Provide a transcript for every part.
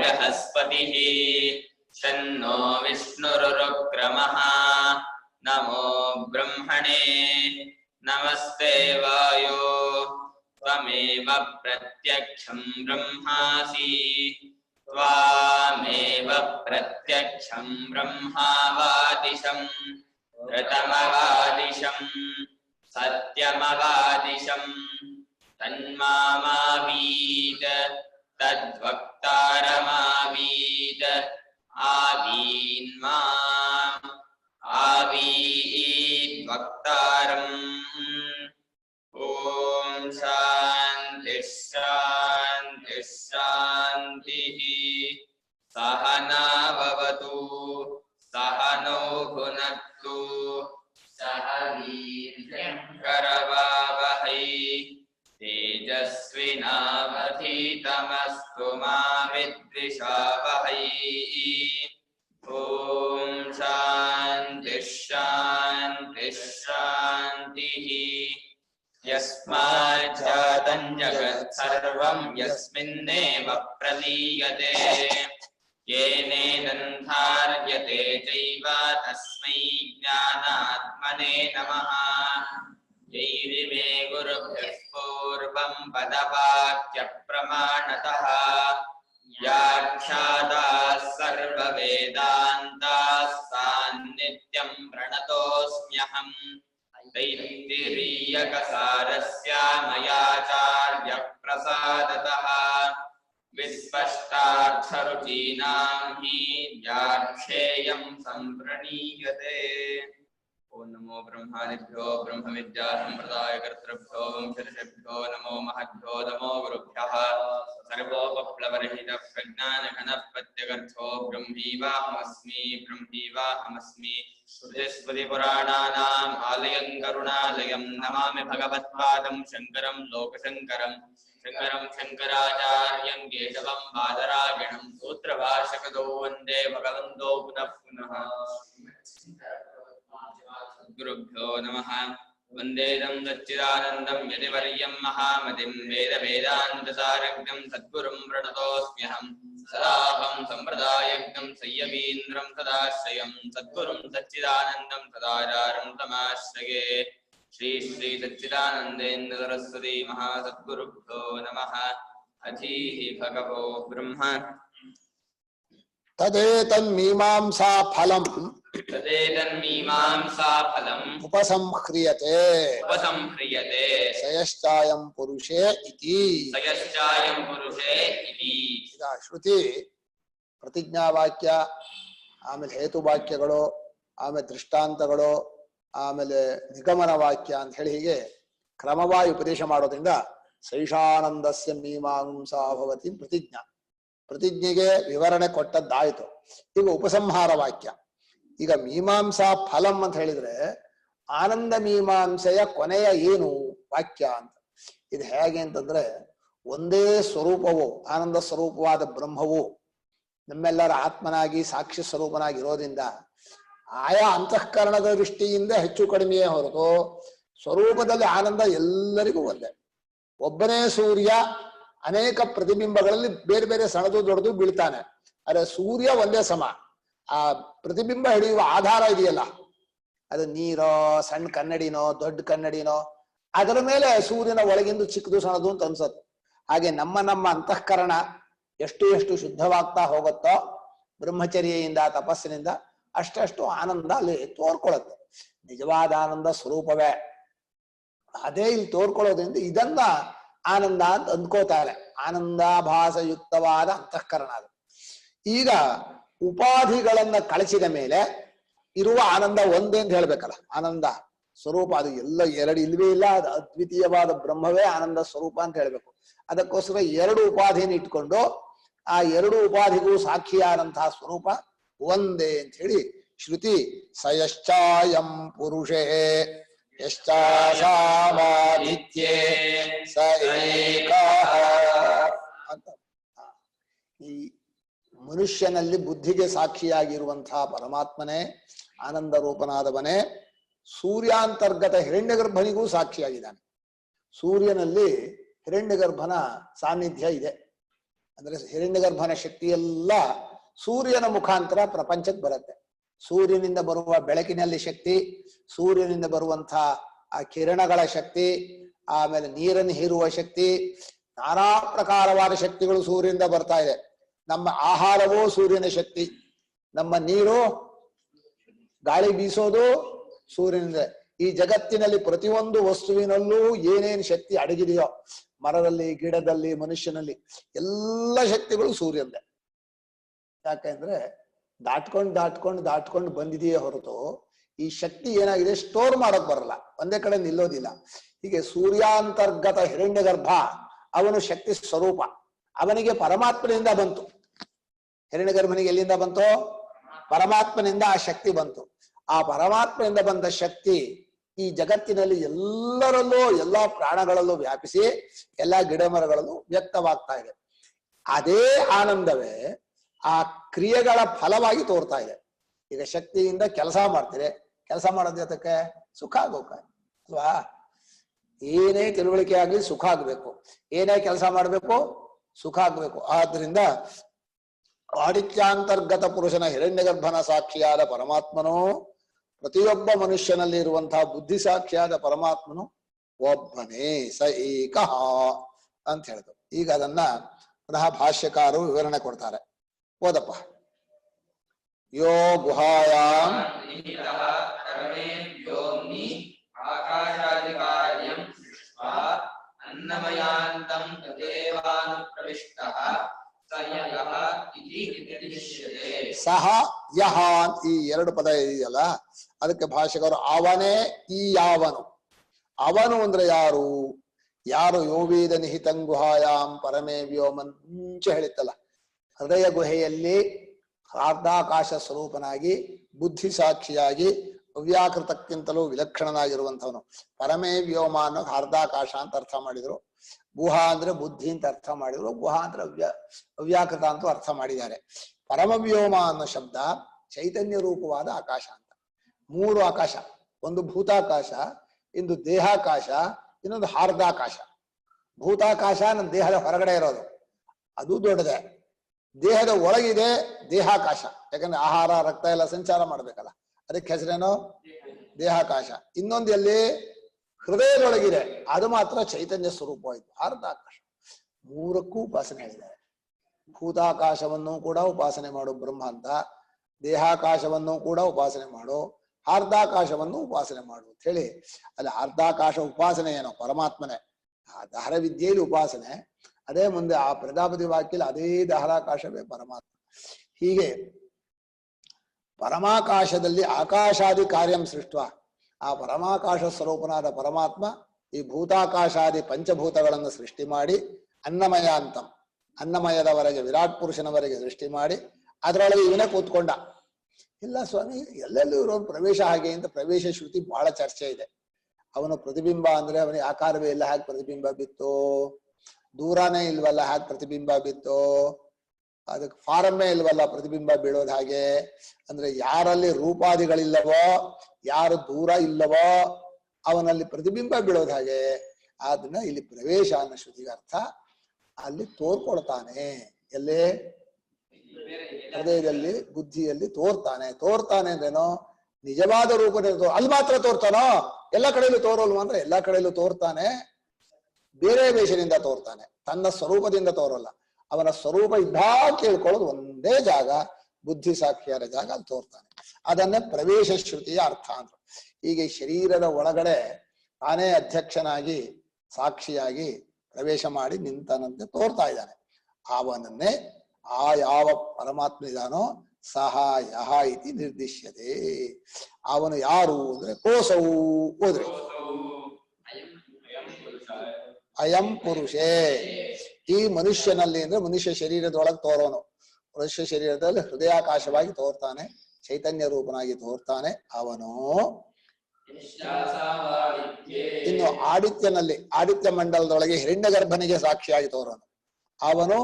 बृहस्पतिः शन्नो विष्णुरुक्रमः नमो ब्रह्मणे नमस्ते वायो त्वमेव प्रत्यक्षं ब्रह्मासि त्वामेव प्रत्यक्षं ब्रह्मावादिशं प्रथमवादिशं सत्यमवादिशं तन्मामावीद तद्वक्तारमावीद आवीन्माम् आवीद्वक्तारम् ॐ शान्तिः शान्तिः शान्तिः सहना भवतु सहनौ भुनक्तु सह वीर्यं करवावहै तेजस्विनावधीतमस्तु मा विद्विषावहै ॐ शान्तिः शान्तिः शान्तिः यस्माज्जातं जगत् सर्वं यस्मिन्नेव प्रलीयते येनेदन्धार्यते चैव तस्मै ज्ञानात्मने नमः यैरिमे गुरुभ्यः पूर्वं पदवाक्यप्रमाणतः व्याख्याताः सर्ववेदान्ताः सान्नित्यं प्रणतोऽस्म्यहम् तैत्तिरीयकसारस्य मयाचार्यप्रसादतः विस्पष्टार्थरुचीनां हि व्याख्येयं सम्प्रणीयते। ओं नमो ब्रह्मादिभ्यो ब्रह्मविद्या संप्रदायकर्तृभ्यो वंशऋषिभ्यो नमो महद्भ्यो नमो गुरुभ्यः सर्वोपप्लवरहित प्रज्ञानघनप्रत्यगर्थो ब्रह्मीवाहमस्मि श्रुतिस्मृतिपुराणानाम् आलयं करुणालयं नमामि भगवत्पादं शङ्करं लोकशङ्करं शङ्कराचार्यं केशवं बादरायणं सूत्रभाष्यकृतौ वन्दे भगवन्तौ पुनः पुनः। गुरुभ्यो नमः। वन्देदं सच्चिदानन्दं यतिवर्यं महामतिं वेदवेदान्तसारज्ञं सद्गुरुं प्रणतोऽस्म्यहं सदाहं सम्प्रदायज्ञं संयमीन्द्रं सदाश्रयं सद्गुरुं सच्चिदानन्दं सदाचार्यं तमाश्रये। श्री श्री सच्चिदानन्देन्द्र सरस्वती महासद्गुरुभ्यो नमः। अधीः भगवो ब्रह्म तदेतन्मीमांसा फलम् उपसंह्रियते सयश्चायं पुरुषे इति। ಶ್ರುತಿ ಪ್ರತಿಜ್ಞಾವಾಕ್ಯ, ಆಮೇಲೆ ಹೇತುವಾಕ್ಯಗಳು, ಆಮೇಲೆ ದೃಷ್ಟಾಂತಗಳು, ಆಮೇಲೆ ನಿಗಮನ ವಾಕ್ಯ ಅಂತ ಹೇಳಿ ಹೀಗೆ ಕ್ರಮವಾಗಿ ಉಪದೇಶ ಮಾಡೋದ್ರಿಂದ ಸೈಷಾನಂದಸ್ಯ ಮೀಮಾಂಸಾ ಭವತಿ ಪ್ರತಿಜ್ಞಾ. ಪ್ರತಿಜ್ಞೆಗೆ ವಿವರಣೆ ಕೊಟ್ಟದ್ದಾಯಿತು. ಈಗ ಉಪಸಂಹಾರ ವಾಕ್ಯ. ಈಗ ಮೀಮಾಂಸಾ ಫಲಂ ಅಂತ ಹೇಳಿದ್ರೆ ಆನಂದ ಮೀಮಾಂಸೆಯ ಕೊನೆಯ ಏನು ವಾಕ್ಯ ಅಂತ. ಇದು ಹೇಗೆ ಅಂತಂದ್ರೆ, ಒಂದೇ ಸ್ವರೂಪವು, ಆನಂದ ಸ್ವರೂಪವಾದ ಬ್ರಹ್ಮವು ನಮ್ಮೆಲ್ಲರ ಆತ್ಮನಾಗಿ ಸಾಕ್ಷಿ ಸ್ವರೂಪನಾಗಿರೋದ್ರಿಂದ ಆಯಾ ಅಂತಃಕರಣದ ದೃಷ್ಟಿಯಿಂದ ಹೆಚ್ಚು ಕಡಿಮೆಯೇ ಹೊರತು ಸ್ವರೂಪದಲ್ಲಿ ಆನಂದ ಎಲ್ಲರಿಗೂ ಒಂದೇ. ಒಬ್ಬನೇ ಸೂರ್ಯ ಅನೇಕ ಪ್ರತಿಬಿಂಬಗಳಲ್ಲಿ ಬೇರೆ ಬೇರೆ ಸಣ್ಣದು ದೊಡ್ಡದು ಬೀಳ್ತಾನೆ, ಆದರೆ ಸೂರ್ಯ ಒಂದೇ ಸಮ. ಆ ಪ್ರತಿಬಿಂಬ ಹಿಡಿಯುವ ಆಧಾರ ಇದೆಯಲ್ಲ, ಅದು ನೀರೋ ಸಣ್ಣ ಕನ್ನಡಿನೋ ದೊಡ್ಡ ಕನ್ನಡಿನೋ, ಅದರ ಮೇಲೆ ಸೂರ್ಯನ ಒಳಗಿಂದು ಚಿಕ್ಕದು ಸಣ್ಣದು ಅಂತ ಅನ್ಸತ್ತೆ. ಹಾಗೆ ನಮ್ಮ ಅಂತಃಕರಣ ಎಷ್ಟು ಎಷ್ಟು ಶುದ್ಧವಾಗ್ತಾ ಹೋಗುತ್ತೋ ಬ್ರಹ್ಮಚರ್ಯೆಯಿಂದ ತಪಸ್ಸಿನಿಂದ ಅಷ್ಟಷ್ಟು ಆನಂದ ಅಲ್ಲಿ ತೋರ್ಕೊಳ್ಳುತ್ತೆ. ನಿಜವಾದ ಆನಂದ ಸ್ವರೂಪವೇ ಅದೇ ಇಲ್ಲಿ ತೋರ್ಕೊಳ್ಳೋದ್ರಿಂದ ಇದನ್ನ ಆನಂದ ಅಂತ ಅಂದ್ಕೋತಾರೆ. ಆನಂದಾಭಾಸಯುಕ್ತವಾದ ಅಂತಃಕರಣ ಅದು. ಈಗ ಉಪಾಧಿಗಳನ್ನ ಕಳಿಸಿದ ಮೇಲೆ ಇರುವ ಆನಂದ ಒಂದೇ ಅಂತ ಹೇಳ್ಬೇಕಲ್ಲ. ಆನಂದ ಸ್ವರೂಪ ಅದು ಎಲ್ಲ ಎರಡು ಇಲ್ವೇ ಇಲ್ಲ, ಅದು ಅದ್ವಿತೀಯವಾದ ಬ್ರಹ್ಮವೇ ಆನಂದ ಸ್ವರೂಪ ಅಂತ ಹೇಳ್ಬೇಕು. ಅದಕ್ಕೋಸ್ಕರ ಎರಡು ಉಪಾಧಿಯನ್ನು ಇಟ್ಕೊಂಡು ಆ ಎರಡು ಉಪಾಧಿಗೂ ಸಾಕ್ಷಿಯಾದಂತಹ ಸ್ವರೂಪ ಒಂದೇ ಅಂತ ಹೇಳಿ ಶ್ರುತಿ ಸಯಶ್ಚಾಯಂ ಪುರುಷೇ ಯಶ್ಚಾಸಾಮಾದಿತ್ಯೇ ಸ ಏಕಃ ಅಂತ. ಈ ಮನುಷ್ಯನಲ್ಲಿ ಬುದ್ಧಿಗೆ ಸಾಕ್ಷಿಯಾಗಿರುವಂತಹ ಪರಮಾತ್ಮನೇ, ಆನಂದ ರೂಪನಾದವನೇ ಸೂರ್ಯಾಂತರ್ಗತ ಹಿರಣ್ಯಗರ್ಭನಿಗೂ ಸಾಕ್ಷಿಯಾಗಿದ್ದಾನೆ. ಸೂರ್ಯನಲ್ಲಿ ಹಿರಣ್ಯಗರ್ಭನ ಸಾನ್ನಿಧ್ಯ ಇದೆ. ಅಂದ್ರೆ ಹಿರಣ್ಯಗರ್ಭನ ಶಕ್ತಿ ಎಲ್ಲ ಸೂರ್ಯನ ಮುಖಾಂತರ ಪ್ರಪಂಚಕ್ಕೆ ಬರುತ್ತೆ. ಸೂರ್ಯನಿಂದ ಬರುವ ಬೆಳಕಿನಲ್ಲಿ ಶಕ್ತಿ, ಸೂರ್ಯನಿಂದ ಬರುವಂತಹ ಆ ಕಿರಣಗಳ ಶಕ್ತಿ, ಆಮೇಲೆ ನೀರನ್ನು ಹೀರುವ ಶಕ್ತಿ, ನಾನಾ ಪ್ರಕಾರವಾದ ಶಕ್ತಿಗಳು ಸೂರ್ಯನಿಂದ ಬರ್ತಾ ಇದೆ. ನಮ್ಮ ಆಹಾರವೂ ಸೂರ್ಯನ ಶಕ್ತಿ, ನಮ್ಮ ನೀರು ಗಾಳಿ ಬೀಸೋದು ಸೂರ್ಯನಿಂದ. ಈ ಜಗತ್ತಿನಲ್ಲಿ ಪ್ರತಿಯೊಂದು ವಸ್ತುವಿನಲ್ಲೂ ಏನೇನು ಶಕ್ತಿ ಅಡಗಿದೆಯೋ, ಮರದಲ್ಲಿ, ಗಿಡದಲ್ಲಿ, ಮನುಷ್ಯನಲ್ಲಿ ಎಲ್ಲ ಶಕ್ತಿಗಳು ಸೂರ್ಯಂದೇ. ಯಾಕೆಂದ್ರೆ ದಾಟ್ಕೊಂಡು ಬಂದಿದೆಯೇ ಹೊರತು ಈ ಶಕ್ತಿ ಏನಾಗಿದೆ ಸ್ಟೋರ್ ಮಾಡಕ್ ಬರಲ್ಲ, ಒಂದೇ ಕಡೆ ನಿಲ್ಲೋದಿಲ್ಲ. ಹೀಗೆ ಸೂರ್ಯಾಂತರ್ಗತ ಹಿರಣ್ಯಗರ್ಭ ಅವನು ಶಕ್ತಿ ಸ್ವರೂಪ. ಅವನಿಗೆ ಪರಮಾತ್ಮನಿಂದ ಬಂತು. ಹಿರಣ್ಯಗರ್ಭನಿಗೆ ಎಲ್ಲಿಂದ ಬಂತು? ಪರಮಾತ್ಮನಿಂದ ಆ ಶಕ್ತಿ ಬಂತು. ಆ ಪರಮಾತ್ಮನಿಂದ ಬಂದ ಶಕ್ತಿ ಈ ಜಗತ್ತಿನಲ್ಲಿ ಎಲ್ಲರಲ್ಲೂ, ಎಲ್ಲಾ ಪ್ರಾಣಗಳಲ್ಲೂ ವ್ಯಾಪಿಸಿ ಎಲ್ಲಾ ಗಿಡ ಮರಗಳಲ್ಲೂ ವ್ಯಕ್ತವಾಗ್ತಾ ಇದೆ. ಅದೇ ಆನಂದವೇ ಆ ಕ್ರಿಯೆಗಳ ಫಲವಾಗಿ ತೋರ್ತಾ ಇದೆ. ಈಗ ಶಕ್ತಿಯಿಂದ ಕೆಲಸ ಮಾಡ್ತೀರಿ, ಕೆಲಸ ಮಾಡೋದ್ ಜೊತೆಗೆ ಸುಖ ಆಗೋಕ ಅಲ್ವಾ? ಏನೇ ತಿಳುವಳಿಕೆ ಆಗ್ಲಿ ಸುಖ ಆಗ್ಬೇಕು, ಏನೇ ಕೆಲಸ ಮಾಡ್ಬೇಕು ಸುಖ ಆಗ್ಬೇಕು. ಆದ್ರಿಂದ ಆದಿತ್ಯಾಂತರ್ಗತ ಪುರುಷನ ಹಿರಣ್ಯಗರ್ಭನ ಸಾಕ್ಷಿಯಾದ ಪರಮಾತ್ಮನು, ಪ್ರತಿಯೊಬ್ಬ ಮನುಷ್ಯನಲ್ಲಿ ಇರುವಂತಹ ಬುದ್ಧಿ ಸಾಕ್ಷಿಯಾದ ಪರಮಾತ್ಮನು ಒಬ್ಬನೇ, ಸ ಏಕಃ ಅಂತ ಹೇಳಿದ್ರು. ಈಗ ಅದನ್ನ ಪುನಃ ಭಾಷ್ಯಕಾರರು ವಿವರಣೆ ಕೊಡ್ತಾರೆ. ಓದಪ್ಪ. ಯೋ ಗುಹಾಯಾಂ ಅನ್ನಮಯಾಂತಂ ತದೇವಾನುಪ್ರವಿಷ್ಟಃ ಸಹ ಯಹ, ಈ ಎರಡು ಪದ ಇದೆಯಲ್ಲ, ಅದಕ್ಕೆ ಭಾಷೆಗರು ಅವನೇ, ಈ ಯಾವನು. ಅವನು ಅಂದ್ರೆ ಯಾರು? ಯಾರು ಯೋವೇದ ನಿಹಿತಂ ಗುಹಾಯಾಂ ಪರಮೇ ವ್ಯೋಮನ್, ಮುಂಚೆ ಹೇಳಿತ್ತಲ್ಲ, ಹೃದಯ ಗುಹೆಯಲ್ಲಿ ಹಾರ್ದಾಕಾಶ ಸ್ವರೂಪನಾಗಿ ಬುದ್ಧಿ ಸಾಕ್ಷಿಯಾಗಿ ಅವ್ಯಾಕೃತಕ್ಕಿಂತಲೂ ವಿಲಕ್ಷಣನಾಗಿರುವಂಥವನು. ಪರಮೇ ವ್ಯೋಮ ಅನ್ನೋ ಹಾರ್ದಾಕಾಶ ಅಂತ ಅರ್ಥ ಮಾಡಿದ್ರು. ಗುಹಾ ಅಂದ್ರೆ ಬುದ್ಧಿ ಅಂತ ಅರ್ಥ ಮಾಡಿದ್ರು. ಗುಹಾ ಅಂದ್ರೆ ಅವ್ಯಾಕೃತ ಅಂತ ಅರ್ಥ ಮಾಡಿದ್ದಾರೆ. ಪರಮವ್ಯೋಮ ಅನ್ನೋ ಶಬ್ದ ಚೈತನ್ಯ ರೂಪವಾದ ಆಕಾಶ ಅಂತ. ಮೂರು ಆಕಾಶ, ಒಂದು ಭೂತಾಕಾಶ, ಇಂದು ದೇಹಾಕಾಶ, ಇನ್ನೊಂದು ಹಾರ್ದಾಕಾಶ. ಭೂತಾಕಾಶ ನಮ್ಮ ದೇಹದ ಹೊರಗಡೆ ಇರೋದು, ಅದು ದೊಡ್ಡದೆ. ದೇಹದ ಒಳಗಿದೆ ದೇಹಾಕಾಶ, ಯಾಕಂದ್ರೆ ಆಹಾರ ರಕ್ತ ಎಲ್ಲ ಸಂಚಾರ ಮಾಡ್ಬೇಕಲ್ಲ, ಅದಕ್ಕೆ ಹೆಸರೇನೋ ದೇಹಾಕಾಶ. ಇನ್ನೊಂದು ಎಲ್ಲಿ? ಹೃದಯದೊಳಗಿದೆ, ಅದು ಮಾತ್ರ ಚೈತನ್ಯ ಸ್ವರೂಪವಾಯಿತು ಹಾರ್ದಾಕಾಶ. ಮೂರಕ್ಕೂ ಉಪಾಸನೆ ಹೇಳಿದ್ದಾರೆ. ಭೂತಾಕಾಶವನ್ನು ಕೂಡ ಉಪಾಸನೆ ಮಾಡು ಬ್ರಹ್ಮ ಅಂತ, ದೇಹಾಕಾಶವನ್ನು ಕೂಡ ಉಪಾಸನೆ ಮಾಡು, ಹಾರ್ದಾಕಾಶವನ್ನು ಉಪಾಸನೆ ಮಾಡು ಅಂತ ಹೇಳಿ. ಅಲ್ಲಿ ಹಾರ್ದಾಕಾಶ ಉಪಾಸನೆ ಏನೋ ಪರಮಾತ್ಮನೇ, ಆ ದಹರ ವಿದ್ಯೆಯಲ್ಲಿ ಉಪಾಸನೆ. ಅದೇ ಮುಂದೆ ಆ ಪ್ರಜಾಪತಿ ವಾಕ್ಯಲ್ಲಿ ಅದೇ ದಹರಾಕಾಶವೇ ಪರಮಾತ್ಮ. ಹೀಗೆ ಪರಮಾಕಾಶದಲ್ಲಿ ಆಕಾಶಾದಿ ಕಾರ್ಯಂ ಸೃಷ್ಟ, ಆ ಪರಮಾಕಾಶ ಸ್ವರೂಪನಾದ ಪರಮಾತ್ಮ ಈ ಭೂತಾಕಾಶಾದಿ ಪಂಚಭೂತಗಳನ್ನು ಸೃಷ್ಟಿ ಮಾಡಿ, ಅನ್ನಮಯ ಅಂತಂ, ಅನ್ನಮಯದವರೆಗೆ ವಿರಾಟ್ ಪುರುಷನವರೆಗೆ ಸೃಷ್ಟಿ ಮಾಡಿ ಅದರೊಳಗೆ ಇವನೇ ಕೂತ್ಕೊಂಡ. ಇಲ್ಲ ಸ್ವಾಮಿ, ಎಲ್ಲೆಲ್ಲೂ ಇರೋ ಪ್ರವೇಶ ಹಾಗೆ ಅಂತ ಪ್ರವೇಶ ಶ್ರುತಿ ಬಹಳ ಚರ್ಚೆ ಇದೆ. ಅವನು ಪ್ರತಿಬಿಂಬ ಅಂದ್ರೆ ಅವನಿಗೆ ಆಕಾರವೇ ಇಲ್ಲ, ಹಾಗೆ ಪ್ರತಿಬಿಂಬ ಬಿತ್ತು. ದೂರನೇ ಇಲ್ವಲ್ಲ, ಹಾಗೆ ಪ್ರತಿಬಿಂಬ ಬಿತ್ತು. ಅದಕ್ಕೆ ಫಾರಮ್ಮೇ ಇಲ್ವಲ್ಲ ಪ್ರತಿಬಿಂಬ ಬೀಳೋದು ಹಾಗೆ. ಅಂದ್ರೆ ಯಾರಲ್ಲಿ ರೂಪಾದಿಗಳಿಲ್ಲವೋ, ಯಾರು ದೂರ ಇಲ್ಲವೋ ಅವನಲ್ಲಿ ಪ್ರತಿಬಿಂಬ ಬೀಳೋದು ಹಾಗೆ. ಆದ್ರಿಂದ ಇಲ್ಲಿ ಪ್ರವೇಶ ಅನ್ನೋ ಶ್ರುತಿಗೆ ಅರ್ಥ ಅಲ್ಲಿ ತೋರ್ಕೊಳ್ತಾನೆ. ಎಲ್ಲೇ? ಹೃದಯದಲ್ಲಿ, ಬುದ್ಧಿಯಲ್ಲಿ ತೋರ್ತಾನೆ ಅಂದ್ರೇನೋ ನಿಜವಾದ ರೂಪದಲ್ಲಿ ಅಲ್ಲಿ ಮಾತ್ರ ತೋರ್ತಾನೋ, ಎಲ್ಲ ಕಡೆಯಲ್ಲೂ ತೋರೋಲ್ವ ಅಂದ್ರೆ ಎಲ್ಲ ಕಡೆಯಲ್ಲೂ ತೋರ್ತಾನೆ. ಬೇರೆ ವೇಷದಿಂದ ತೋರ್ತಾನೆ, ತನ್ನ ಸ್ವರೂಪದಿಂದ ತೋರಲ್ಲ. ಅವನ ಸ್ವರೂಪ ಇದ್ದಾಗ ಕೇಳ್ಕೊಳ್ಳೋದು ಒಂದೇ ಜಾಗ, ಬುದ್ಧಿ ಸಾಕ್ಷಿಯಾದ ಜಾಗ, ಅಲ್ಲಿ ತೋರ್ತಾನೆ. ಅದನ್ನೇ ಪ್ರವೇಶ ಶ್ರುತಿಯ ಅರ್ಥ ಅಂದ್ರು. ಹೀಗೆ ಶರೀರದ ಒಳಗಡೆ ತಾನೇ ಅಧ್ಯಕ್ಷನಾಗಿ ಸಾಕ್ಷಿಯಾಗಿ ಪ್ರವೇಶ ಮಾಡಿ ನಿಂತನಂತೆ ತೋರ್ತಾ ಇದ್ದಾನೆ. ಅವನನ್ನೇ ಆ ಯಾವ ಪರಮಾತ್ಮ ಇದಾನೋ ಸಹ ಯಹ ಇತಿ ನಿರ್ದಿಶ್ಯತೆ. ಅವನು ಯಾರು ಅಂದ್ರೆ ಕೋಸವು ಹೋದ್ರೆ ಅಯಂ ಪುರುಷೇ, ಈ ಮನುಷ್ಯನಲ್ಲಿ ಅಂದ್ರೆ ಮನುಷ್ಯ ಶರೀರದೊಳಗೆ ತೋರೋನು. ಮನುಷ್ಯ ಶರೀರದಲ್ಲಿ ಹೃದಯಾಕಾಶವಾಗಿ ತೋರ್ತಾನೆ, ಚೈತನ್ಯ ರೂಪನಾಗಿ ತೋರ್ತಾನೆ ಅವನು. ಇನ್ನು ಆದಿತ್ಯನಲ್ಲಿ, ಆದಿತ್ಯ ಮಂಡಲದೊಳಗೆ ಹಿರಣ್ಯಗರ್ಭನಿಗೆ ಸಾಕ್ಷಿಯಾಗಿ ತೋರೋನು. ಅವನು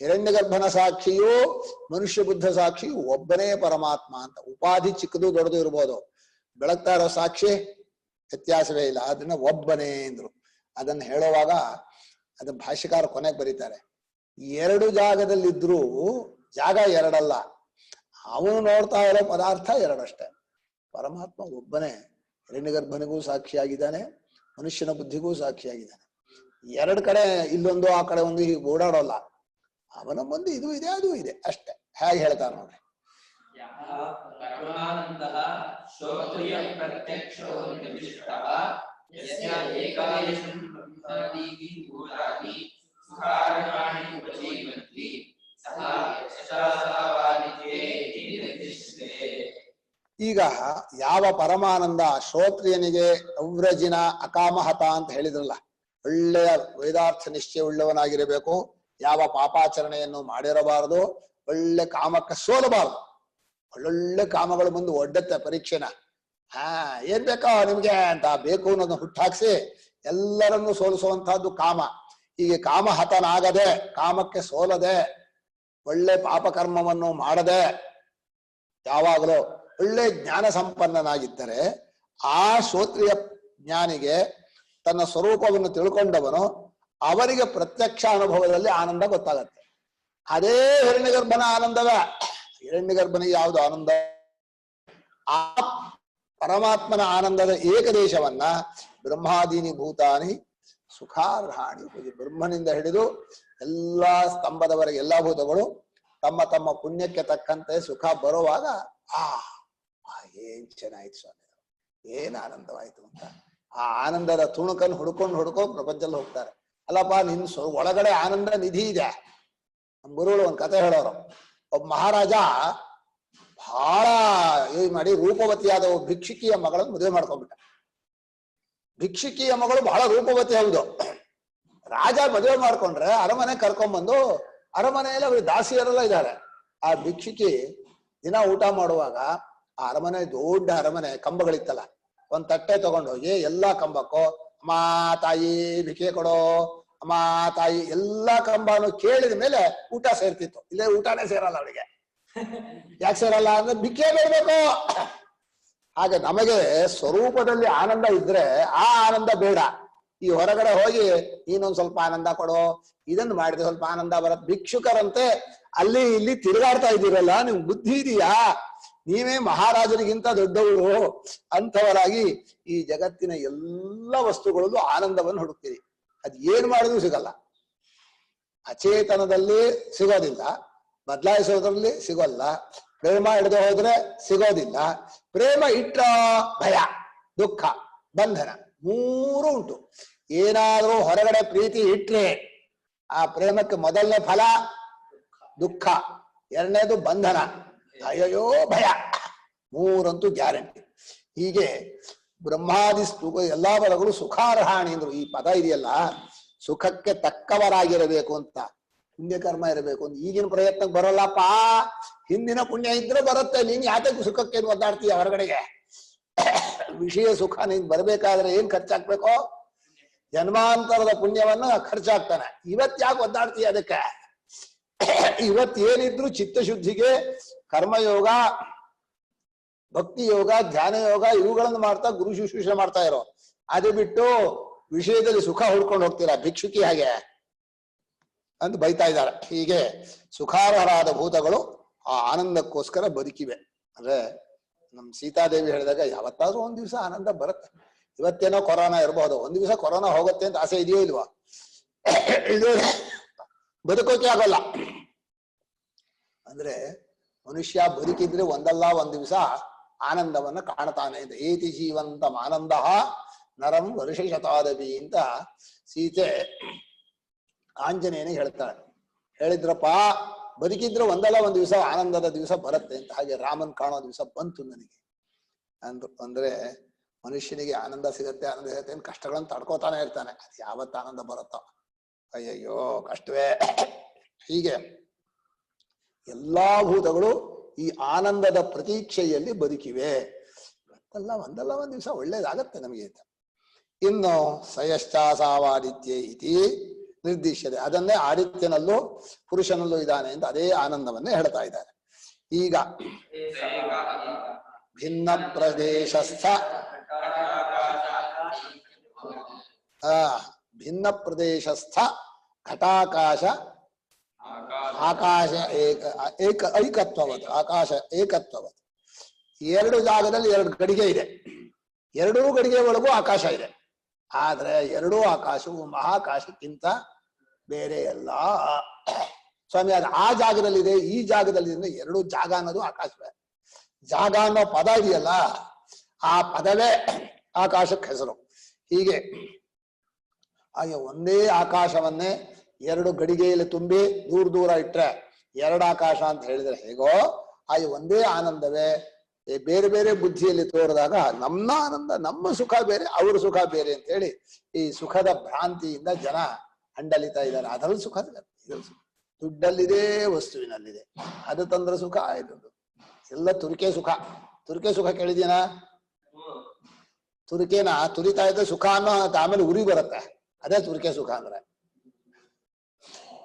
ಹಿರಣ್ಯಗರ್ಭನ ಸಾಕ್ಷಿಯು ಮನುಷ್ಯ ಬುದ್ಧ ಸಾಕ್ಷಿಯು ಒಬ್ಬನೇ ಪರಮಾತ್ಮ ಅಂತ. ಉಪಾಧಿ ಚಿಕ್ಕದು ದೊಡ್ಡದು ಇರ್ಬೋದು, ಬೆಳಗ್ತಾ ಇರೋ ಸಾಕ್ಷಿ ವ್ಯತ್ಯಾಸವೇ ಇಲ್ಲ. ಅದನ್ನ ಒಬ್ಬನೇ ಅಂದ್ರು. ಅದನ್ನ ಹೇಳುವಾಗ ಅದನ್ನ ಭಾಷ್ಯಕಾರ ಕೊನೆಗೆ ಬರೀತಾರೆ, ಎರಡು ಜಾಗದಲ್ಲಿದ್ರೂ ಜಾಗ ಎರಡಲ್ಲ, ಅವನು ನೋಡ್ತಾ ಇರೋ ಪದಾರ್ಥ ಎರಡಷ್ಟೇ. ಪರಮಾತ್ಮ ಒಬ್ಬನೇ ಹಿರಣ್ಯಗರ್ಭನಿಗೂ ಸಾಕ್ಷಿಯಾಗಿದ್ದಾನೆ, ಮನುಷ್ಯನ ಬುದ್ಧಿಗೂ ಸಾಕ್ಷಿಯಾಗಿದ್ದಾನೆ. ಎರಡು ಕಡೆ ಇಲ್ಲೊಂದು ಆ ಕಡೆ ಒಂದು ಹೀಗೆ ಓಡಾಡೋಲ್ಲ. ಅವನ ಮುಂದೆ ಇದು ಇದೆ ಅದು ಇದೆ ಅಷ್ಟೇ. ಹೇಗೆ ಹೇಳ್ತಾರ ನೋಡ್ರಿ. ಈಗ ಯಾವ ಪರಮಾನಂದ ಶ್ರೋತ್ರಿಯನಿಗೆ ಅವ್ರಜಿನ ಅಕಾಮಹತ ಅಂತ ಹೇಳಿದ್ರಲ್ಲ, ಒಳ್ಳೆಯ ವೇದಾರ್ಥ ನಿಶ್ಚಯ ಉಳ್ಳವನಾಗಿರಬೇಕು, ಯಾವ ಪಾಪಾಚರಣೆಯನ್ನು ಮಾಡಿರಬಾರದು, ಒಳ್ಳೆ ಕಾಮಕ್ಕೆ ಸೋಲಬಾರದು. ಒಳ್ಳೊಳ್ಳೆ ಕಾಮಗಳು ಮುಂದೆ ಒಡ್ಡತ್ತೆ ಪರೀಕ್ಷೆನ. ಏನ್ ಬೇಕೋ ನಿಮ್ಗೆ ಅಂತ ಬೇಕು ಅನ್ನೋದನ್ನ ಹುಟ್ಟಾಕ್ಸಿ ಎಲ್ಲರನ್ನು ಸೋಲಿಸುವಂತಹದ್ದು ಕಾಮ. ಹೀಗೆ ಕಾಮಹತನಾಗದೆ, ಕಾಮಕ್ಕೆ ಸೋಲದೆ, ಒಳ್ಳೆ ಪಾಪಕರ್ಮವನ್ನು ಮಾಡದೆ, ಯಾವಾಗಲೂ ಒಳ್ಳೆ ಜ್ಞಾನ ಸಂಪನ್ನನಾಗಿದ್ದರೆ ಆ ಶ್ರೋತ್ರಿಯ ಜ್ಞಾನಿಗೆ ತನ್ನ ಸ್ವರೂಪವನ್ನು ತಿಳ್ಕೊಂಡವನು ಅವರಿಗೆ ಪ್ರತ್ಯಕ್ಷ ಅನುಭವದಲ್ಲಿ ಆನಂದ ಗೊತ್ತಾಗತ್ತೆ. ಅದೇ ಹಿರಣ್ಯಗರ್ಭನ ಆನಂದವೇ. ಹಿರಣ್ಯಗರ್ಭನಿಗೆ ಯಾವುದು ಆನಂದ? ಆ ಪರಮಾತ್ಮನ ಆನಂದದ ಏಕದೇಶವನ್ನ ಬ್ರಹ್ಮಾದೀನಿ ಭೂತಾನಿ ಸುಖಾರ್ಹಾಣಿ. ಬ್ರಹ್ಮನಿಂದ ಹಿಡಿದು ಎಲ್ಲಾ ಸ್ತಂಭದವರೆಗೆ ಎಲ್ಲಾ ಭೂತಗಳು ತಮ್ಮ ತಮ್ಮ ಪುಣ್ಯಕ್ಕೆ ತಕ್ಕಂತೆ ಸುಖ ಬರುವಾಗ ಏನ್ ಚೆನ್ನಾಯ್ತು ಸ್ವಾಮಿ, ಏನ್ ಆನಂದವಾಯ್ತು ಅಂತ ಆ ಆನಂದದ ತುಣುಕನ್ನು ಹುಡ್ಕೊಂಡು ಪ್ರಪಂಚದಲ್ಲಿ ಹೋಗ್ತಾರೆ. ಅಲ್ಲಪ್ಪ ನಿನ್ ಒಳಗಡೆ ಆನಂದ ನಿಧಿ ಇದೆ. ನಮ್ಮ ಗುರುಗಳು ಒಂದ್ ಕತೆ ಹೇಳೋರು. ಒಬ್ಬ ಮಹಾರಾಜ ಬಹಳ ಏನ್ ಮಾಡಿ ರೂಪವತಿಯಾದ ಒಬ್ಬ ಭಿಕ್ಷುಕಿಯ ಮಗಳನ್ನು ಮದುವೆ ಮಾಡ್ಕೊಂಡ್ಬಿಟ್ಟ. ಭಿಕ್ಷುಕಿಯ ಮಗಳು ಬಹಳ ರೂಪವತಿ. ಹೌದು, ರಾಜ ಮದುವೆ ಮಾಡ್ಕೊಂಡ್ರೆ ಅರಮನೆ ಕರ್ಕೊಂಡ್ಬಂದು, ಅರಮನೆಯಲ್ಲಿ ಅವ್ರಿಗೆ ದಾಸಿಯರೆಲ್ಲ ಇದ್ದಾರೆ. ಆ ಭಿಕ್ಷುಕಿ ದಿನ ಊಟ ಮಾಡುವಾಗ ಆ ಅರಮನೆ, ದೊಡ್ಡ ಅರಮನೆ, ಕಂಬಗಳಿತ್ತಲ್ಲ, ಒಂದ್ ತಟ್ಟೆ ತಗೊಂಡೋಗಿ ಎಲ್ಲಾ ಕಂಬಕ್ಕೂ ಅಮ್ಮ ತಾಯಿ ಭಿಕ್ಷೆ ಕೊಡೋ, ಅಮ್ಮ ತಾಯಿ ಎಲ್ಲಾ ಕಂಬನು ಕೇಳಿದ ಮೇಲೆ ಊಟ ಸೇರ್ತಿತ್ತು. ಇಲ್ಲೇ ಊಟನೇ ಸೇರಲ್ಲ ಅವಳಿಗೆ. ಯಾಕೆ ಸೇರಲ್ಲ ಅಂದ್ರೆ ಭಿಕ್ಷೆ ಬೇಡಬೇಕು. ಹಾಗೆ ನಮಗೆ ಸ್ವರೂಪದಲ್ಲಿ ಆನಂದ ಇದ್ರೆ ಆ ಆನಂದ ಬೇಡ. ಈ ಹೊರಗಡೆ ಹೋಗಿ ನೀನೊಂದ್ ಸ್ವಲ್ಪ ಆನಂದ ಕೊಡೋ, ಇದನ್ನು ಮಾಡಿದ್ರೆ ಸ್ವಲ್ಪ ಆನಂದ ಬರತ್. ಭಿಕ್ಷುಕರಂತೆ ಅಲ್ಲಿ ಇಲ್ಲಿ ತಿರುಗಾಡ್ತಾ ಇದ್ದೀರಲ್ಲ, ನಿಮ್ಗೆ ಬುದ್ಧಿ ಇದೆಯಾ? ನೀವೇ ಮಹಾರಾಜರಿಗಿಂತ ದೊಡ್ಡವರು ಅಂಥವರಾಗಿ ಈ ಜಗತ್ತಿನ ಎಲ್ಲ ವಸ್ತುಗಳಲ್ಲೂ ಆನಂದವನ್ನು ಹುಡುಕ್ತೀರಿ. ಅದ್ ಏನ್ ಮಾಡಿದ್ರು ಸಿಗಲ್ಲ. ಅಚೇತನದಲ್ಲಿ ಸಿಗೋದಿಲ್ಲ, ಬದಲಾಯಿಸೋದ್ರಲ್ಲಿ ಸಿಗೋಲ್ಲ, ಪ್ರೇಮ ಹಿಡಿದು ಹೋದ್ರೆ ಸಿಗೋದಿಲ್ಲ, ಪ್ರೇಮ ಇಟ್ಟ ಭಯ, ದುಃಖ, ಬಂಧನ ಮೂರು ಉಂಟು. ಏನಾದ್ರೂ ಹೊರಗಡೆ ಪ್ರೀತಿ ಇಟ್ರೆ ಆ ಪ್ರೇಮಕ್ಕೆ ಮೊದಲನೇ ಫಲ ದುಃಖ, ಎರಡನೇದು ಬಂಧನ, ಅಯ್ಯೋ ಭಯ, ಮೂರಂತೂ ಗ್ಯಾರಂಟಿ. ಹೀಗೆ ಬ್ರಹ್ಮಾದಿ ಎಲ್ಲಾ ಪದಗಳು ಸುಖಾರ್ಹಾಣಿ ಅಂದ್ರು. ಈ ಪದ ಇದೆಯಲ್ಲ, ಸುಖಕ್ಕೆ ತಕ್ಕವರಾಗಿರಬೇಕು ಅಂತ, ಪುಣ್ಯಕರ್ಮ ಇರಬೇಕು ಅಂತ ಈಗಿನ ಪ್ರಯತ್ನಕ್ಕೆ ಬರೋಲ್ಲಪ್ಪ. ಹಿಂದಿನ ಪುಣ್ಯ ಇದ್ರೆ ಬರುತ್ತೆ. ನೀನ್ ಯಾತಕ್ಕೆ ಸುಖಕ್ಕೆ ಒದ್ದಾಡ್ತೀಯ ಹೊರಗಡೆಗೆ? ವಿಷಯ ಸುಖ ನೀನ್ ಬರ್ಬೇಕಾದ್ರೆ ಏನ್ ಖರ್ಚಾಕ್ಬೇಕೋ? ಜನ್ಮಾಂತರದ ಪುಣ್ಯವನ್ನ ಖರ್ಚಾಗ್ತಾನೆ. ಇವತ್ ಯಾಕೆ ಒದ್ದಾಡ್ತೀಯ ಅದಕ್ಕೆ? ಇವತ್ತೇನಿದ್ರು ಚಿತ್ತಶುದ್ಧಿಗೆ ಕರ್ಮಯೋಗ, ಭಕ್ತಿ ಯೋಗ, ಧ್ಯಾನ ಯೋಗ ಇವುಗಳನ್ನು ಮಾಡ್ತಾ ಗುರು ಶುಶ್ರೂಷೆ ಮಾಡ್ತಾ ಇರೋ. ಅದು ಬಿಟ್ಟು ವಿಷಯದಲ್ಲಿ ಸುಖ ಹುಡ್ಕೊಂಡು ಹೋಗ್ತೀರಾ ಭಿಕ್ಷುಕಿ ಹಾಗೆ ಅಂತ ಬೈತಾ ಇದ್ದಾರೆ. ಹೀಗೆ ಸುಖಾರ್ಹರಾದ ಭೂತಗಳು ಆ ಆನಂದಕ್ಕೋಸ್ಕರ ಬದುಕಿವೆ. ಅಂದ್ರೆ ನಮ್ ಸೀತಾದೇವಿ ಹೇಳಿದಾಗ ಯಾವತ್ತಾದ್ರೂ ಒಂದ್ ದಿವಸ ಆನಂದ ಬರುತ್ತೆ. ಇವತ್ತೇನೋ ಕೊರೋನಾ ಇರಬಹುದು, ಒಂದ್ ದಿವಸ ಕೊರೋನಾ ಹೋಗುತ್ತೆ ಅಂತ ಆಸೆ ಇದೆಯೋ ಇಲ್ವಾ? ಇದು ಬದುಕೋಕೆ ಆಗೋಲ್ಲ. ಅಂದ್ರೆ ಮನುಷ್ಯ ಬದುಕಿದ್ರೆ ಒಂದಲ್ಲ ಒಂದ್ ದಿವಸ ಆನಂದವನ್ನ ಕಾಣ್ತಾನೆ. ಏತಿ ಜೀವಂತ ಆನಂದ ನರಂ ವರ್ಷ ಶತಾದಪಿ ಅಂತ ಸೀತೆ ಆಂಜನೇಯನಿಗೆ ಹೇಳ್ತಾಳೆ. ಹೇಳಿದ್ರಪ್ಪ ಬದುಕಿದ್ರೆ ಒಂದಲ್ಲ ಒಂದ್ ದಿವಸ ಆನಂದದ ದಿವಸ ಬರುತ್ತೆ ಅಂತ. ಹಾಗೆ ರಾಮನ್ ಕಾಣೋ ದಿವಸ ಬಂತು ನನಗೆ ಅಂದ್ರು. ಅಂದ್ರೆ ಮನುಷ್ಯನಿಗೆ ಆನಂದ ಸಿಗತ್ತೆ, ಆನಂದ ಸಿಗತ್ತೆ, ಕಷ್ಟಗಳನ್ನ ತಡ್ಕೋತಾನೆ ಇರ್ತಾನೆ. ಅದು ಯಾವತ್ತು ಆನಂದ ಬರುತ್ತೋ ಅಯ್ಯಯ್ಯೋ ಕಷ್ಟವೇ. ಹೀಗೆ ಎಲ್ಲಾ ಭೂತಗಳು ಈ ಆನಂದದ ಪ್ರತೀಕ್ಷೆಯಲ್ಲಿ ಬದುಕಿವೆ. ಒಂದಲ್ಲ ಒಂದ್ ದಿವಸ ಒಳ್ಳೇದಾಗತ್ತೆ ನಮಗೆ ಅಂತ. ಇನ್ನು ಸಯಶ್ಚಾಸಾವಾದಿತ್ಯ ಇತಿ ನಿರ್ದಿಶ್ಯತೆ, ಅದನ್ನೇ ಆದಿತ್ಯನಲ್ಲೂ ಪುರುಷನಲ್ಲೂ ಇದ್ದಾನೆ ಅಂತ ಅದೇ ಆನಂದವನ್ನೇ ಹೇಳ್ತಾ ಇದ್ದಾರೆ. ಈಗ ಭಿನ್ನ ಪ್ರದೇಶಸ್ಥ ಭಿನ್ನ ಪ್ರದೇಶಸ್ಥ ಘಟಾಕಾಶ ಆಕಾಶ ಐಕತ್ವವತ್ ಆಕಾಶ ಏಕತ್ವವತ್. ಎರಡು ಜಾಗದಲ್ಲಿ ಎರಡು ಗಡಿಗೆ ಇದೆ, ಎರಡೂ ಗಡಿಗೆ ಒಳಗೂ ಆಕಾಶ ಇದೆ. ಆದ್ರೆ ಎರಡೂ ಆಕಾಶವು ಮಹಾಕಾಶಕ್ಕಿಂತ ಬೇರೆ ಅಲ್ಲ ಸ್ವಾಮಿ. ಅದು ಆ ಜಾಗದಲ್ಲಿದೆ, ಈ ಜಾಗದಲ್ಲಿದೆ. ಎರಡೂ ಜಾಗ ಅನ್ನೋದು ಆಕಾಶವೇ. ಜಾಗ ಅನ್ನೋ ಪದ ಇದೆಯಲ್ಲ, ಆ ಪದವೇ ಆಕಾಶಕ್ಕೆ ಹೆಸರು. ಹೀಗೆ ಹಾಗೆ ಒಂದೇ ಆಕಾಶವನ್ನೇ ಎರಡು ಗಡಿಗೆಯಲ್ಲಿ ತುಂಬಿ ದೂರ ದೂರ ಇಟ್ರೆ ಎರಡು ಆಕಾಶ ಅಂತ ಹೇಳಿದ್ರೆ ಹೇಗೋ, ಹಾಗೆ ಒಂದೇ ಆನಂದವೇ ಬೇರೆ ಬೇರೆ ಬುದ್ಧಿಯಲ್ಲಿ ತೋರಿದಾಗ ನಮ್ಮ ಆನಂದ, ನಮ್ಮ ಸುಖ ಬೇರೆ, ಅವ್ರ ಸುಖ ಬೇರೆ ಅಂತ ಹೇಳಿ ಈ ಸುಖದ ಭ್ರಾಂತಿಯಿಂದ ಜನ ಹಂಡಲಿತಾ ಇದ್ದಾರೆ. ಅದರಲ್ಲಿ ಸುಖ, ದುಡ್ಡಲ್ಲಿದೆ, ವಸ್ತುವಿನಲ್ಲಿದೆ. ಅದು ತಂದ್ರೆ ಸುಖ, ಇದು ಎಲ್ಲ ತುರಿಕೆ ಸುಖ. ತುರಿಕೆ ಸುಖ ಕೇಳಿದ್ಯಾನ? ತುರಿಕೆನ ತುರಿತಾ ಇದ್ದ ಸುಖ ಅನ್ನೋ ಆಮೇಲೆ ಉರಿ ಬರುತ್ತೆ, ಅದೇ ತುರಿಕೆ ಸುಖ ಅಂದ್ರೆ.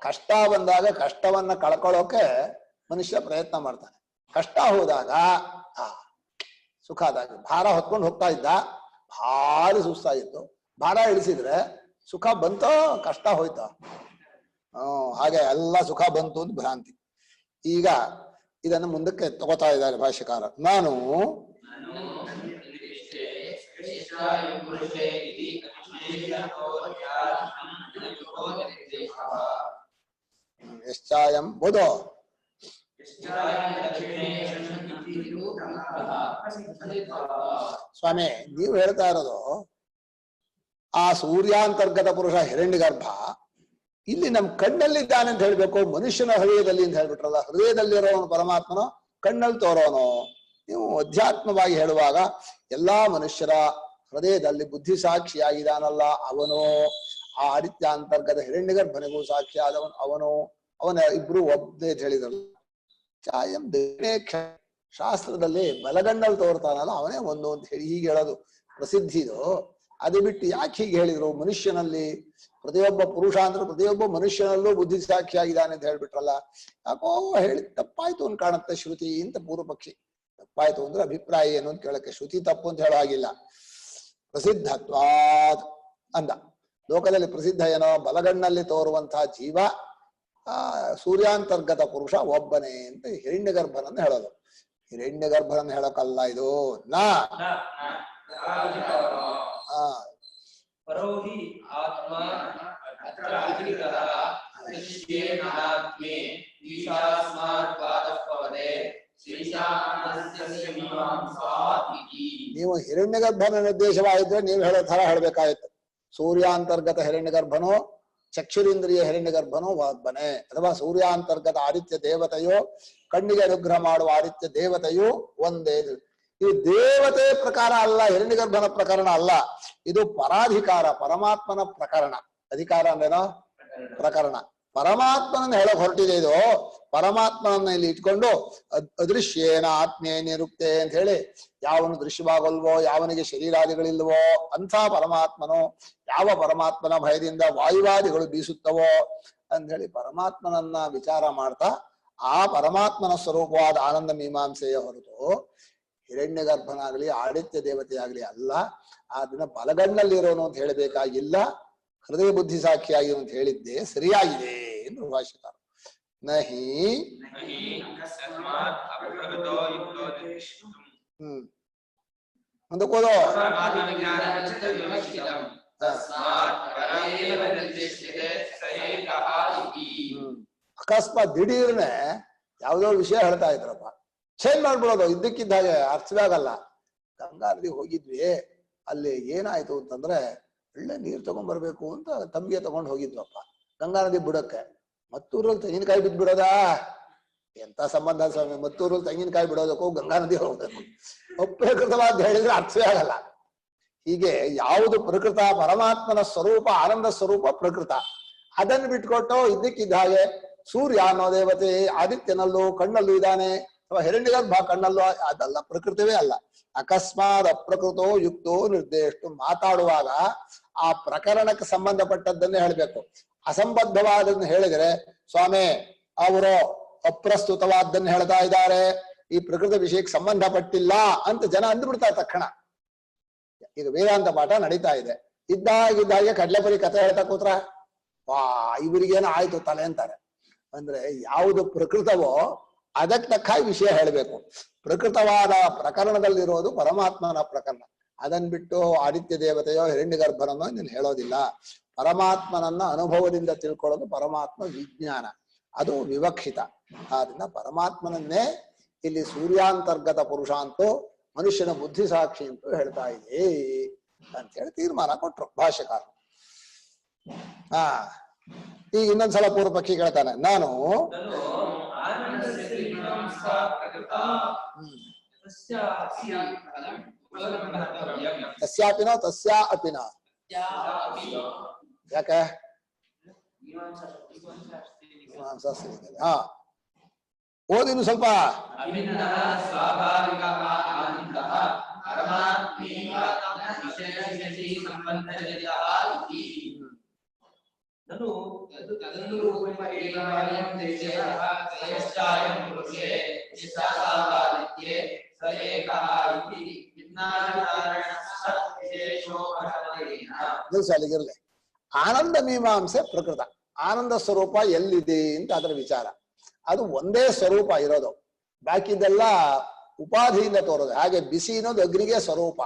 ಕಷ್ಟ ಬಂದಾಗ ಕಷ್ಟವನ್ನ ಕಳ್ಕೊಳ್ಳೋಕೆ ಮನುಷ್ಯ ಪ್ರಯತ್ನ ಮಾಡ್ತಾನೆ. ಕಷ್ಟ ಹೋದಾಗ ಸುಖ ಆದಾಗ. ಭಾರ ಹೊತ್ಕೊಂಡು ಹೋಗ್ತಾ ಇದ್ದ, ಭಾರಿ ಸುಸ್ತಾಗಿತ್ತು, ಭಾರ ಇಳಿಸಿದ್ರೆ ಸುಖ ಬಂತೋ ಕಷ್ಟ ಹೋಯ್ತೋ? ಹಾಗೆ ಎಲ್ಲ ಸುಖ ಬಂತು ಅಂತ ಭ್ರಾಂತಿ. ಈಗ ಇದನ್ನು ಮುಂದಕ್ಕೆ ತಗೋತಾ ಇದ್ದಾರೆ ಭಾಷ್ಯಕಾರ. ನಾನು ಎಷ್ಟಾಯಂ ಓದೋ ಸ್ವಾಮಿ. ನೀವು ಹೇಳ್ತಾ ಇರೋದು ಆ ಸೂರ್ಯಾಂತರ್ಗತ ಪುರುಷ ಹಿರಣ್ಯಗರ್ಭ ಇಲ್ಲಿ ನಮ್ ಕಣ್ಣಲ್ಲಿದ್ದಾನೆ ಅಂತ ಹೇಳ್ಬೇಕು, ಮನುಷ್ಯನ ಹೃದಯದಲ್ಲಿ ಅಂತ ಹೇಳ್ಬಿಟ್ರಲ್ಲ. ಹೃದಯದಲ್ಲಿರೋನು ಪರಮಾತ್ಮನೋ ಕಣ್ಣಲ್ಲಿ ತೋರೋನು? ನೀವು ಅಧ್ಯಾತ್ಮವಾಗಿ ಹೇಳುವಾಗ ಎಲ್ಲಾ ಮನುಷ್ಯರ ಹೃದಯದಲ್ಲಿ ಬುದ್ಧಿ ಸಾಕ್ಷಿಯಾಗಿದ್ದಾನಲ್ಲ ಅವನು. ಆ ಆದಿತ್ಯಾಂತರ್ಗತ ಹಿರಣ್ಯಗರ್ಭನಿಗೂ ಸಾಕ್ಷಿಯಾದವನು ಅವನು. ಅವನ ಇಬ್ರು ಒಬ್ಬನೇ ಅಂತ ಹೇಳಿದ್ರಲ್ಲ. ಚಾಯಂ ಶಾಸ್ತ್ರದಲ್ಲಿ ಬಲಗಣ್ಣಲ್ಲಿ ತೋರ್ತಾನಲ್ಲ ಅವನೇ ಒಂದು ಅಂತ ಹೇಳಿ ಹೀಗೆ ಹೇಳೋದು ಪ್ರಸಿದ್ಧಿದು. ಅದು ಬಿಟ್ಟು ಯಾಕೆ ಹೀಗೆ ಹೇಳಿದ್ರು? ಮನುಷ್ಯನಲ್ಲಿ ಪ್ರತಿಯೊಬ್ಬ ಪುರುಷ ಅಂದ್ರೆ ಪ್ರತಿಯೊಬ್ಬ ಮನುಷ್ಯನಲ್ಲೂ ಬುದ್ಧಿ ಸಾಕ್ಷಿಯಾಗಿದ್ದಾನೆ ಅಂತ ಹೇಳ್ಬಿಟ್ರಲ್ಲ. ಯಾಕೋ ಹೇಳಿ ತಪ್ಪಾಯ್ತು ಅಂತ ಕಾಣುತ್ತೆ ಶ್ರುತಿ ಅಂತ ಪೂರ್ವ ಪಕ್ಷಿ. ತಪ್ಪಾಯ್ತು ಅಂದ್ರೆ ಅಭಿಪ್ರಾಯ ಏನು ಅಂತ ಕೇಳಕ್ಕೆ, ಶ್ರುತಿ ತಪ್ಪು ಅಂತ ಹೇಳೋ ಹಾಗಿಲ್ಲ. ಪ್ರಸಿದ್ಧತ್ವಾದ್ ಅಂದ. ಲೋಕದಲ್ಲಿ ಪ್ರಸಿದ್ಧ ಏನೋ ಬಲಗಣ್ಣಲ್ಲಿ ತೋರುವಂತಹ ಜೀವ ಸೂರ್ಯಾಂತರ್ಗತ ಪುರುಷ ಒಬ್ಬನೇ ಅಂತ ಹಿರಣ್ಯಗರ್ಭನನ್ನು ಹೇಳೋದು. ಹಿರಣ್ಯಗರ್ಭನನ್ನು ಹೇಳೋಕಲ್ಲ ಇದು. ನಾ ನೀವು ಹಿರಣ್ಯಗರ್ಭನ ನಿರ್ದೇಶವಾಗಿದ್ರೆ ನೀವು ಹೇಳೋ ತರ ಹೇಳ್ಬೇಕಾಯ್ತು. ಸೂರ್ಯಾಂತರ್ಗತ ಹಿರಣ್ಯಗರ್ಭನೋ ಚಕ್ಷುರಿಂದ್ರಿಯ ಹಿರಣ್ಯಗರ್ಭನೋ ಒಬ್ಬನೇ, ಅಥವಾ ಸೂರ್ಯಾಂತರ್ಗತ ಆದಿತ್ಯ ದೇವತೆಯೋ ಕಣ್ಣಿಗೆ ಅನುಗ್ರಹ ಮಾಡುವ ಆದಿತ್ಯ ದೇವತೆಯು ಒಂದೇ. ಇದು ದೇವತೆ ಪ್ರಕಾರ ಅಲ್ಲ, ಹಿರಣ್ಯಗರ್ಭನ ಪ್ರಕರಣ ಅಲ್ಲ. ಇದು ಪರಾಧಿಕಾರ, ಪರಮಾತ್ಮನ ಪ್ರಕರಣ. ಅಧಿಕಾರ ಅಂದ್ರೇನೋ ಪ್ರಕರಣ. ಪರಮಾತ್ಮನನ್ನು ಹೇಳಕ್ ಹೊರಟಿದೆ ಇದು. ಪರಮಾತ್ಮನನ್ನ ಇಲ್ಲಿ ಇಟ್ಕೊಂಡು ಅದೃಶ್ಯೇನ ಆತ್ಮೇ ನಿರುಕ್ತೆ ಅಂತ ಹೇಳಿ, ಯಾವನು ದೃಶ್ಯವಾಗಲ್ವೋ, ಯಾವನಿಗೆ ಶರೀರಾದಿಗಳಿಲ್ವೋ ಅಂಥ ಪರಮಾತ್ಮನು, ಯಾವ ಪರಮಾತ್ಮನ ಭಯದಿಂದ ವಾಯುವಾದಿಗಳು ಬೀಸುತ್ತವೋ ಅಂತ ಹೇಳಿ ಪರಮಾತ್ಮನನ್ನ ವಿಚಾರ ಮಾಡ್ತಾ ಆ ಪರಮಾತ್ಮನ ಸ್ವರೂಪವಾದ ಆನಂದ ಮೀಮಾಂಸೆಯ ಹೊರತು ಹಿರಣ್ಯಗರ್ಭನಾಗ್ಲಿ ಆದಿತ್ಯ ದೇವತೆಯಾಗ್ಲಿ ಅಲ್ಲ. ಅದನ್ನ ಬಲಗಣ್ಣಲ್ಲಿರೋನು ಅಂತ ಹೇಳಬೇಕಾಗಿಲ್ಲ, ಹೃದಯ ಬುದ್ಧಿ ಸಾಕ್ಷಿಯಾಗಿ ಅಂತ ಹೇಳಿದ್ದೆ ಸರಿಯಾಗಿದೆ ಎಂದು ಭಾಷ್ಯಕಾರ. ನಹಿ ಮುಂದಕ್ಕೋದು ಅಕಸ್ಮಾತ್ ದಿಢೀರ್ನೆ ಯಾವ್ದೋ ವಿಷಯ ಹೇಳ್ತಾ ಇದ್ರಪ್ಪ, ಚೇಂಜ್ ಮಾಡ್ಬಿಡೋದು ಇದ್ದಕ್ಕಿದ್ದ ಹಾಗೆ, ಅರ್ಥವೇ ಆಗಲ್ಲ. ಗಂಗಾ ನದಿ ಹೋಗಿದ್ವಿ, ಅಲ್ಲಿ ಏನಾಯ್ತು ಅಂತಂದ್ರೆ ಒಳ್ಳೆ ನೀರ್ ತಗೊಂಡ್ಬರ್ಬೇಕು ಅಂತ ತಮ್ಗೆ ತಗೊಂಡ್ ಹೋಗಿದ್ವಪ್ಪ ಗಂಗಾ ನದಿ ಬುಡಕ್ಕೆ. ಮತ್ತೂರಲ್ಲಿ ತೆಂಗಿನಕಾಯಿ ಬಿದ್ದು ಬಿಡೋದಾ? ಎಂತ ಸಂಬಂಧ ಸ್ವಾಮಿ? ಮತ್ತೂರಲ್ಲಿ ತೆಂಗಿನಕಾಯಿ ಬಿಡೋದಕ್ಕೂ ಗಂಗಾ ನದಿ ಹೋಗ್ಬೇಕು? ಅಪ್ರಕೃತವಾದ ಹೇಳಿದ್ರೆ ಅರ್ಥವೇ ಆಗಲ್ಲ. ಹೀಗೆ ಯಾವುದು ಪ್ರಕೃತ, ಪರಮಾತ್ಮನ ಸ್ವರೂಪ ಆನಂದ ಸ್ವರೂಪ ಪ್ರಕೃತ, ಅದನ್ನು ಬಿಟ್ಕೊಟ್ಟು ಇದ್ದಕ್ಕಿದ್ದ ಹಾಗೆ ಸೂರ್ಯ ಅನ್ನೋ ದೇವತೆ ಆದಿತ್ಯನಲ್ಲೂ ಕಣ್ಣಲ್ಲೂ ಇದ್ದಾನೆ, ಅಥವಾ ಹಿರಣ್ಯಗರ್ಭ ಕಣ್ಣಲ್ಲೂ, ಅದೆಲ್ಲ ಪ್ರಕೃತವೇ ಅಲ್ಲ. ಅಕಸ್ಮಾತ್ ಅಪ್ರಕೃತೋ ಯುಕ್ತೋ ನಿರ್ದೇಷ್ಟು ಮಾತಾಡುವಾಗ ಆ ಪ್ರಕರಣಕ್ಕೆ ಸಂಬಂಧಪಟ್ಟದ್ದನ್ನೇ ಹೇಳ್ಬೇಕು. ಅಸಂಬದ್ಧವಾದನ್ನು ಹೇಳಿದ್ರೆ ಸ್ವಾಮಿ ಅವರು ಅಪ್ರಸ್ತುತವಾದ್ದನ್ನು ಹೇಳ್ತಾ ಇದ್ದಾರೆ, ಈ ಪ್ರಕೃತ ವಿಷಯಕ್ಕೆ ಸಂಬಂಧಪಟ್ಟಿಲ್ಲ ಅಂತ ಜನ ಅಂದ್ಬಿಡ್ತಾರೆ ತಕ್ಷಣ. ಈಗ ವೇದಾಂತ ಪಾಠ ನಡೀತಾ ಇದೆ, ಇದ್ದಾಗಿದ್ದಾಗೆ ಕಡ್ಲೆಪುರಿ ಕಥೆ ಹೇಳ್ತಾ ಕೂತ್ರ ವಾ ಇವರಿಗೇನೋ ಆಯ್ತು ತಲೆ ಅಂತಾರೆ. ಅಂದ್ರೆ ಯಾವುದು ಪ್ರಕೃತವೋ ಅದಕ್ಕೆ ತಕ್ಕ ವಿಷಯ ಹೇಳಬೇಕು. ಪ್ರಕೃತವಾದ ಪ್ರಕರಣದಲ್ಲಿರೋದು ಪರಮಾತ್ಮನ ಪ್ರಕರಣ. ಅದನ್ ಬಿಟ್ಟು ಆದಿತ್ಯ ದೇವತೆಯೋ ಹಿರಣ್ಯಗರ್ಭನೋ ನೀನು ಹೇಳೋದಿಲ್ಲ. ಪರಮಾತ್ಮನನ್ನ ಅನುಭವದಿಂದ ತಿಳ್ಕೊಳ್ಳೋದು ಪರಮಾತ್ಮ ವಿಜ್ಞಾನ, ಅದು ವಿವಕ್ಷಿತ. ಆದ್ರಿಂದ ಪರಮಾತ್ಮನನ್ನೇ ಇಲ್ಲಿ ಸೂರ್ಯಾಂತರ್ಗತ ಪುರುಷ ಅಂತೂ ಮನುಷ್ಯನ ಬುದ್ಧಿ ಸಾಕ್ಷಿ ಅಂತೂ ಹೇಳ್ತಾ ಇದೆ ಅಂತ ಹೇಳಿ ತೀರ್ಮಾನ ಕೊಟ್ರು ಭಾಷ್ಯಕಾರರು. ಈಗ ಇನ್ನೊಂದ್ಸಲ ಪೂರ್ವ ಪಕ್ಷಿ ಕೇಳ್ತಾನೆ, ನಾನು ತಸ್ಯಾಪಿನೋ ತಸ್ಯಾ ಅಪಿನ ಯಾಕೆ ಓದಿನು ಸ್ವಲ್ಪ. ಅಲ್ಲಿಗಿರ್ಲಿ. ಆನಂದ ಮೀಮಾಂಸೆ ಪ್ರಕೃತ. ಆನಂದ ಸ್ವರೂಪ ಎಲ್ಲಿದೆ ಅಂತ ಅದರ ವಿಚಾರ. ಅದು ಒಂದೇ ಸ್ವರೂಪ ಇರೋದು, ಬಾಕಿದೆಲ್ಲ ಉಪಾಧಿಯಿಂದ ತೋರೋದು. ಹಾಗೆ ಬಿಸಿ ಅನ್ನೋದು ಅಗ್ನಿಗೆ ಸ್ವರೂಪ.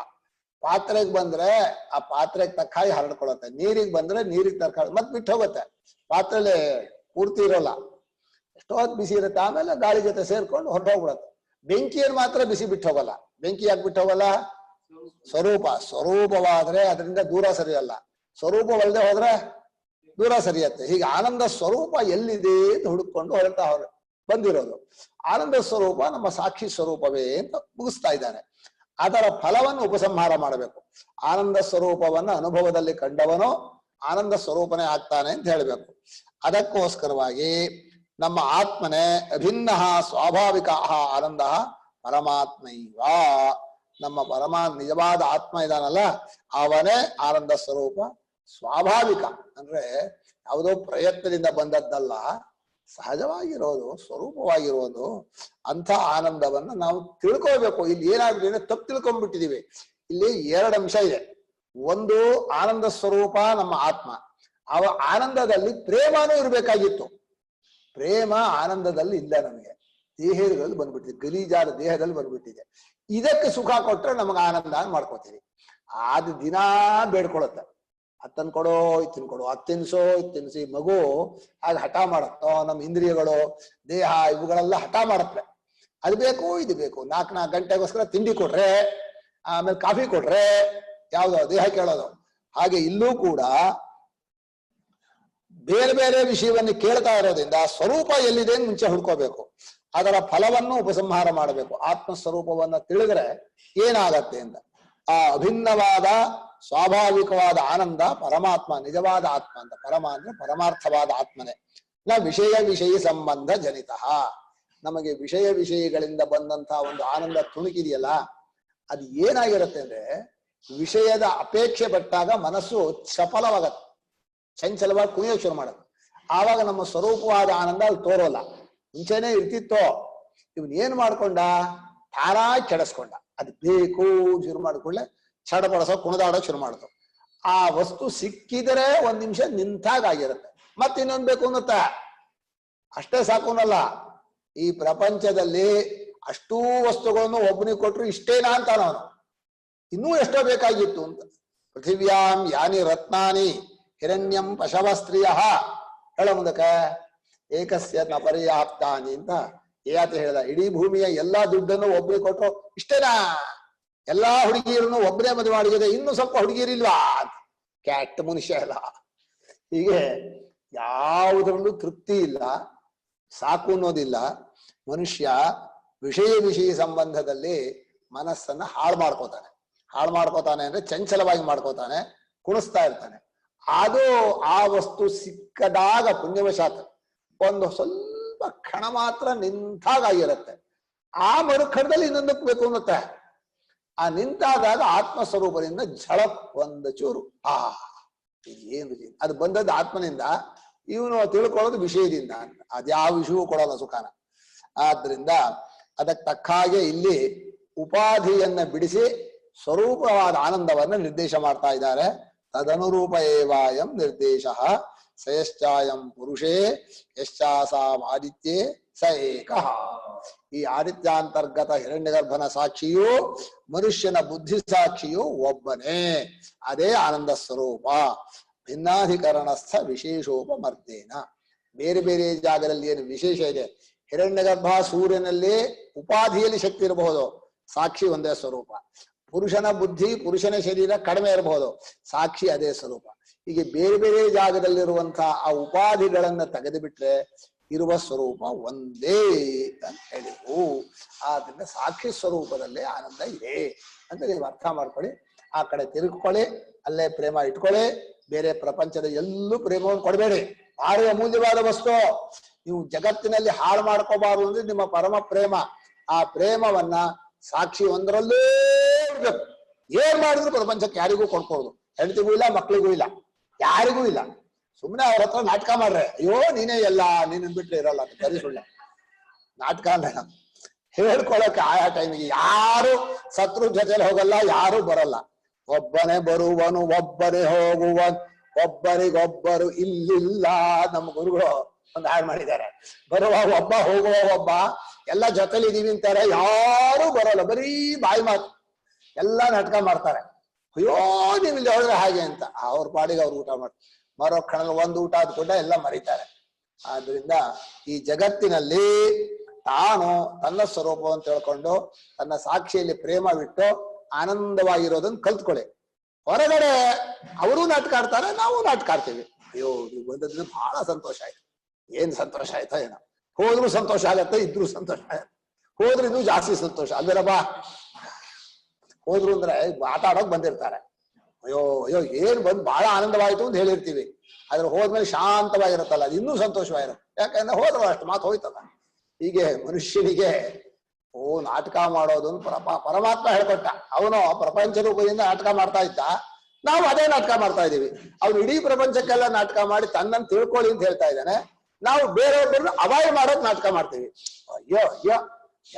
ಪಾತ್ರೆಗೆ ಬಂದ್ರೆ ಆ ಪಾತ್ರೆಗೆ ತಕ್ಕಾಗಿ ಹರಡ್ಕೊಳತ್ತೆ, ನೀರಿಗೆ ಬಂದ್ರೆ ನೀರಿಗೆ ತಕ್ಕ ಮತ್ ಬಿಟ್ಟು ಹೋಗುತ್ತೆ. ಪಾತ್ರೆಲಿ ಪೂರ್ತಿ ಇರೋಲ್ಲ, ಎಷ್ಟೋ ಹೊತ್ತು ಬಿಸಿ ಇರುತ್ತೆ, ಆಮೇಲೆ ಗಾಳಿ ಜೊತೆ ಸೇರ್ಕೊಂಡು ಹೊರಟೋಗ್ಬಿಡತ್ತೆ. ಬೆಂಕಿಯನ್ನು ಮಾತ್ರ ಬಿಸಿ ಬಿಟ್ಟು ಹೋಗಲ್ಲ. ಬೆಂಕಿ ಯಾಕೆ ಬಿಟ್ಟು ಹೋಗಲ್ಲ? ಸ್ವರೂಪವಾದ್ರೆ ಅದರಿಂದ ದೂರ ಸರಿಯಲ್ಲ, ಸ್ವರೂಪವಲ್ಲದೆ ಹೋದ್ರೆ ದೂರ ಸರಿಯತ್ತೆ. ಹೀಗೆ ಆನಂದ ಸ್ವರೂಪ ಎಲ್ಲಿದೆ ಅಂತ ಹುಡುಕೊಂಡು ಹೊರಡ್ತಾ ಬಂದಿರೋದು. ಆನಂದ ಸ್ವರೂಪ ನಮ್ಮ ಸಾಕ್ಷಿ ಸ್ವರೂಪವೇ ಅಂತ ಮುಗಿಸ್ತಾ ಇದ್ದಾನೆ. ಅದರ ಫಲವನ್ನು ಉಪಸಂಹಾರ ಮಾಡಬೇಕು. ಆನಂದ ಸ್ವರೂಪವನ್ನ ಅನುಭವದಲ್ಲಿ ಕಂಡವನು ಆನಂದ ಸ್ವರೂಪನೇ ಆಗ್ತಾನೆ ಅಂತ ಹೇಳಬೇಕು. ಅದಕ್ಕೋಸ್ಕರವಾಗಿ ನಮ್ಮ ಆತ್ಮನೇ ಅಭಿನ್ನ ಸ್ವಾಭಾವಿಕ ಆನಂದ ಪರಮಾತ್ಮೈವ. ನಮ್ಮ ನಿಜವಾದ ಆತ್ಮ ಇದಾನಲ್ಲ, ಅವನೇ ಆನಂದ ಸ್ವರೂಪ. ಸ್ವಾಭಾವಿಕ ಅಂದ್ರೆ ಯಾವುದೋ ಪ್ರಯತ್ನದಿಂದ ಬಂದದ್ದಲ್ಲ, ಸಹಜವಾಗಿರೋದು, ಸ್ವರೂಪವಾಗಿರೋದು. ಅಂಥ ಆನಂದವನ್ನ ನಾವು ತಿಳ್ಕೋಬೇಕು. ಇಲ್ಲಿ ಏನಾಗಿದೆ, ತಪ್ಪು ತಿಳ್ಕೊಂಡ್ಬಿಟ್ಟಿದೀವಿ. ಇಲ್ಲಿ ಎರಡು ಅಂಶ ಇದೆ. ಒಂದು ಆನಂದ ಸ್ವರೂಪ ನಮ್ಮ ಆತ್ಮ. ಅವ ಆನಂದದಲ್ಲಿ ಪ್ರೇಮನೂ ಇರ್ಬೇಕಾಗಿತ್ತು. ಪ್ರೇಮ ಆನಂದದಲ್ಲಿ ಇಲ್ಲ, ನಮಗೆ ದೇಹದಲ್ಲಿ ಬಂದ್ಬಿಟ್ಟಿದೆ, ಗಲೀಜಾದ ದೇಹದಲ್ಲಿ ಬಂದ್ಬಿಟ್ಟಿದೆ. ಇದಕ್ಕೆ ಸುಖ ಕೊಟ್ರೆ ನಮಗೆ ಆನಂದ ಮಾಡ್ಕೋತೀವಿ. ಅದು ದಿನಾ ಬೇಡ್ಕೊಳತ್ತೆ, ಅತ್ತನ್ ಕೊಡೋ ಇತ್ತಿನ ಕೊಡೋ, ಅದ್ ತಿನ್ಸೋ ಇದ್ ತಿನ್ಸಿ. ಮಗು ಆಗ ಹಠ ಮಾಡತ್ತೋ, ನಮ್ಮ ಇಂದ್ರಿಯಗಳು ದೇಹ ಇವುಗಳೆಲ್ಲ ಹಠ ಮಾಡತ್ವೆ. ಅದು ಬೇಕು ಇದು ಬೇಕು. 4 ಗಂಟೆಗೋಸ್ಕರ ತಿಂಡಿ ಕೊಟ್ರೆ, ಆಮೇಲೆ ಕಾಫಿ ಕೊಟ್ರೆ ಯಾವ್ದೋ ದೇಹ ಕೇಳೋದು. ಹಾಗೆ ಇಲ್ಲೂ ಕೂಡ ಬೇರೆ ಬೇರೆ ವಿಷಯವನ್ನು ಕೇಳ್ತಾ ಇರೋದ್ರಿಂದ ಸ್ವರೂಪ ಎಲ್ಲಿದೆ ಅಂತ ಮುಂಚೆ ಹುಡ್ಕೋಬೇಕು. ಅದರ ಫಲವನ್ನು ಉಪಸಂಹಾರ ಮಾಡಬೇಕು. ಆತ್ಮ ಸ್ವರೂಪವನ್ನ ತಿಳಿದ್ರೆ ಏನಾಗತ್ತೆ ಅಂತ. ಆ ಅಭಿನ್ನವಾದ ಸ್ವಾಭಾವಿಕವಾದ ಆನಂದ ಪರಮಾತ್ಮ, ನಿಜವಾದ ಆತ್ಮ ಅಂತ. ಪರಮ ಅಂದ್ರೆ ಪರಮಾರ್ಥವಾದ ಆತ್ಮನೇ. ವಿಷಯ ಸಂಬಂಧ ಜನಿತ. ನಮಗೆ ವಿಷಯಗಳಿಂದ ಬಂದಂತಹ ಒಂದು ಆನಂದ ತುಣುಕಿದೆಯಲ್ಲ, ಅದು ಏನಾಗಿರುತ್ತೆ ಅಂದ್ರೆ, ವಿಷಯದ ಅಪೇಕ್ಷೆ ಪಟ್ಟಾಗ ಮನಸ್ಸು ಚಪಲವಾಗತ್ತೆ, ಚಂಚಲವಾಗಿ ಕುಣಿಯೋಕೆ ಶುರು ಮಾಡುತ್ತೆ. ಆವಾಗ ನಮ್ಮ ಸ್ವರೂಪವಾದ ಆನಂದ ಅಲ್ಲಿ ತೋರೋಲ್ಲ. ಮುಂಚೆನೆ ಇರ್ತಿತ್ತೋ, ಇವನ್ ಏನ್ ಮಾಡ್ಕೊಂಡ, ತಾನಾಗಿ ಕೆಡಿಸ್ಕೊಂಡ. ಅದು ಬೇಕು ಶುರು ಮಾಡ್ಕೊಳ್ಳೆ ಚಡಪಡಸೋ, ಕುಣಿದಾಡೋ ಶುರು ಮಾಡ್ತು. ಆ ವಸ್ತು ಸಿಕ್ಕಿದರೆ 1 ನಿಮಿಷ ನಿಂತಾಗಿರುತ್ತೆ, ಮತ್ತೆ ಇನ್ನೊಂದು ಬೇಕು ಅನ್ನುತ್ತೆ. ಅಷ್ಟೇ ಸಾಕು ಅನ್ನಲ್ಲ. ಈ ಪ್ರಪಂಚದಲ್ಲಿ ಅಷ್ಟೂ ವಸ್ತುಗಳನ್ನು ಒಬ್ಬನಿಗೆ ಕೊಟ್ರು ಇಷ್ಟೇನಾ ಅಂತಾನ ಅವನು. ಇನ್ನೂ ಎಷ್ಟೋ ಬೇಕಾಗಿತ್ತು ಅಂತ. ಪೃಥಿವ್ಯಾಂ ಯಾನಿ ರತ್ನಾನಿ ಹಿರಣ್ಯಂ ಪಶವ ಸ್ತ್ರೀಯ ಹೇಳೋ ಮುಂದಕ್ಕೆ ಏಕಸ್ಯ ನ ಪರ್ಯಾಪ್ತಾನಿ ಅಂತ ಏಯಾತ ಹೇಳ್ದ. ಇಡೀ ಭೂಮಿಯ ಎಲ್ಲಾ ದುಡ್ಡನ್ನು ಒಬ್ಬರಿಗೆ ಕೊಟ್ರು ಇಷ್ಟೇನಾ, ಎಲ್ಲಾ ಹುಡುಗಿಯರನ್ನು ಒಬ್ಬರೇ ಮದುವೆ ಮಾಡಿದೆ, ಇನ್ನು ಸ್ವಲ್ಪ ಹುಡುಗಿಯರಿಲ್ವಾ? ಕ್ಯಾಟ್ ಮನುಷ್ಯ ಅಲ್ಲ. ಹೀಗೆ ಯಾವುದರಲ್ಲೂ ತೃಪ್ತಿ ಇಲ್ಲ, ಸಾಕು ಅನ್ನೋದಿಲ್ಲ. ಮನುಷ್ಯ ವಿಷಯ ಸಂಬಂಧದಲ್ಲಿ ಮನಸ್ಸನ್ನ ಹಾಳು ಮಾಡ್ಕೋತಾನೆ ಅಂದ್ರೆ ಚಂಚಲವಾಗಿ ಮಾಡ್ಕೋತಾನೆ, ಕುಣಿಸ್ತಾ ಇರ್ತಾನೆ. ಅದು ಆ ವಸ್ತು ಸಿಕ್ಕದಾಗ ಪುಣ್ಯವಶಾತ್ ಒಂದು ಸ್ವಲ್ಪ ಕ್ಷಣ ಮಾತ್ರ ನಿಂತಾಗಿರುತ್ತೆ. ಆ ಮರುಕ್ಷಣದಲ್ಲಿ ಇನ್ನೊಂದಕ್ಕೆ ಬೇಕು ಅನ್ನುತ್ತೆ. ಆ ನಿಂತಾದಾಗ ಆತ್ಮಸ್ವರೂಪದಿಂದ ಝಳಪ್ ಒಂದು ಚೂರು ಏನು ಅದು ಬಂದದ್ದು ಆತ್ಮನಿಂದ, ಇವನು ತಿಳ್ಕೊಳ್ಳೋದು ವಿಷಯದಿಂದ ಅಂತ. ಅದ್ಯಾವ ವಿಷಯವೂ ಕೊಡೋಲ್ಲ ಸುಖಾನ. ಆದ್ರಿಂದ ಅದಕ್ಕೆ ತಕ್ಕ ಹಾಗೆ ಇಲ್ಲಿ ಉಪಾಧಿಯನ್ನ ಬಿಡಿಸಿ ಸ್ವರೂಪವಾದ ಆನಂದವನ್ನ ನಿರ್ದೇಶ ಮಾಡ್ತಾ ಇದ್ದಾರೆ. ತದನುರೂಪ ಏವಾಯಂ ನಿರ್ದೇಶಃ ಸಯಶ್ಚಾಯಂ ಪುರುಷೇ ಯಶ್ಚಾಸಾಂ ಆದಿತ್ಯೇ ಸ ಏಕಃ. ಈ ಆದಿತ್ಯಾಂತರ್ಗತ ಹಿರಣ್ಯಗರ್ಭನ ಸಾಕ್ಷಿಯು ಮನುಷ್ಯನ ಬುದ್ಧಿ ಸಾಕ್ಷಿಯು ಒಬ್ಬನೇ, ಅದೇ ಆನಂದ ಸ್ವರೂಪ. ಭಿನ್ನಾಧಿಕರಣಸ್ಥ ವಿಶೇಷೋಪಮರ್ದೇನ. ಬೇರೆ ಬೇರೆ ಜಾಗದಲ್ಲಿ ಏನು ವಿಶೇಷ ಇದೆ? ಹಿರಣ್ಯಗರ್ಭ ಸೂರ್ಯನಲ್ಲಿ ಉಪಾಧಿಯಲ್ಲಿ ಶಕ್ತಿ ಇರಬಹುದು, ಸಾಕ್ಷಿ ಒಂದೇ ಸ್ವರೂಪ. ಪುರುಷನ ಬುದ್ಧಿ ಪುರುಷನ ಶರೀರ ಕಡಿಮೆ ಇರಬಹುದು, ಸಾಕ್ಷಿ ಅದೇ ಸ್ವರೂಪ. ಹೀಗೆ ಬೇರೆ ಬೇರೆ ಜಾಗದಲ್ಲಿರುವಂತಹ ಆ ಉಪಾಧಿಗಳನ್ನ ತೆಗೆದು ಬಿಟ್ರೆ ಇರುವ ಸ್ವರೂಪ ಒಂದೇ ಅಂತ ಹೇಳಿದ್ರು. ಆದ್ರಿಂದ ಸಾಕ್ಷಿ ಸ್ವರೂಪದಲ್ಲೇ ಆನಂದ ಇದೆ ಅಂತ ನೀವು ಅರ್ಥ ಮಾಡ್ಕೊಳ್ಳಿ. ಆ ಕಡೆ ತಿರುಗ್ಕೊಳ್ಳಿ, ಅಲ್ಲೇ ಪ್ರೇಮ ಇಟ್ಕೊಳ್ಳಿ. ಬೇರೆ ಪ್ರಪಂಚದ ಎಲ್ಲೂ ಪ್ರೇಮವನ್ನು ಕೊಡಬೇಡಿ. ಭಾರಿ ಅಮೂಲ್ಯವಾದ ವಸ್ತು. ನೀವು ಜಗತ್ತಿನಲ್ಲಿ ಹಾಳು ಮಾಡ್ಕೋಬಾರದು ಅಂದ್ರೆ ನಿಮ್ಮ ಪರಮ ಪ್ರೇಮ. ಆ ಪ್ರೇಮವನ್ನ ಸಾಕ್ಷಿ ಒಂದರಲ್ಲೇ ಇರ್ಬೇಕು. ಏನ್ ಮಾಡಿದ್ರು ಪ್ರಪಂಚಕ್ಕೆ ಯಾರಿಗೂ ಕೊಡ್ಕೋದು. ಹೆಂಡತಿಗೂ ಇಲ್ಲ, ಮಕ್ಳಿಗೂ ಇಲ್ಲ, ಯಾರಿಗೂ ಇಲ್ಲ. ಸುಮ್ಮನೆ ಅವ್ರ ಹತ್ರ ನಾಟಕ ಮಾಡ್ರೆ, ಅಯ್ಯೋ ನೀನೇ ಎಲ್ಲ, ನೀನ್ ಬಿಟ್ರೆ ಇರಲ್ಲ ಅಂತ ಬರೀ ಸುಳ್ಳ ನಾಟಕ ಬೇಡ. ಹೇಳ್ಕೊಳಕ್ಕೆ ಆಯಾ ಟೈಮಿಗೆ ಯಾರು ಶತ್ರು ಜೊತೆಲಿ ಹೋಗಲ್ಲ, ಯಾರು ಬರಲ್ಲ. ಒಬ್ಬನೇ ಬರುವನು, ಒಬ್ಬನೇ ಹೋಗುವನು, ಒಬ್ಬರಿಗೊಬ್ಬರು ಇಲ್ಲಿಲ್ಲ. ನಮ್ಮ ಗುರುಗಳು ಒಂದು ಹಾಡು ಮಾಡಿದ್ದಾರೆ. ಬರುವ ಒಬ್ಬ, ಹೋಗುವ ಒಬ್ಬ, ಎಲ್ಲ ಜೊತೆಲಿ ಇದೀವಿ ಅಂತಾರೆ, ಯಾರು ಬರೋಲ್ಲ, ಬರೀ ಬಾಯಿ ಮಾತು, ಎಲ್ಲ ನಾಟಕ ಮಾಡ್ತಾರೆ. ಅಯ್ಯೋ ನೀವು ಇಲ್ಲಿ ಹೋದ್ರೆ ಹಾಗೆ ಅಂತ. ಅವ್ರ ಪಾಡಿಗೆ ಅವ್ರು ಊಟ ಮಾಡ್ತಾರೆ. ಮರೋ ಕ್ಷಣ ಒಂದು ಊಟ ಆದ ಕೂಡ ಎಲ್ಲ ಮರೀತಾರೆ. ಆದ್ರಿಂದ ಈ ಜಗತ್ತಿನಲ್ಲಿ ತಾನು ತನ್ನ ಸ್ವರೂಪವನ್ನು ತಿಳ್ಕೊಂಡು ತನ್ನ ಸಾಕ್ಷಿಯಲ್ಲಿ ಪ್ರೇಮವಿಟ್ಟು ಆನಂದವಾಗಿರೋದನ್ನ ಕಲ್ತ್ಕೊಳ್ಳಿ. ಹೊರಗಡೆ ಅವರೂ ನಾಟಕ ಆಡ್ತಾರೆ, ನಾವು ನಾಟಕ ಆಡ್ತೀವಿ. ಅಯ್ಯೋ ನೀವು ಬಂದದ್ದು ಬಹಳ ಸಂತೋಷ ಆಯ್ತು. ಏನ್ ಸಂತೋಷ ಆಯ್ತಾ ಏನೋ. ಹೋದ್ರು ಸಂತೋಷ ಆಗತ್ತೆ, ಇದ್ರು ಸಂತೋಷ ಆಗತ್ತೆ. ಹೋದ್ರು ಇನ್ನೂ ಜಾಸ್ತಿ ಸಂತೋಷ. ಅಲ್ವೇನಪ್ಪ, ಹೋದ್ರು ಅಂದ್ರೆ ಆಟ ಆಡೋಕ್ ಬಂದಿರ್ತಾರೆ. ಅಯ್ಯೋ ಅಯ್ಯೋ ಏನ್ ಬಂದ್ ಬಹಳ ಆನಂದವಾಯ್ತು ಅಂತ ಹೇಳಿರ್ತೀವಿ. ಆದ್ರೆ ಹೋದ್ಮೇಲೆ ಶಾಂತವಾಗಿರುತ್ತಲ್ಲ, ಅದು ಇನ್ನೂ ಸಂತೋಷವಾಗಿರುತ್ತೆ. ಯಾಕಂದ್ರೆ ಹೋದ್ರು ಅಷ್ಟು ಮಾತು ಹೋಯ್ತಲ್ಲ. ಹೀಗೆ ಮನುಷ್ಯನಿಗೆ ನಾಟಕ ಮಾಡೋದು ಪರಮಾತ್ಮ ಹೇಳ್ಕೊಟ್ಟ. ಅವನು ಪ್ರಪಂಚ ರೂಪದಿಂದ ನಾಟಕ ಮಾಡ್ತಾ ಇದ್ದ, ನಾವು ಅದೇ ನಾಟಕ ಮಾಡ್ತಾ ಇದೀವಿ. ಅವ್ನು ಇಡೀ ಪ್ರಪಂಚಕ್ಕೆಲ್ಲ ನಾಟಕ ಮಾಡಿ ತನ್ನನ್ನು ತಿಳ್ಕೊಳ್ಳಿ ಅಂತ ಹೇಳ್ತಾ ಇದ್ದಾನೆ. ನಾವು ಬೇರೆಯವ್ರನ್ನ ಅವಾಯ್ಡ್ ಮಾಡೋದು ನಾಟಕ ಮಾಡ್ತೀವಿ. ಅಯ್ಯೋ ಅಯ್ಯೋ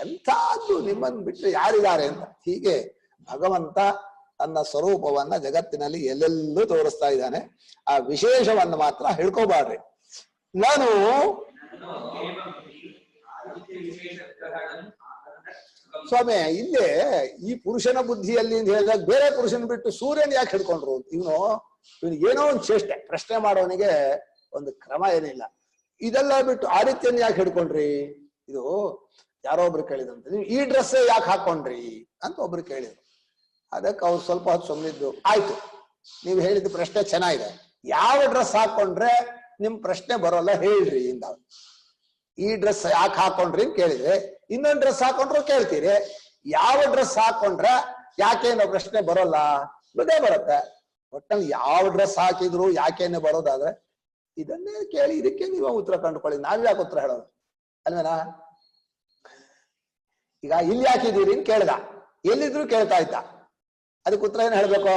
ಎಂಥದ್ದು ನಿಮ್ಮನ್ನು ಬಿಟ್ಟರೆ ಯಾರಿದ್ದಾರೆ ಅಂತ. ಹೀಗೆ ಭಗವಂತ ತನ್ನ ಸ್ವರೂಪವನ್ನ ಜಗತ್ತಿನಲ್ಲಿ ಎಲ್ಲೆಲ್ಲೂ ತೋರಿಸ್ತಾ ಇದ್ದಾನೆ. ಆ ವಿಶೇಷವನ್ನು ಮಾತ್ರ ಹೇಳ್ಕೋಬಾರ್ರಿ. ನಾನು ಸ್ವಾಮಿ ಇಲ್ಲೇ ಈ ಪುರುಷನ ಬುದ್ಧಿಯಲ್ಲಿ ಅಂತ ಹೇಳಿದಾಗ ಬೇರೆ ಪುರುಷನ ಬಿಟ್ಟು ಸೂರ್ಯನ ಯಾಕೆ ಹಿಡ್ಕೊಂಡ್ರು? ಇವನು ಏನೋ ಒಂದು ಚೇಷ್ಟೆ, ಪ್ರಶ್ನೆ ಮಾಡೋನಿಗೆ ಒಂದು ಕ್ರಮ ಏನಿಲ್ಲ. ಇದೆಲ್ಲ ಬಿಟ್ಟು ಆದಿತ್ಯನ ಯಾಕೆ ಹಿಡ್ಕೊಂಡ್ರಿ? ಇದು ಯಾರೋ ಒಬ್ರು ಕೇಳಿದಂತೆ, ನೀವು ಈ ಡ್ರೆಸ್ ಯಾಕೆ ಹಾಕೊಂಡ್ರಿ ಅಂತ ಒಬ್ರು ಕೇಳಿದ್ರು. ಅದಕ್ಕೆ ಅವ್ರು ಸ್ವಲ್ಪ ಹೊತ್ತು ಸುಮ್ಮನಿದ್ದು, ಆಯ್ತು ನೀವು ಹೇಳಿದ ಪ್ರಶ್ನೆ ಚೆನ್ನಾಗಿದೆ, ಯಾವ ಡ್ರೆಸ್ ಹಾಕೊಂಡ್ರೆ ನಿಮ್ ಪ್ರಶ್ನೆ ಬರೋಲ್ಲ ಹೇಳ್ರಿ ಇಂದ. ಈ ಡ್ರೆಸ್ ಯಾಕೆ ಹಾಕೊಂಡ್ರಿ ಅಂತ ಕೇಳಿದ್ರೆ, ಇನ್ನೊಂದು ಡ್ರೆಸ್ ಹಾಕೊಂಡ್ರು ಕೇಳ್ತೀರಿ, ಯಾವ ಡ್ರೆಸ್ ಹಾಕೊಂಡ್ರೆ ಯಾಕೇನೋ ಪ್ರಶ್ನೆ ಬರೋಲ್ಲ, ಇದೇ ಬರುತ್ತೆ. ಒಟ್ಟಲ್ಲಿ ಯಾವ ಡ್ರೆಸ್ ಹಾಕಿದ್ರು ಯಾಕೇನೆ ಬರೋದಾದ್ರೆ ಇದನ್ನೇ ಕೇಳಿ ಇದಕ್ಕೆ ನೀವು ಉತ್ತರ ಕಂಡುಕೊಳ್ಳಿ. ನಾವ್ಯಾಕೆ ಉತ್ತರ ಹೇಳೋದು ಅಲ್ವೇನಾ? ಈಗ ಇಲ್ಲಿ ಹಾಕಿದೀರಿ ಅಂತ ಕೇಳ್ದ, ಎಲ್ಲಿದ್ರು ಕೇಳ್ತಾ ಇದ್ದ, ಅದಕ್ಕೆ ಉತ್ತರ ಏನ್ ಹೇಳ್ಬೇಕು?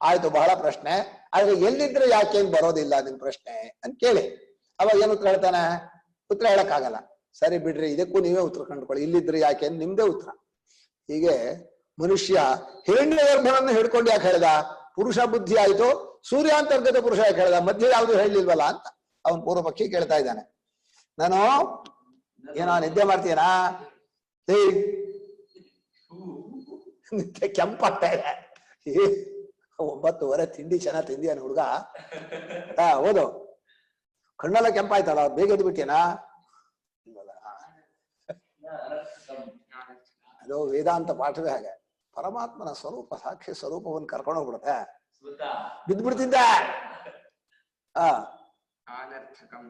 ಆಯ್ತು ಬಹಳ ಪ್ರಶ್ನೆ, ಆದ್ರೆ ಎಲ್ಲಿದ್ರೆ ಯಾಕೇನ್ ಬರೋದಿಲ್ಲ ನಿಮ್ ಪ್ರಶ್ನೆ ಅಂತ ಕೇಳಿ. ಅವಾಗ ಏನ್ ಉತ್ತರ ಹೇಳ್ತಾನೆ? ಉತ್ತರ ಹೇಳಕ್ಕಾಗಲ್ಲ. ಸರಿ ಬಿಡ್ರಿ, ಇದಕ್ಕೂ ನೀವೇ ಉತ್ತರ ಕಂಡುಕೊಳ್ಳಿ, ಇಲ್ಲಿದ್ರೆ ಯಾಕೆ ನಿಮ್ದೇ ಉತ್ತರ. ಹೀಗೆ ಮನುಷ್ಯ ಹಿರಣ್ಯಗರ್ಭನನ್ನು ಹಿಡ್ಕೊಂಡು ಯಾಕೆ ಹೇಳ್ದ? ಪುರುಷ ಬುದ್ಧಿ ಆಯ್ತು, ಸೂರ್ಯಾಂತರ್ಗತ ಪುರುಷ ಯಾಕೆ ಹೇಳ್ದ? ಮಧ್ಯೆ ಯಾವ್ದು ಹೇಳಿಲ್ವಲ್ಲ ಅಂತ ಅವನ್ ಪೂರ್ವ ಪಕ್ಷಿ ಕೇಳ್ತಾ ಇದ್ದಾನೆ. ನಾನು ಏನೋ ನಿದ್ದೆ ಮಾಡ್ತೀನಾ? ಕೆಂಪಾಗ್ತಾ ಇದೆ. 9:30 ತಿಂಡಿ ಚೆನ್ನಾಗ್ ತಿಂದಿಯಾನ ಹುಡುಗ. ಓದು ಕಣ್ಣೆಲ್ಲ ಕೆಂಪಾಯ್ತಲ್ಲ, ಬೇಗ ಎದ್ದು ಬಿಟ್ಟೇನಾ? ಅದು ವೇದಾಂತ ಪಾಠವೇ ಹಾಗೆ. ಪರಮಾತ್ಮನ ಸ್ವರೂಪ ಸಾಕ್ಷಿ ಸ್ವರೂಪವನ್ನು ಕರ್ಕೊಂಡು ಹೋಗ್ಬಿಡುತ್ತೆ, ಬಿದ್ದ್ಬಿಡ್ತಿದ್ದ. ಅನರ್ಥಕಂ.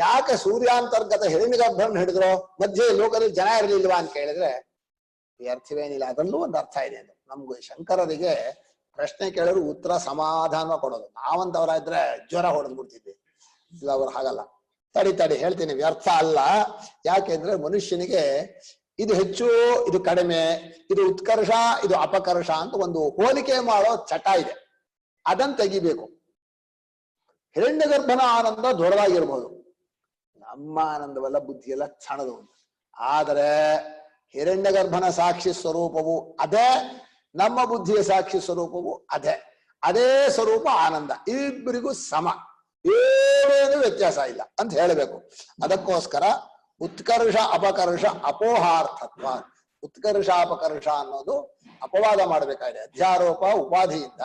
ಯಾಕೆ ಸೂರ್ಯಾಂತರ್ಗತ ಹಿರಣ್ಯಗರ್ಭನ ಹಿಡಿದ್ರು, ಮಧ್ಯೆ ಲೋಕದಲ್ಲಿ ಜನ ಇರಲಿಲ್ವಾ ಅಂತ ಕೇಳಿದ್ರೆ ಅರ್ಥವೇನಿಲ್ಲ. ಅದರಲ್ಲೂ ಒಂದು ಅರ್ಥ ಇದೆ. ಅದು ನಮ್ಗೆ ಶಂಕರರಿಗೆ ಪ್ರಶ್ನೆ ಕೇಳೋರು ಉತ್ತರ ಸಮಾಧಾನ ಕೊಡೋದು. ನಾವಂತವರಾದ್ರೆ ಜ್ವರ ಹೊಡೆದ್ ಬಿಡ್ತಿದ್ವಿ. ಇಲ್ಲ, ಅವ್ರು ಹಾಗಲ್ಲ. ತಡಿ ಹೇಳ್ತೀನಿ, ವ್ಯರ್ಥ ಅಲ್ಲ. ಯಾಕೆಂದ್ರೆ ಮನುಷ್ಯನಿಗೆ ಇದು ಹೆಚ್ಚು, ಇದು ಕಡಿಮೆ, ಇದು ಉತ್ಕರ್ಷ, ಇದು ಅಪಕರ್ಷ ಅಂತ ಒಂದು ಹೋಲಿಕೆ ಮಾಡೋ ಚಟ ಇದೆ. ಅದನ್ನ ತೆಗಿಬೇಕು. ಹಿರಣ್ಯಗರ್ಭನ ಆನಂದ ದೊಡ್ಡದಾಗಿರ್ಬೋದು, ನಮ್ಮ ಆನಂದವೆಲ್ಲ ಬುದ್ಧಿಯೆಲ್ಲ ಸಣ್ಣದು. ಆದರೆ ಹಿರಣ್ಯಗರ್ಭನ ಸಾಕ್ಷಿ ಸ್ವರೂಪವು ಅದೇ, ನಮ್ಮ ಬುದ್ಧಿಯ ಸಾಕ್ಷಿ ಸ್ವರೂಪವು ಅದೇ ಸ್ವರೂಪ ಆನಂದ. ಇಬ್ಬರಿಗೂ ಸಮ, ಏನೇನು ವ್ಯತ್ಯಾಸ ಇಲ್ಲ ಅಂತ ಹೇಳಬೇಕು. ಅದಕ್ಕೋಸ್ಕರ ಉತ್ಕರ್ಷ ಅಪಕರ್ಷ ಅಪೋಹಾರ್ಥತ್ವ. ಉತ್ಕರ್ಷ ಅಪಕರ್ಷ ಅನ್ನೋದು ಅಪವಾದ ಮಾಡಬೇಕಾಗಿದೆ. ಅಧ್ಯಾರೋಪ ಉಪಾಧಿಯಿಂದ,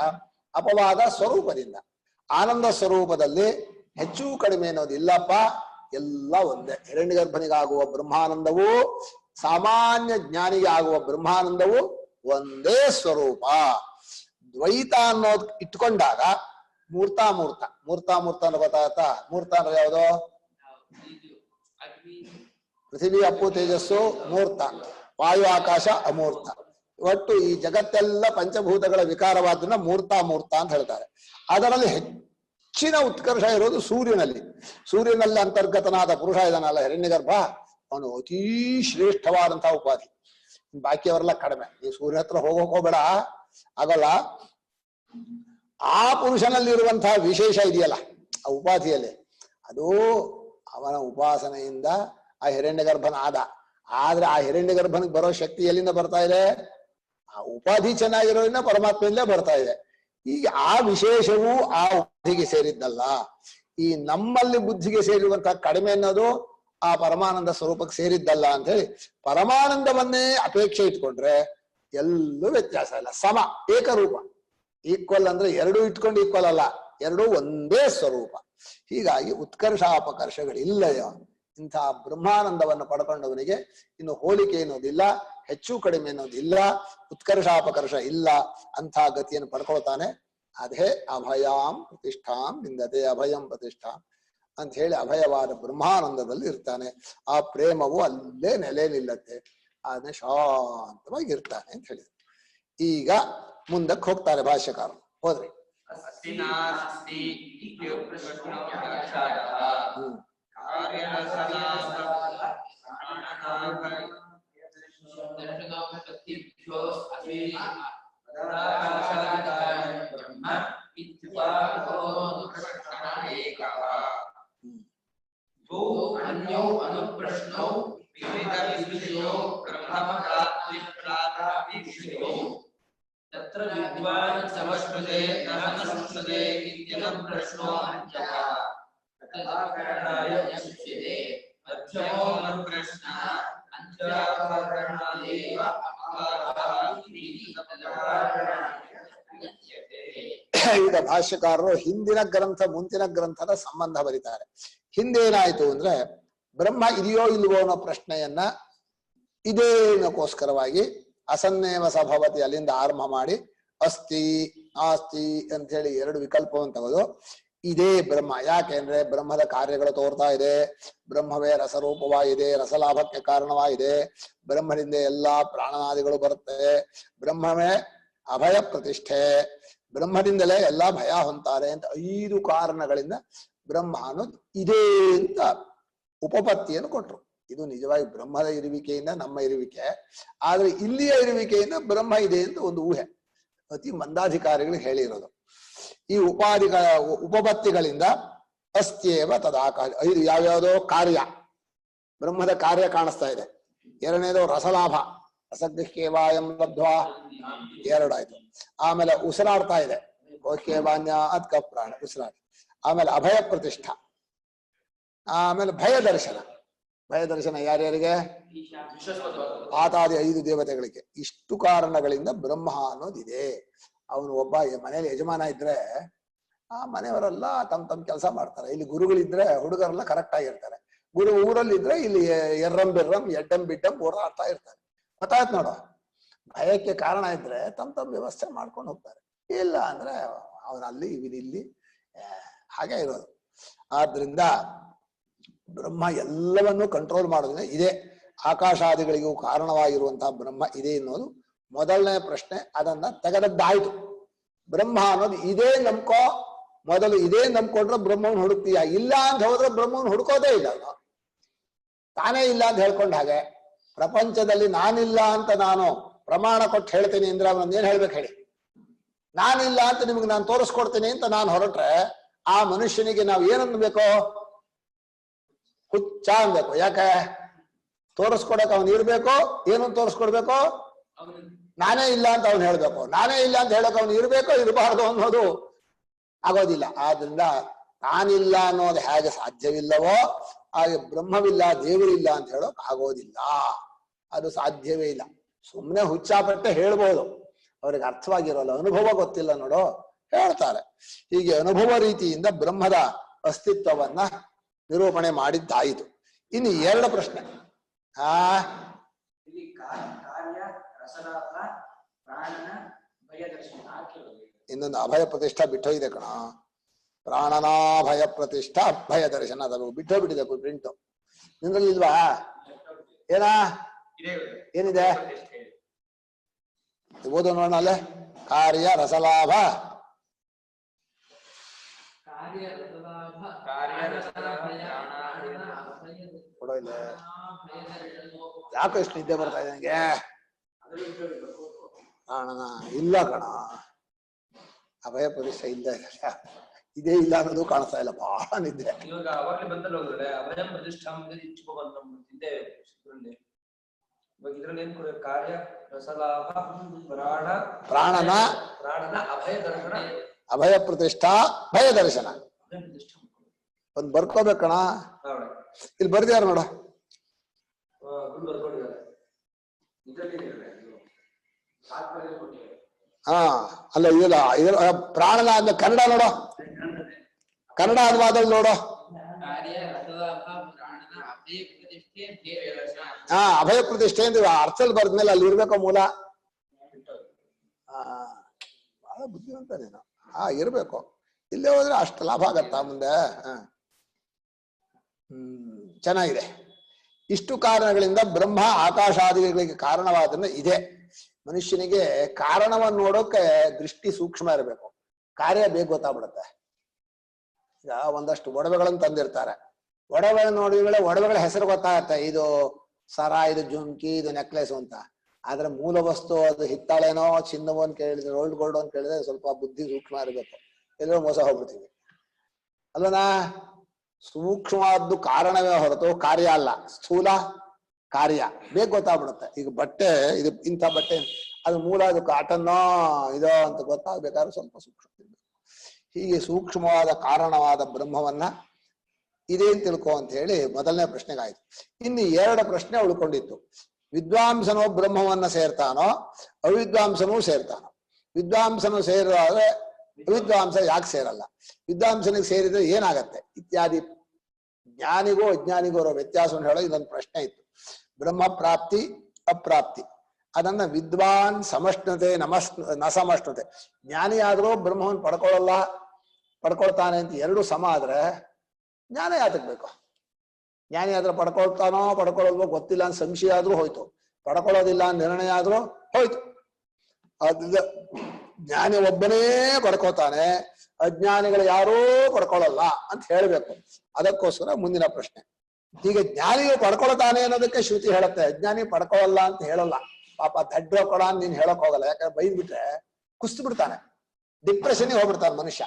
ಅಪವಾದ ಸ್ವರೂಪದಿಂದ. ಆನಂದ ಸ್ವರೂಪದಲ್ಲಿ ಹೆಚ್ಚು ಕಡಿಮೆ ಅನ್ನೋದು ಇಲ್ಲಪ್ಪ, ಎಲ್ಲ ಒಂದೇ. ಹಿರಣ್ಯಗರ್ಭನಿಗಾಗುವ ಬ್ರಹ್ಮಾನಂದವು, ಸಾಮಾನ್ಯ ಜ್ಞಾನಿಗೆ ಆಗುವ ಬ್ರಹ್ಮಾನಂದವು ಒಂದೇ ಸ್ವರೂಪ. ದ್ವೈತ ಅನ್ನೋದು ಇಟ್ಕೊಂಡಾಗ ಮೂರ್ತ ಅಂದ್ರೆ ಗೊತ್ತಾಗತ್ತಾ? ಮೂರ್ತ ಅಂದ್ರೆ ಯಾವುದು? ಪೃಥ್ವಿ ಅಪ್ಪು ತೇಜಸ್ಸು ಮೂರ್ತ, ವಾಯು ಆಕಾಶ ಅಮೂರ್ತ. ಒಟ್ಟು ಈ ಜಗತ್ತೆಲ್ಲ ಪಂಚಭೂತಗಳ ವಿಕಾರವಾದ್ರಿಂದ ಮೂರ್ತ ಅಂತ ಹೇಳ್ತಾರೆ. ಅದರಲ್ಲಿ ಹೆಚ್ಚಿನ ಉತ್ಕರ್ಷ ಇರೋದು ಸೂರ್ಯನಲ್ಲಿ ಅಂತರ್ಗತನಾದ ಪುರುಷ ಇದನ್ನಲ್ಲ ಹಿರಣ್ಯಗರ್ಭ, ಅವನು ಅತೀ ಶ್ರೇಷ್ಠವಾದಂತಹ ಉಪಾಧಿ. ಬಾಕಿಯವರೆಲ್ಲ ಕಡಿಮೆ. ನೀವು ಸೂರ್ಯ ಹತ್ರ ಹೋಗೋಬೇಡ, ಆಗಲ್ಲ. ಆ ಪುರುಷನಲ್ಲಿರುವಂತಹ ವಿಶೇಷ ಇದೆಯಲ್ಲ ಆ ಉಪಾಧಿಯಲ್ಲಿ, ಅದು ಅವನ ಉಪಾಸನೆಯಿಂದ ಆ ಹಿರಣ್ಯಗರ್ಭನ ಆದ್ರೆ ಆ ಹಿರಣ್ಯಗರ್ಭನಿಗೆ ಬರೋ ಶಕ್ತಿ ಎಲ್ಲಿಂದ ಬರ್ತಾ ಇದೆ? ಆ ಉಪಾಧಿ ಚೆನ್ನಾಗಿರೋದ್ರಿಂದ ಪರಮಾತ್ಮೆಯಿಂದಲೇ ಬರ್ತಾ ಇದೆ. ಈಗ ಆ ವಿಶೇಷವೂ ಆ ಉಪಾಧಿಗೆ ಸೇರಿದ್ದಲ್ಲ. ಈ ನಮ್ಮಲ್ಲಿ ಬುದ್ಧಿಗೆ ಸೇರಿರುವಂತಹ ಕಡಿಮೆ ಅನ್ನೋದು ಆ ಪರಮಾನಂದ ಸ್ವರೂಪಕ್ಕೆ ಸೇರಿದ್ದಲ್ಲ ಅಂತ ಹೇಳಿ ಪರಮಾನಂದವನ್ನೇ ಅಪೇಕ್ಷೆ ಇಟ್ಕೊಂಡ್ರೆ ಎಲ್ಲೂ ವ್ಯತ್ಯಾಸ ಇಲ್ಲ, ಸಮ, ಏಕರೂಪ. ಈಕ್ವಲ್ ಅಂದ್ರೆ ಎರಡೂ ಇಟ್ಕೊಂಡು ಈಕ್ವಲ್ ಅಲ್ಲ, ಎರಡೂ ಒಂದೇ ಸ್ವರೂಪ. ಹೀಗಾಗಿ ಉತ್ಕರ್ಷ ಅಪಕರ್ಷಗಳಿಲ್ಲಯ. ಇಂತಹ ಬ್ರಹ್ಮಾನಂದವನ್ನು ಪಡ್ಕೊಂಡವನಿಗೆ ಇನ್ನು ಹೋಲಿಕೆ ಅನ್ನೋದಿಲ್ಲ, ಹೆಚ್ಚು ಕಡಿಮೆ ಅನ್ನೋದಿಲ್ಲ, ಉತ್ಕರ್ಷಾಪಕರ್ಷ ಇಲ್ಲ. ಅಂಥ ಗತಿಯನ್ನು ಪಡ್ಕೊಳ್ತಾನೆ. ಅದೇ ಅಭಯಾಂ ಪ್ರತಿಷ್ಠಾಂ ನಿಂದತೆ ಅಭಯಂ ಪ್ರತಿಷ್ಠಾಂ ಅಂತ ಹೇಳಿ ಅಭಯವಾದ ಬ್ರಹ್ಮಾನಂದದಲ್ಲಿ ಇರ್ತಾನೆ. ಆ ಪ್ರೇಮವು ಅಲ್ಲೇ ನೆಲೆ ನಿಲ್ಲತ್ತೆ. ಅದನ್ನೇ ಶಾಂತವಾಗಿ ಇರ್ತಾನೆ ಅಂತ ಹೇಳಿದ್ರು. ಈಗ ಮುಂದಕ್ಕೆ ಹೋಗ್ತಾರೆ ಭಾಷ್ಯಕಾರರು. ಹೋದ್ರಿ. तत्र विद्वान् समश्नुते न अनुश्नुते इत्यनं प्रश्नो अञ्चः तदाकरणाय उच्यते मध्यमो अनुप्रश्नः अञ्चः ಈಗ ಭಾಷ್ಯಕಾರರು ಹಿಂದಿನ ಗ್ರಂಥ ಮುಂದಿನ ಗ್ರಂಥದ ಸಂಬಂಧ ಬರೀತಾರೆ. ಹಿಂದೇನಾಯ್ತು ಅಂದ್ರೆ ಬ್ರಹ್ಮ ಇದೆಯೋ ಇಲ್ವೋ ಅನ್ನೋ ಪ್ರಶ್ನೆಯನ್ನ ಇದೇನಕ್ಕೋಸ್ಕರವಾಗಿ ಅಸನ್ನೇವ ಸಭವತಿ ಅಲ್ಲಿಂದ ಆರಂಭ ಮಾಡಿ ಅಸ್ತಿ ನಾಸ್ತಿ ಅಂತ ಹೇಳಿ ಎರಡು ವಿಕಲ್ಪವನ್ನು ತೆಗೆದು ಇದೇ ಬ್ರಹ್ಮ. ಯಾಕೆಂದ್ರೆ ಬ್ರಹ್ಮದ ಕಾರ್ಯಗಳು ತೋರ್ತಾ ಇದೆ, ಬ್ರಹ್ಮವೇ ರಸರೂಪವಾಗಿದೆ, ರಸಲಾಭಕ್ಕೆ ಕಾರಣವಾಗಿದೆ, ಬ್ರಹ್ಮದಿಂದ ಎಲ್ಲಾ ಪ್ರಾಣನಾದಿಗಳು ಬರುತ್ತವೆ, ಬ್ರಹ್ಮವೇ ಅಭಯ ಪ್ರತಿಷ್ಠೆ, ಬ್ರಹ್ಮದಿಂದಲೇ ಎಲ್ಲಾ ಭಯ ಹೊಂತಾರೆ ಅಂತ 5 ಕಾರಣಗಳಿಂದ ಬ್ರಹ್ಮ ಅನ್ನೋದು ಇದೆ ಅಂತ ಉಪಪತ್ತಿಯನ್ನು ಕೊಟ್ರು. ಇದು ನಿಜವಾಗಿ ಬ್ರಹ್ಮದ ಇರುವಿಕೆಯಿಂದ ನಮ್ಮ ಇರುವಿಕೆ, ಆದ್ರೆ ಇಲ್ಲಿಯ ಇರುವಿಕೆಯಿಂದ ಬ್ರಹ್ಮ ಇದೆ ಅಂತ ಒಂದು ಊಹೆ ಅತಿ ಮಂದಾಧಿಕಾರಿಗಳು ಹೇಳಿರೋದು. ಈ ಉಪಪತ್ತಿಗಳಿಂದ ಅಸ್ತ್ಯೇವ ತದಾಕಾಶ. 5 ಯಾವ್ಯಾವುದೋ ಕಾರ್ಯ, ಬ್ರಹ್ಮದ ಕಾರ್ಯ ಕಾಣಿಸ್ತಾ ಇದೆ. ಎರಡನೇದು ರಸಲಾಭ, ರಸಗ್ರಹ್ಯವಾಯಂ ಲಬ್ಧ್ವಾ 2 ಆಯ್ತು. ಆಮೇಲೆ ಉಸಿರಾಡ್ತಾ ಇದೆ, ಗೋಹ್ಯವಾನ್ಯ ಅದ್ಕ ಪ್ರಾಣ ಉಸಿರಾಟ. ಆಮೇಲೆ ಅಭಯ ಪ್ರತಿಷ್ಠಾ, ಆಮೇಲೆ ಭಯ ದರ್ಶನ. ಭಯ ದರ್ಶನ ಯಾರ್ಯಾರಿಗೆ? ಆತಾದಿ 5 ದೇವತೆಗಳಿಗೆ. ಇಷ್ಟು ಕಾರಣಗಳಿಂದ ಬ್ರಹ್ಮ ಅನ್ನೋದಿದೆ. ಅವನು ಒಬ್ಬ ಮನೇಲಿ ಯಜಮಾನ ಇದ್ರೆ ಆ ಮನೆಯವರೆಲ್ಲ ತಮ್ಮ ಕೆಲಸ ಮಾಡ್ತಾರೆ. ಇಲ್ಲಿ ಗುರುಗಳಿದ್ರೆ ಹುಡುಗರೆಲ್ಲ ಕರೆಕ್ಟ್ ಆಗಿರ್ತಾರೆ. ಗುರು ಊರಲ್ಲಿದ್ರೆ ಇಲ್ಲಿ ಎರ್ರಂ ಬಿರ್ರಂ ಎಡ್ಡಂ ಬಿಡ್ಡಂ ಓಡಾಡ್ತಾ ಇರ್ತಾರೆ. ಗೊತ್ತಾಯ್ತು ನೋಡು. ಭಯಕ್ಕೆ ಕಾರಣ ಇದ್ರೆ ತಮ್ಮ ವ್ಯವಸ್ಥೆ ಮಾಡ್ಕೊಂಡು ಹೋಗ್ತಾರೆ. ಇಲ್ಲ ಅಂದ್ರೆ ಅವನಲ್ಲಿ ಇವನಿಲ್ಲಿ ಹಾಗೆ ಇರೋದು. ಆದ್ರಿಂದ ಬ್ರಹ್ಮ ಎಲ್ಲವನ್ನೂ ಕಂಟ್ರೋಲ್ ಮಾಡೋದ್ರೆ ಇದೆ. ಆಕಾಶಾದಿಗಳಿಗೂ ಕಾರಣವಾಗಿರುವಂತಹ ಬ್ರಹ್ಮ ಇದೆ ಅನ್ನೋದು ಮೊದಲನೇ ಪ್ರಶ್ನೆ. ಅದನ್ನ ತೆಗೆದದ್ದಾಯ್ತು. ಬ್ರಹ್ಮ ಅನ್ನೋದು ಇದೇ ನಂಬ್ಕೋ, ಮೊದಲು ಇದೇ ನಂಬ್ಕೊಂಡ್ರೆ ಬ್ರಹ್ಮವನ್ನು ಹುಡುಕ್ತೀಯ. ಇಲ್ಲ ಅಂತ ಹೋದ್ರೆ ಬ್ರಹ್ಮವನ್ನು ಹುಡುಕೋದೇ ಇಲ್ಲ. ಅವನು ತಾನೇ ಇಲ್ಲ ಅಂತ ಹೇಳ್ಕೊಂಡ ಹಾಗೆ ಪ್ರಪಂಚದಲ್ಲಿ ನಾನಿಲ್ಲ ಅಂತ ನಾನು ಪ್ರಮಾಣ ಕೊಟ್ಟು ಹೇಳ್ತೀನಿ ಅಂದ್ರೆ ಅವನನ್ನ ಏನ್ ಹೇಳ್ಬೇಕು ಹೇಳಿ? ನಾನಿಲ್ಲ ಅಂತ ನಿಮ್ಗೆ ನಾನು ತೋರಿಸ್ಕೊಡ್ತೀನಿ ಅಂತ ನಾನು ಹೊರಟ್ರೆ ಆ ಮನುಷ್ಯನಿಗೆ ನಾವು ಏನನ್ಬೇಕು? ಹುಚ್ಚ ಅನ್ಬೇಕು. ಯಾಕೆ? ತೋರಿಸ್ಕೊಡಕ್ ಅವನು ಇರ್ಬೇಕು. ಏನನ್ನು ತೋರಿಸ್ಕೊಡ್ಬೇಕು? ನಾನೇ ಇಲ್ಲ ಅಂತ ಅವ್ನು ಹೇಳ್ಬೇಕು. ನಾನೇ ಇಲ್ಲ ಅಂತ ಹೇಳಕ್ ಅವನು ಇರ್ಬೇಕು, ಇರಬಾರ್ದು ಅನ್ನೋದು ಆಗೋದಿಲ್ಲ. ಆದ್ರಿಂದ ನಾನಿಲ್ಲ ಅನ್ನೋದು ಹೇಗೆ ಸಾಧ್ಯವಿಲ್ಲವೋ ಹಾಗೆ ಬ್ರಹ್ಮವಿಲ್ಲ, ದೇವರಿಲ್ಲ ಅಂತ ಹೇಳೋಕ್ ಆಗೋದಿಲ್ಲ. ಅದು ಸಾಧ್ಯವೇ ಇಲ್ಲ. ಸುಮ್ಮನೆ ಹುಚ್ಚಾಪಟ್ಟೆ ಹೇಳ್ಬೋದು, ಅವ್ರಿಗೆ ಅರ್ಥವಾಗಿರೋಲ್ಲ, ಅನುಭವ ಗೊತ್ತಿಲ್ಲ ನೋಡು ಹೇಳ್ತಾರೆ. ಹೀಗೆ ಅನುಭವ ರೀತಿಯಿಂದ ಬ್ರಹ್ಮದ ಅಸ್ತಿತ್ವವನ್ನ ನಿರೂಪಣೆ ಮಾಡಿದ್ದಾಯಿತು. ಇನ್ನು ಎರಡು ಪ್ರಶ್ನೆ. ಇನ್ನೊಂದು ಅಭಯ ಪ್ರತಿಷ್ಠಾ ಬಿಟ್ಟೋಗಿದೆ ಕಣ. ಪ್ರಾಣನಾಭಯ ಪ್ರತಿಷ್ಠಾ ಅಭಯ ದರ್ಶನ ಅದು ಬಿಟ್ಟೋಗ್ಬಿಟ್ಟಿದೆ ಪ್ರಿಂಟು. ನಿಂದ್ರಲ್ಲಿ ಇಲ್ವಾ? ಏನಾ ಏನಿದೆ ಓದು ನೋಡೋಣ. ಅಲ್ಲೇ ಕಾರ್ಯ ರಸಲಾಭ ಕೊಡೋ ಇಲ್ಲ. ಯಾಕೋ ಎಷ್ಟು ನಿದ್ದೆ ಬರ್ತಾ ಇದೆ ನನಗೆ. ಪ್ರಾಣನ ಇಲ್ಲ ಕಣ, ಅಭಯ ಪ್ರತಿಷ್ಠೆ ಇಲ್ಲ. ಇದೇ ಇಲ್ಲ ಅನ್ನೋದು ಕಾಣಿಸ್ತಾ ಇಲ್ಲ. ಬಹಳ ನಿದ್ದೆ. ಪ್ರಾಣನ ಅಭಯ ಪ್ರತಿಷ್ಠಾ ಭಯ ದರ್ಶನ ಒಂದ್ ಬರ್ಕೋಬೇಕಣ. ಇಲ್ಲಿ ಬರ್ದ್ಯಾರ ನೋಡ. ಹಾ ಅಲ್ಲ ಇದಲ್ಲ, ಇದ್ರ ಪ್ರಾಣನ ಅಂದ್ರೆ ಕನ್ನಡ ನೋಡೋ, ಕನ್ನಡ ಅನುವಾದಲ್ಲಿ ನೋಡೋ. ಹಾ ಅಭಯ ಪ್ರತಿಷ್ಠೆ ಅಂದ್ರೆ ಅರ್ಥದಲ್ಲಿ ಬರ್ದ್ಮೇಲೆ ಅಲ್ಲಿ ಇರ್ಬೇಕೋ ಮೂಲ. ಬಹಳ ಬುದ್ಧಿವಂತ ನೀನು. ಇರ್ಬೇಕು. ಇಲ್ಲೇ ಹೋದ್ರೆ ಅಷ್ಟು ಲಾಭ ಆಗತ್ತಾ ಮುಂದೆ? ಚೆನ್ನಾಗಿದೆ. ಇಷ್ಟು ಕಾರಣಗಳಿಂದ ಬ್ರಹ್ಮ ಆಕಾಶಾದಿಗಳಿಗೆ ಕಾರಣವಾದನ್ನ ಇದೆ. ಮನುಷ್ಯನಿಗೆ ಕಾರಣವನ್ನು ನೋಡೋಕೆ ದೃಷ್ಟಿ ಸೂಕ್ಷ್ಮ ಇರಬೇಕು, ಕಾರ್ಯ ಬೇಗ ಗೊತ್ತಾಗ್ಬಿಡುತ್ತೆ. ಈಗ ಒಂದಷ್ಟು ಒಡವೆಗಳನ್ನು ತಂದಿರ್ತಾರೆ. ಒಡವೆ ನೋಡಿದ ಒಡವೆಗಳ ಹೆಸರು ಗೊತ್ತಾಗತ್ತೆ, ಇದು ಸರ, ಇದು ಜುಮ್ಕಿ, ಇದು ನೆಕ್ಲೆಸ್ ಅಂತ. ಆದ್ರೆ ಮೂಲ ವಸ್ತು ಅದು ಹಿತ್ತಾಳೆನೋ ಚಿನ್ನವೋ ಅಂತ ಕೇಳಿದ್ರೆ, ರೋಲ್ಡ್ ಗೋಲ್ಡ್ ಅಂತ ಕೇಳಿದ್ರೆ ಸ್ವಲ್ಪ ಬುದ್ಧಿ ಸೂಕ್ಷ್ಮ ಇರಬೇಕು. ಎಲ್ಲೋ ಮೋಸ ಹೋಗ್ಬಿಡ್ತೀವಿ ಅಲ್ವನಾ? ಸೂಕ್ಷ್ಮವಾದ್ದು ಕಾರಣವೇ ಹೊರತು ಕಾರ್ಯ ಅಲ್ಲ. ಸ್ಥೂಲ ಕಾರ್ಯ ಬೇಗ ಗೊತ್ತಾಗ್ಬಿಡುತ್ತೆ. ಈಗ ಬಟ್ಟೆ, ಇದು ಇಂಥ ಬಟ್ಟೆ, ಅದು ಮೂಲ ಅದು ಕಾಟನ್ನೋ ಇದೋ ಅಂತ ಗೊತ್ತಾಗ್ಬೇಕಾದ್ರೆ ಸ್ವಲ್ಪ ಸೂಕ್ಷ್ಮ ಇರ್ಬೇಕು. ಹೀಗೆ ಸೂಕ್ಷ್ಮವಾದ ಕಾರಣವಾದ ಬ್ರಹ್ಮವನ್ನ ಇದೇ ತಿಳ್ಕೊ ಅಂತ ಹೇಳಿ ಮೊದಲನೇ ಪ್ರಶ್ನೆಗಾಯ್ತು. ಇನ್ನು ಎರಡು ಪ್ರಶ್ನೆ ಉಳ್ಕೊಂಡಿತ್ತು. ವಿದ್ವಾಂಸನೋ ಬ್ರಹ್ಮವನ್ನ ಸೇರ್ತಾನೋ ಅವಿದ್ವಾಂಸನೂ ಸೇರ್ತಾನೋ? ವಿದ್ವಾಂಸನು ಸೇರಿದ್ರೆ ಅವಿದ್ವಾಂಸ ಯಾಕೆ ಸೇರಲ್ಲ? ವಿದ್ವಾಂಸನಿಗೆ ಸೇರಿದ್ರೆ ಏನಾಗತ್ತೆ ಇತ್ಯಾದಿ ಜ್ಞಾನಿಗೂ ಅಜ್ಞಾನಿಗೂ ಇರೋ ವ್ಯತ್ಯಾಸವನ್ನು ಹೇಳೋ ಇದೊಂದು ಪ್ರಶ್ನೆ ಇತ್ತು. ಬ್ರಹ್ಮ ಪ್ರಾಪ್ತಿ ಅಪ್ರಾಪ್ತಿ ಅದನ್ನ ವಿದ್ವಾನ್ ಸಮಷ್ಣತೆ ನ ಸಮಷ್ಣತೆ. ಜ್ಞಾನಿ ಆದ್ರೂ ಬ್ರಹ್ಮವನ್ನು ಪಡ್ಕೊಳ್ತಾನೆ ಅಂತ ಎರಡು ಸಮ ಆದ್ರೆ ಜ್ಞಾನ ಯಾತಕ್ ಬೇಕು? ಜ್ಞಾನಿ ಆದ್ರೆ ಪಡ್ಕೊಳ್ತಾನೋ ಪಡ್ಕೊಳ್ಳೋಲ್ವೋ ಗೊತ್ತಿಲ್ಲ ಅಂತ ಸಂಶಯ ಆದ್ರೂ ಹೋಯ್ತು, ಪಡ್ಕೊಳ್ಳೋದಿಲ್ಲ ಅಂತ ನಿರ್ಣಯ ಆದ್ರೂ ಹೋಯ್ತು. ಅದ್ರಿಂದ ಜ್ಞಾನಿ ಒಬ್ಬನೇ ಪಡ್ಕೋತಾನೆ, ಅಜ್ಞಾನಿಗಳು ಯಾರೂ ಪಡ್ಕೊಳ್ಳಲ್ಲ ಅಂತ ಹೇಳ್ಬೇಕು. ಅದಕ್ಕೋಸ್ಕರ ಮುಂದಿನ ಪ್ರಶ್ನೆ. ಹೀಗೆ ಜ್ಞಾನಿಯು ಪಡ್ಕೊಳ್ತಾನೆ ಅನ್ನೋದಕ್ಕೆ ಶ್ರುತಿ ಹೇಳುತ್ತೆ, ಅಜ್ಞಾನಿ ಪಡ್ಕೊಳ್ಳಲ್ಲ ಅಂತ ಹೇಳಲ್ಲ. ಪಾಪ ದಡ್ಡ ಕೊಡ ಅಂತ ನೀನ್ ಹೇಳಕ್ ಹೋಗಲ್ಲ. ಯಾಕಂದ್ರೆ ಬೈದ್ ಬಿಟ್ರೆ ಕುಸ್ತು ಬಿಡ್ತಾನೆ, ಡಿಪ್ರೆಷನ್ಗೆ ಹೋಗ್ಬಿಡ್ತಾನೆ ಮನುಷ್ಯ.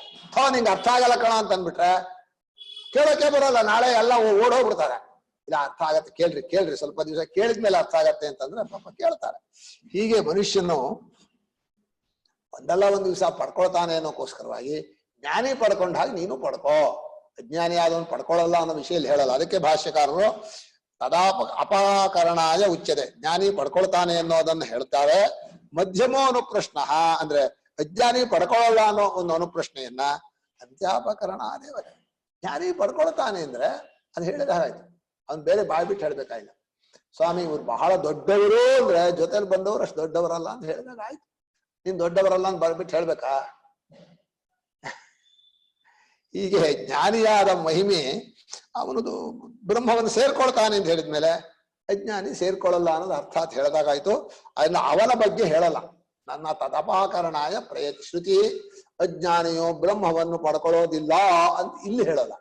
ನಿಂಗೆ ಅರ್ಥ ಆಗಲ್ಲ ಕಣ ಅಂತ ಅಂದ್ಬಿಟ್ರೆ ಕೇಳೋಕೆ ಬರೋಲ್ಲ, ನಾಳೆ ಎಲ್ಲ ಓಡೋಗ್ಬಿಡ್ತಾರೆ. ಇಲ್ಲ ಅರ್ಥ ಆಗತ್ತೆ, ಕೇಳ್ರಿ ಸ್ವಲ್ಪ ದಿವಸ ಕೇಳಿದ್ಮೇಲೆ ಅರ್ಥ ಆಗತ್ತೆ ಅಂತಂದ್ರೆ ಪಾಪ ಕೇಳ್ತಾರೆ. ಹೀಗೆ ಮನುಷ್ಯನು ಒಂದಲ್ಲ ಒಂದ್ ದಿವಸ ಪಡ್ಕೊಳ್ತಾನೆ ಅನ್ನೋಕ್ಕೋಸ್ಕರವಾಗಿ ಜ್ಞಾನಿ ಪಡ್ಕೊಂಡ ಹಾಗೆ ನೀನು ಪಡ್ಕೋ, ಅಜ್ಞಾನಿ ಆದವನು ಪಡ್ಕೊಳ್ಳಲ್ಲ ಅನ್ನೋ ವಿಷಯಲ್ಲಿ ಹೇಳಲ್ಲ. ಅದಕ್ಕೆ ಭಾಷ್ಯಕಾರರು ಅಪಾಕರಣಾಯ ಉಚ್ಯತೆ, ಜ್ಞಾನಿ ಪಡ್ಕೊಳ್ತಾನೆ ಅನ್ನೋದನ್ನ ಹೇಳ್ತಾರೆ. ಮಧ್ಯಮೋ ಅನುಪ್ರಶ್ನ ಅಂದ್ರೆ ಅಜ್ಞಾನಿ ಪಡ್ಕೊಳ್ಳಲ್ಲ ಅನ್ನೋ ಒಂದು ಅನುಪ್ರಶ್ನೆಯನ್ನ ಅಂತ್ಯಾಪಕರಣ ದೇವರೇ. ಜ್ಞಾನಿ ಪಡ್ಕೊಳ್ತಾನೆ ಅಂದ್ರೆ ಅದು ಹೇಳಿದ ಹಾಗಾಯ್ತು, ಅವ್ನು ಬೇರೆ ಬಾಯ್ ಬಿಟ್ಟು ಹೇಳ್ಬೇಕಾಗಿಲ್ಲ. ಸ್ವಾಮಿ ಇವ್ರು ಬಹಳ ದೊಡ್ಡವರು ಅಂದ್ರೆ ಜೊತೆಲಿ ಬಂದವರು ಅಷ್ಟು ದೊಡ್ಡವರಲ್ಲ ಅಂತ ಹೇಳಿದಾಗ ಆಯ್ತು. ನೀನ್ ದೊಡ್ಡವರಲ್ಲ ಅಂತ ಬರ್ಬಿಟ್ಟು ಹೇಳ್ಬೇಕಾ? ಹೀಗೆ ಜ್ಞಾನಿಯಾದ ಮಹಿಮೆ ಅವನದು ಬ್ರಹ್ಮವನ್ನು ಸೇರ್ಕೊಳ್ತಾನೆ ಅಂತ ಹೇಳಿದ್ಮೇಲೆ ಅಜ್ಞಾನಿ ಸೇರ್ಕೊಳ್ಳಲ್ಲ ಅನ್ನೋದು ಅರ್ಥಾತ್ ಹೇಳಿದಾಗಾಯ್ತು. ಅದನ್ನ ಅವನ ಬಗ್ಗೆ ಹೇಳಲ್ಲ, ನನ್ನ ತದಪಾಕರಣಾಯ ಪ್ರಯತ್ ಶ್ರುತಿ ಅಜ್ಞಾನಿಯು ಬ್ರಹ್ಮವನ್ನು ಪಡ್ಕೊಳ್ಳೋದಿಲ್ಲ ಅಂತ ಇಲ್ಲಿ ಹೇಳಲ್ಲ,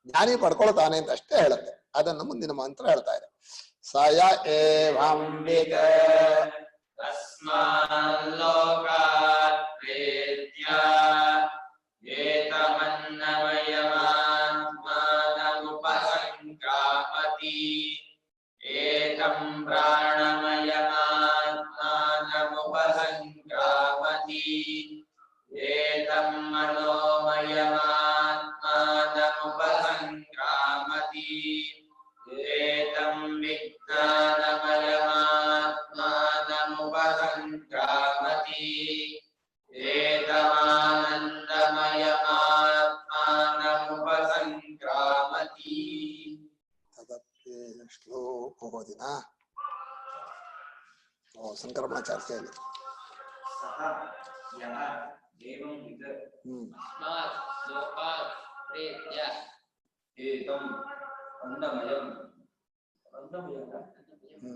ಜ್ಞಾನಿ ಪಡ್ಕೊಳ್ತಾನೆ ಅಂತ ಅಷ್ಟೇ ಹೇಳುತ್ತೆ. ಅದನ್ನು ಮುಂದಿನ ಮಂತ್ರ ಹೇಳ್ತಾ ಇದೆ. ಸಯ ಏವಂಬಿತ ತಸ್ಮಾಲ್ಲೋಕಾತ್ ಪ್ರೇತ್ಯ ಏತಮನ್ನಮಯಮಾತ್ಮಾನಮುಪಸಂಕ್ರಾಮತಿ ಏತಂ ಪ್ರಾಣಮಯಮಾತ್ಮಾನಮುಪಸಂಕ್ರಾಮತಿ ಏತಂ ಮನೋಮಯಮಾತ್ಮಾನಮುಪಸಂಕ್ರಾಮತಿ ಏತಂ ವಿಜ್ಞಾನಮಯಮಾತ್ಮಾನಮುಪಸಂಕ್ರಾಮತಿ ಏತಮಾನಂದಮಯಮಾತ್ಮಾನಮುಪಸಂಕ್ರಾಮತಿ. ಶ್ಲೋಕ ಓದಿನ ಸಂಕ್ರಮಣಾಚಾರ್ಯಲ್ಲಿ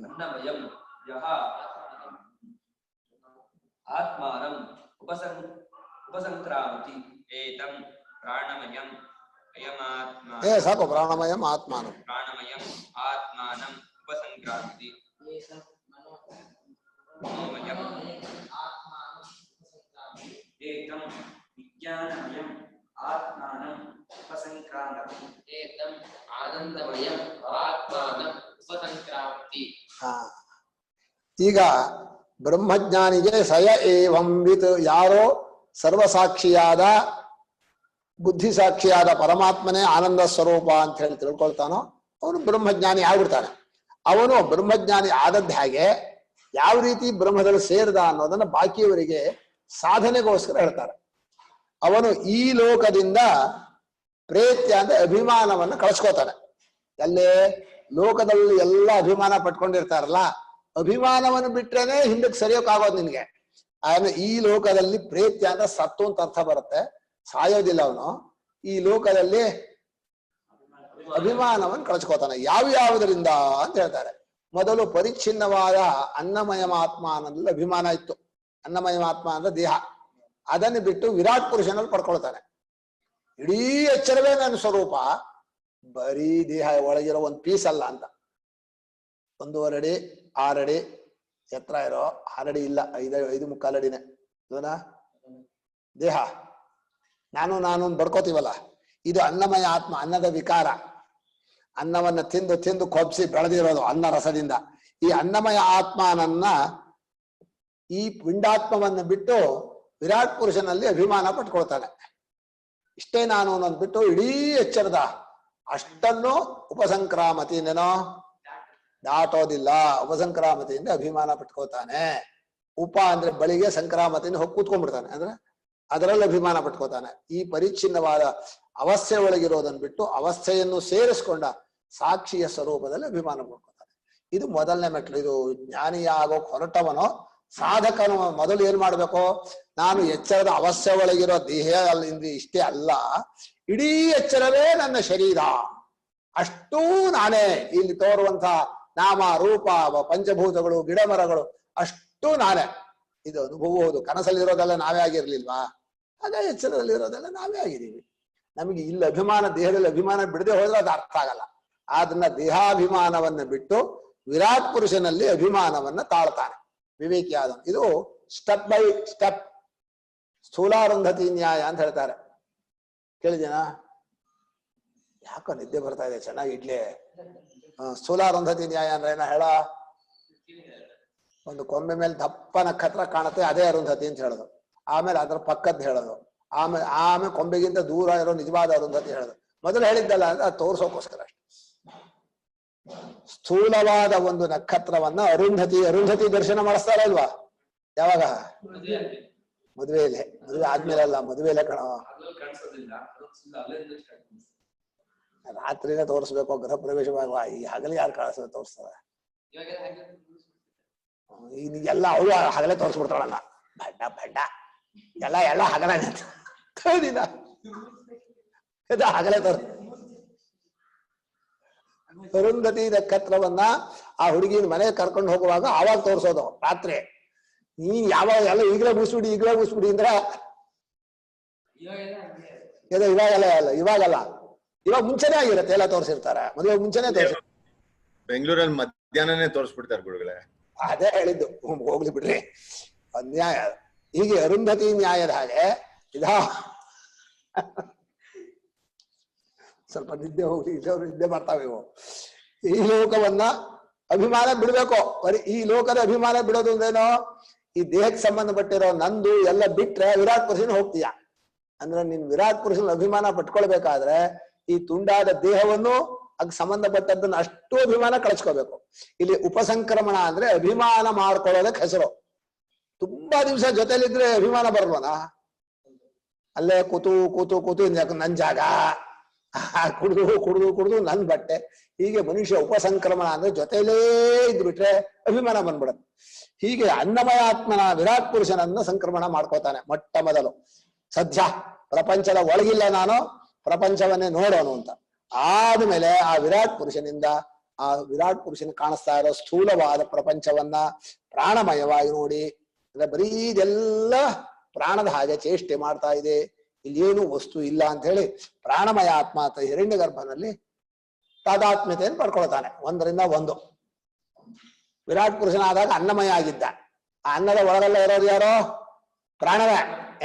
ಅನ್ನಮಯಂ ಯಹ ಆತ್ಮಾನಂ ಉಪಸಂಕ್ರಾಮತಿ ಏತಂ ಪ್ರಾಣಮಯಂ ಅಯಮಾತ್ಮ ಸಾಕು. ಪ್ರಾಣಮಯಂ ಆತ್ಮಾನಂ ಪ್ರಾಣಮಯಂ ಆತ್ಮಾನಂ ಉಪಸಂಕ್ರಾಮತಿ ಮನೋಮಯಂ ಏತಂ ವಿಜ್ಞಾನಮಯಂ ಆತ್ಮಾನಂ ಉಪಸಂಕ್ರಾಮತಿ ಏತಂ ಆನಂದಮಯಂ ಆತ್ಮಾನಂ ಉಪಸಂಕ್ರಾಮತಿ. ಈಗ ಬ್ರಹ್ಮಜ್ಞಾನಿಗೆ ಸಯ ಏವಂವಿತ್, ಯಾರೋ ಸರ್ವಸಾಕ್ಷಿಯಾದ ಬುದ್ಧಿ ಸಾಕ್ಷಿಯಾದ ಪರಮಾತ್ಮನೇ ಆನಂದ ಸ್ವರೂಪ ಅಂತ ಹೇಳಿ ತಿಳ್ಕೊಳ್ತಾನೋ ಅವನು ಬ್ರಹ್ಮಜ್ಞಾನಿ ಆಗ್ಬಿಡ್ತಾನೆ. ಅವನು ಬ್ರಹ್ಮಜ್ಞಾನಿ ಆದದ್ದು ಹಾಗೆ ಯಾವ ರೀತಿ ಬ್ರಹ್ಮದಲ್ಲಿ ಸೇರಿದ ಅನ್ನೋದನ್ನ ಬಾಕಿಯವರಿಗೆ ಸಾಧನೆಗೋಸ್ಕರ ಹೇಳ್ತಾರೆ. ಅವನು ಈ ಲೋಕದಿಂದ ಪ್ರೇತ್ಯ ಅಂದ್ರೆ ಅಭಿಮಾನವನ್ನು ಕಳ್ಸ್ಕೋತಾನೆ. ಅಲ್ಲೇ ಲೋಕದಲ್ಲಿ ಎಲ್ಲ ಅಭಿಮಾನ ಪಟ್ಕೊಂಡಿರ್ತಾರಲ್ಲ, ಅಭಿಮಾನವನ್ನು ಬಿಟ್ರೇನೆ ಹಿಂದಕ್ಕೆ ಸರಿಯೋಕ್ಕಾಗೋದು ನಿನ್ಗೆ. ಅವನು ಈ ಲೋಕದಲ್ಲಿ ಪ್ರೇತ್ಯ ಅಂದ್ರೆ ಸತ್ತು ಅಂತ ಅರ್ಥ ಬರುತ್ತೆ, ಸಾಯೋದಿಲ್ಲ ಅವನು. ಈ ಲೋಕದಲ್ಲಿ ಅಭಿಮಾನವನ್ನು ಕಳ್ಸ್ಕೋತಾನೆ. ಯಾವ್ಯಾವುದರಿಂದ ಅಂತ ಹೇಳ್ತಾರೆ. ಮೊದಲು ಪರಿಚ್ಛಿನ್ನವಾದ ಅನ್ನಮಯಮಾತ್ಮ ಅನ್ನೋದ್ರಲ್ಲಿ ಅಭಿಮಾನ ಇತ್ತು. ಅನ್ನಮಯಮಾತ್ಮ ಅಂದ್ರೆ ದೇಹ, ಅದನ್ನು ಬಿಟ್ಟು ವಿರಾಟ್ ಪುರುಷನಲ್ಲಿ ಪಡ್ಕೊಳ್ತಾನೆ. ಇಡೀ ಎಚ್ಚರವೇ ನನ್ನ ಸ್ವರೂಪ, ಬರೀ ದೇಹ ಒಳಗಿರೋ ಒಂದು ಪೀಸ್ ಅಲ್ಲ ಅಂತ. 1.5 ಅಡಿ 6 ಅಡಿ ಎತ್ತರ ಇರೋ, 6 ಅಡಿ ಇಲ್ಲ, 5.25 ಅಡಿನೇ ದೇಹ. ನಾನು ಬಡ್ಕೋತೀವಲ್ಲ, ಇದು ಅನ್ನಮಯ ಆತ್ಮ, ಅನ್ನದ ವಿಕಾರ. ಅನ್ನವನ್ನ ತಿಂದು ತಿಂದು ಕೊಬ್ಸಿ ಬೆಳೆದಿರೋದು ಅನ್ನ ರಸದಿಂದ. ಈ ಅನ್ನಮಯ ಆತ್ಮನನ್ನ, ಈ ಪಿಂಡಾತ್ಮವನ್ನು ಬಿಟ್ಟು ವಿರಾಟ್ ಪುರುಷನಲ್ಲಿ ಅಭಿಮಾನ ಪಟ್ಕೊಳ್ತಾನೆ. ಇಷ್ಟೇ ನಾನು ಅನ್ನೋದು ಬಿಟ್ಟು ಇಡೀ ಎಚ್ಚರದ ಅಷ್ಟನ್ನು ಉಪಸಂಕ್ರಾಮತಿನೇನೋ ದಾಟೋದಿಲ್ಲ. ಉಪಸಂಕ್ರಾಮತಿಯಿಂದ ಅಭಿಮಾನ ಪಟ್ಕೋತಾನೆ. ಉಪ ಅಂದ್ರೆ ಬಳಿಗೆ, ಸಂಕ್ರಾಮತಿಯಿಂದ ಹೋಗಿ ಕೂತ್ಕೊಂಡ್ಬಿಡ್ತಾನೆ, ಅಂದ್ರೆ ಅದರಲ್ಲಿ ಅಭಿಮಾನ ಪಟ್ಕೋತಾನೆ. ಈ ಪರಿಚ್ಛಿನ್ನವಾದ ಅವಸ್ಥೆ ಒಳಗಿರೋದನ್ನು ಬಿಟ್ಟು ಅವಸ್ಥೆಯನ್ನು ಸೇರಿಸ್ಕೊಂಡ ಸಾಕ್ಷಿಯ ಸ್ವರೂಪದಲ್ಲಿ ಅಭಿಮಾನ ಪಡ್ಕೋತಾನೆ. ಇದು ಮೊದಲನೇ ಮೆಟ್ಲು. ಇದು ಜ್ಞಾನಿಯಾಗೋಕ್ ಹೊರಟವನು, ಸಾಧಕನು ಮೊದಲು ಏನ್ ಮಾಡ್ಬೇಕು, ನಾನು ಎಚ್ಚರದ ಅವಸ್ಥೆ ಒಳಗಿರೋ ದೇಹ ಅಲ್ಲಿಂದ ಇಷ್ಟೇ ಅಲ್ಲ, ಇಡೀ ಎಚ್ಚರವೇ ನನ್ನ ಶರೀರ, ಅಷ್ಟೂ ನಾನೇ. ಇಲ್ಲಿ ತೋರುವಂತ ನಾಮ ರೂಪ ಪಂಚಭೂತಗಳು ಗಿಡ ಮರಗಳು ಅಷ್ಟೂ ನಾನೇ. ಇದು ಅನುಭವವುದು. ಕನಸಲ್ಲಿರೋದೆಲ್ಲ ನಾವೇ ಆಗಿರ್ಲಿಲ್ವಾ? ಹಾಗೆ ಎಚ್ಚರದಲ್ಲಿರೋದೆಲ್ಲ ನಾವೇ ಆಗಿದ್ದೀವಿ. ನಮಗೆ ಇಲ್ಲಿ ಅಭಿಮಾನ, ದೇಹದಲ್ಲಿ ಅಭಿಮಾನ ಬಿಡದೆ ಹೋದ್ರೆ ಅದು ಅರ್ಥ ಆಗಲ್ಲ. ಆದ್ರಿಂದ ದೇಹಾಭಿಮಾನವನ್ನ ಬಿಟ್ಟು ವಿರಾಟ್ ಪುರುಷನಲ್ಲಿ ಅಭಿಮಾನವನ್ನ ತಾಳ್ತಾನೆ ವಿವೇಕಿಯಾದ. ಇದು ಸ್ಟೆಪ್ ಬೈ ಸ್ಟೆಪ್ ಸ್ಥೂಲಾರುಂಧತಿ ನ್ಯಾಯ ಅಂತ ಹೇಳ್ತಾರೆ. ಕೇಳಿದೇನಾ? ಯಾಕೋ ನಿದ್ದೆ ಬರ್ತಾ ಇದೆ, ಚೆನ್ನಾಗಿ ಇಡ್ಲಿ. ಸ್ಥೂಲಾರುಂಧತಿ ನ್ಯಾಯ ಅಂದ್ರೆ ಏನ ಹೇಳ? ಒಂದು ಕೊಂಬೆ ಮೇಲೆ ದಪ್ಪ ನಕ್ಷತ್ರ ಕಾಣುತ್ತೆ, ಅದೇ ಅರುಂಧತಿ ಅಂತ ಹೇಳೋದು. ಆಮೇಲೆ ಅದ್ರ ಪಕ್ಕದ್ದು ಹೇಳೋದು. ಆಮೇಲೆ ಕೊಂಬೆಗಿಂತ ದೂರ ಇರೋ ನಿಜವಾದ ಅರುಂಧತಿ ಹೇಳೋದು. ಮೊದಲು ಹೇಳಿದ್ದಲ್ಲ ಅಂದ್ರೆ ಅದು ತೋರ್ಸೋಕೋಸ್ಕರ ಅಷ್ಟೆ. ಸ್ಥೂಲವಾದ ಒಂದು ನಕ್ಷತ್ರವನ್ನ ಅರುಂಧತಿ ದರ್ಶನ ಮಾಡಿಸ್ತಾರ ಅಲ್ವಾ? ಯಾವಾಗ? ಮದುವೆಯಲ್ಲಿ. ಮದುವೆ ಆದ್ಮೇಲೆ ಅಲ್ಲ, ಮದುವೆಯಲ್ಲೇ ಕಣ. ರಾತ್ರಿನೇ ತೋರಿಸ್ಬೇಕು, ಗೃಹ ಪ್ರವೇಶವಾಗ. ಈ ಹಗಲಿ ಯಾರು ಕಾಣಿಸ್ತದೆ ತೋರಿಸ್ತಾರೆ? ಎಲ್ಲ ಅವಳು ಹಗಲೇ ತೋರಿಸ್ಬಿಡ್ತಾಳಲ್ಲ, ಬಡ್ಡ ಎಲ್ಲ ಹಗಲ ಹಗಲೇ ತೋರ್ಸ. ಅರುಂಧತಿ ನಕ್ಷತ್ರವನ್ನ ಆ ಹುಡುಗಿನ ಮನೆಗೆ ಕರ್ಕೊಂಡು ಹೋಗುವಾಗ ಆವಾಗ ತೋರಿಸೋದು ರಾತ್ರಿ. ನೀನ್ ಯಾವಾಗ ಎಲ್ಲ ಈಗಲೇ ಮುಗಿಸ್ಬಿಡಿ ಅಂದ್ರೆ ಇವಾಗೆಲ್ಲ ಅಲ್ಲ, ಇವಾಗಲ್ಲ, ಇವಾಗ ಮುಂಚೆನೆ ಆಗಿರುತ್ತೆ, ಎಲ್ಲ ತೋರಿಸಿರ್ತಾರೆ, ಮದುವೆ ಮುಂಚೆನೆ ತೋರಿಸಿ. ಬೆಂಗಳೂರಲ್ಲಿ ಮಧ್ಯಾಹ್ನನೇ ತೋರಿಸ್ಬಿಡ್ತಾರೆ ಗುರುಗಳೇ. ಅದೇ ಹೇಳಿದ್ದು, ಹೋಗ್ಲಿ ಬಿಡ್ರಿ, ಅನ್ಯಾಯ. ಹೀಗೆ ಅರುಂಧತಿ ನ್ಯಾಯದ ಹಾಗೆ ಇದಾ ಸ್ವಲ್ಪ ನಿದ್ದೆ ಹೋಗ್ಲಿ, ಇಲ್ಲವರು ನಿದ್ದೆ ಮಾಡ್ತಾವೇವು. ಈ ಲೋಕವನ್ನ ಅಭಿಮಾನ ಬಿಡ್ಬೇಕು. ಬರೀ ಈ ಲೋಕದ ಅಭಿಮಾನ ಬಿಡೋದು ಅಂದ್ರೇನೋ, ಈ ದೇಹಕ್ಕೆ ಸಂಬಂಧಪಟ್ಟಿರೋ ನಂದು ಎಲ್ಲ ಬಿಟ್ರೆ ವಿರಾಟ್ ಪುರುಷನ ಹೋಗ್ತೀಯ. ಅಂದ್ರೆ ನೀನ್ ವಿರಾಟ್ ಪುರುಷನ ಅಭಿಮಾನ ಪಟ್ಕೊಳ್ಬೇಕಾದ್ರೆ ಈ ತುಂಡಾದ ದೇಹವನ್ನು ಅದಕ್ಕೆ ಸಂಬಂಧಪಟ್ಟದ್ದನ್ನ ಅಷ್ಟು ಅಭಿಮಾನ ಕಳ್ಸ್ಕೋಬೇಕು. ಇಲ್ಲಿ ಉಪಸಂಕ್ರಮಣ ಅಂದ್ರೆ ಅಭಿಮಾನ ಮಾಡ್ಕೊಳ್ಳೋದಕ್ಕೆ ಹೆಸರು. ತುಂಬಾ ದಿವಸ ಜೊತೆಲಿದ್ರೆ ಅಭಿಮಾನ ಬರಲ್ವನಾ? ಅಲ್ಲೇ ಕೂತು ನನ್ ಜಾಗ, ಕುಡ್ದು ನನ್ ಬಟ್ಟೆ, ಹೀಗೆ ಮನುಷ್ಯ ಉಪಸಂಕ್ರಮಣ ಅಂದ್ರೆ ಜೊತೆಲೇ ಇದ್ಬಿಟ್ರೆ ಅಭಿಮಾನ ಬಂದ್ಬಿಡತ್ತೆ. ಹೀಗೆ ಅನ್ನಮಯ ಆತ್ಮನ ವಿರಾಟ್ ಪುರುಷನನ್ನ ಸಂಕ್ರಮಣ ಮಾಡ್ಕೋತಾನೆ ಮೊಟ್ಟ ಮೊದಲು. ಸದ್ಯ ಪ್ರಪಂಚದ ಒಳಗಿಲ್ಲ ನಾನು, ಪ್ರಪಂಚವನ್ನೇ ನೋಡೋನು ಅಂತ. ಆದ್ಮೇಲೆ ಆ ವಿರಾಟ್ ಪುರುಷನಿಂದ ಆ ವಿರಾಟ್ ಪುರುಷನ ಕಾಣಿಸ್ತಾ ಇರೋ ಸ್ಥೂಲವಾದ ಪ್ರಪಂಚವನ್ನ ಪ್ರಾಣಮಯವಾಗಿ ನೋಡಿ, ಅಂದ್ರೆ ಬರೀ ಇದೆಲ್ಲ ಪ್ರಾಣದ ಹಾಗೆ ಚೇಷ್ಟೆ ಮಾಡ್ತಾ ಇದೆ, ಇಲ್ಲೇನು ವಸ್ತು ಇಲ್ಲ ಅಂತ ಹೇಳಿ ಪ್ರಾಣಮಯ ಆತ್ಮ ಅಂತ ಹಿರಣ್ಯ ಗರ್ಭನಲ್ಲಿ ತಾದಾತ್ಮ್ಯತೆಯನ್ನು ಪಡ್ಕೊಳ್ತಾನೆ. ಒಂದರಿಂದ ಒಂದು. ವಿರಾಟ್ ಪುರುಷನಾದಾಗ ಅನ್ನಮಯ ಆಗಿದ್ದ. ಆ ಅನ್ನದ ಒಳಗೆಲ್ಲ ಇರೋರು ಯಾರೋ? ಪ್ರಾಣವೇ,